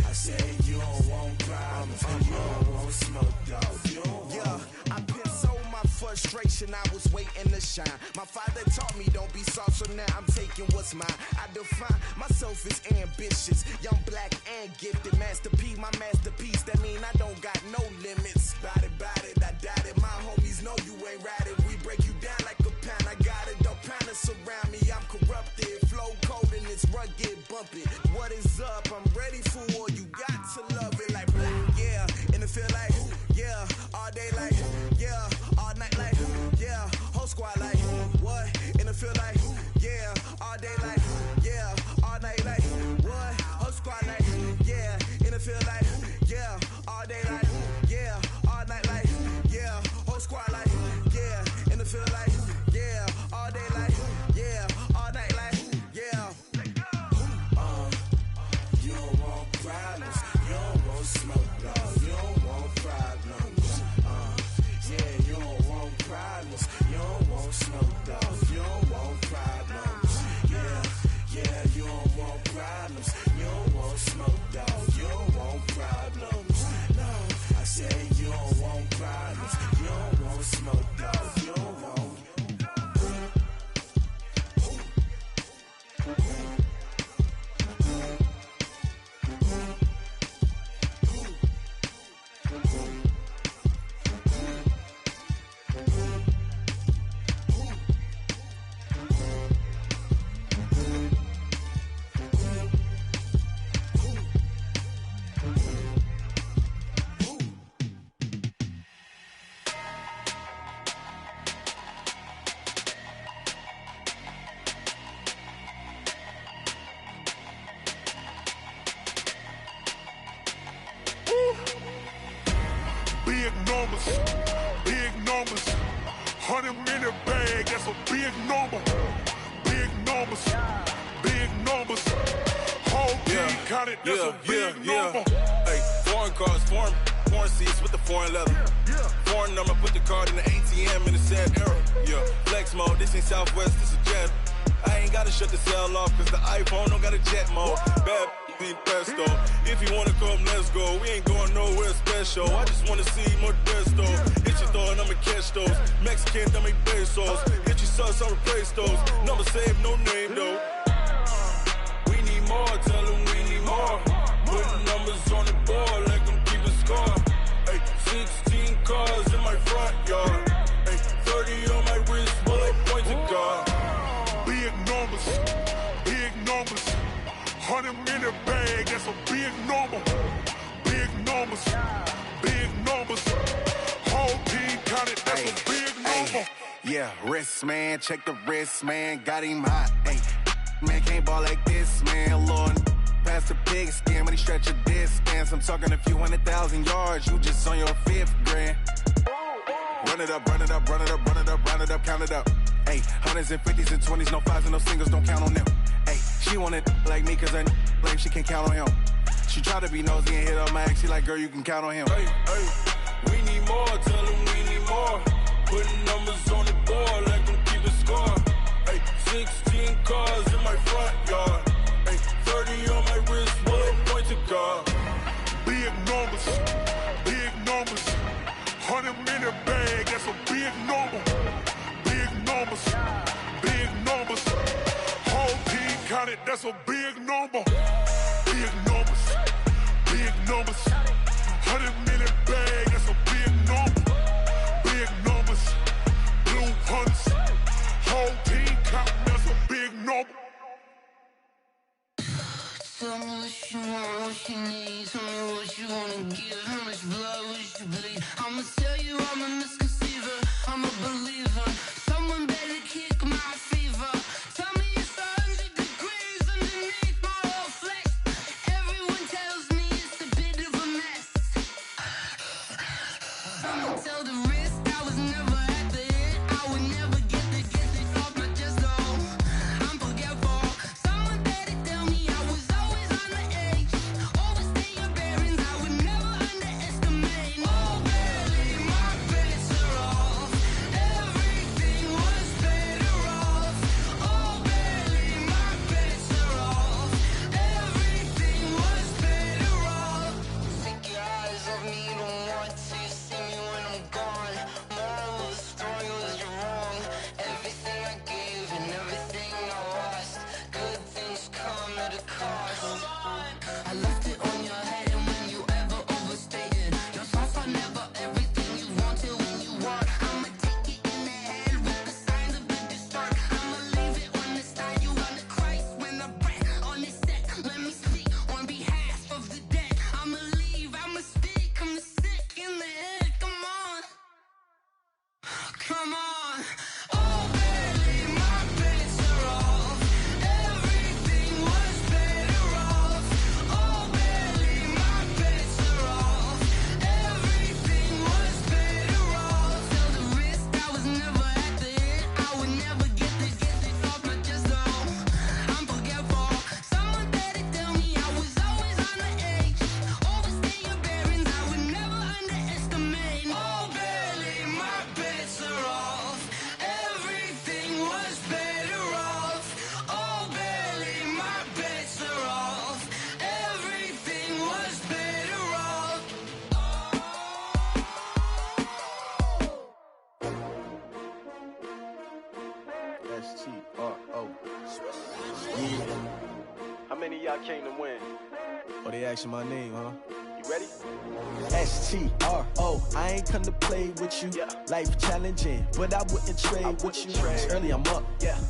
S7: I said you don't want problems, you don't want smoke, dog. You don't want.
S4: Yeah, I pin so my frustration, I was waiting to shine. My father taught me don't be soft, so now I'm taking what's mine. I define myself as ambitious, young, black, and gifted. Master P, my masterpiece, that mean I don't got no limits. Bout it, I doubt it. My homies know you ain't ratted. We break you down like a pound. I got it, don't pound it surround me. I'm corrupted, flow cold and it's rugged, bumpy. What is up? I'm ready for war. You got to love it like, yeah. And it feel like, yeah. All day like, yeah. All night like, yeah. Whole squad like, what? And it feel like, yeah. All day like, yeah. All night like, what? Whole squad like, yeah. And it feel like, yeah. All day like, yeah. All night like, yeah. Whole squad like, yeah. And it feel like, yeah. All day like, yeah. All night like, yeah.
S7: You don't want problems, you don't want smoke, dog. You don't want problems. Yeah, you don't want problems, you don't want smoke, dog. You don't want problems. Yeah, you don't want problems, you don't want smoke, dog. You don't want problems. No, I said you don't want problems, you don't want smoke, dog. You don't want.
S8: Big numbers, 100-minute bag, that's a big number. Big numbers, big numbers. Whole team counted, that's a big number.
S6: Hey, foreign cars, foreign seats with the foreign leather. Foreign number, put the card in the ATM in the sad era. Yeah, flex mode, this ain't Southwest, this is jet. I ain't gotta shut the cell off, cause the iPhone don't got a jet mode. Bad need pesto. If you wanna come, let's go. We ain't going nowhere special. I just wanna see more desto. Hit your throw and I'ma catch those. Mexican, I make pesos. Hit your sauce, I'll replace those. Number saved, no name though. We need more, tell them we need more. Putting numbers on the board like I'm keeping score. Hey, 16 cars in my front yard. Hey, 30 on my wrist, bullet points of God.
S8: Big numbers, big numbers. 100-minute bag, that's a big number. Big numbers, big numbers. Whole team counted, that's a big number.
S10: Yeah, wrist man, check the wrist man, got him hot. Ay, man can't ball like this, man. Lord, past the pig skin when he stretch a distance. I'm talking a few 100,000 yards, you just on your 5th grand. Run it up, run it up, run it up, run it up, run it up, count it up. Ay, 100s and 50s and 20s, no 5s and no singles, don't count on them. Ay, she want it like me cause her blame, she can't count on him. She try to be nosy and hit up my ex, she like, girl, you can count on him.
S6: Hey, we need more, tell them we need more. Putting numbers on the board like I'm keeping score. Hey, 16 cars in my front yard. Hey, 30 on my wrist, bullet points of God.
S8: Big numbers, big numbers. 100-minute bag, that's a big that's a big number. Big numbers, big numbers. 100 million bag, that's a big number. Big numbers, blue hunts. Whole team counting, that's a big number.
S11: Tell me what you want, what you need. Tell me what you wanna give. How much blood would you bleed? I'ma tell you I'm a misconceiver. I'm a believer. Someone better kick my fever. Tell me it's 100 degrees underneath my whole flesh. Everyone tells me it's a bit of a mess. I'ma tell the risk I was never at the hit. I would never get it off my chest though. I'm forgetful. Someone better tell me I was always on the edge. Overstay your bearings, I would never underestimate. Oh, barely, my bets are off. Everything was better off. Oh, barely, my bets are off. Everything was better off. Take your eyes off me, don't want to see me when I'm gone. Moral of the story was you're wrong. Everything I gave and everything I lost. Good things come at a cost. I left it on your head, and when you ever overstated yourself, I never everything you wanted when you want. I'ma take it in the head with the signs of the distort. I'ma leave it on the side. You on the Christ when I breath on this set. Let me speak on behalf of the dead. I'ma leave, I'ma speak. I'm sick in the head. Come on, come on. Oh, barely, my bets are off. Everything was better off. Oh, barely, my bets are off. Everything was better off. Tell the risk I was never at the hit. I would never get it off my chest though. I'm forgetful. Someone better tell me I was always on the edge. Overstay your bearings, I would never underestimate. Oh, barely, my bets are off. Everything was better off. Oh, barely, my bets are off. Everything was better off.
S9: S-T-R-O. Yeah. How many of y'all came to win? Oh, they asking my name, huh? You ready? S-T-R-O. I ain't come to play with you. Life challenging, but I wouldn't trade with you. It's early, I'm up.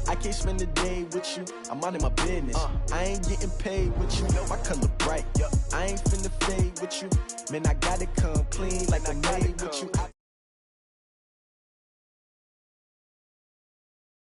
S9: I can't spend the day with you. I'm minding my business. I ain't getting paid with you. My color bright. I ain't finna fade with you. Man, I gotta come clean like I made with you.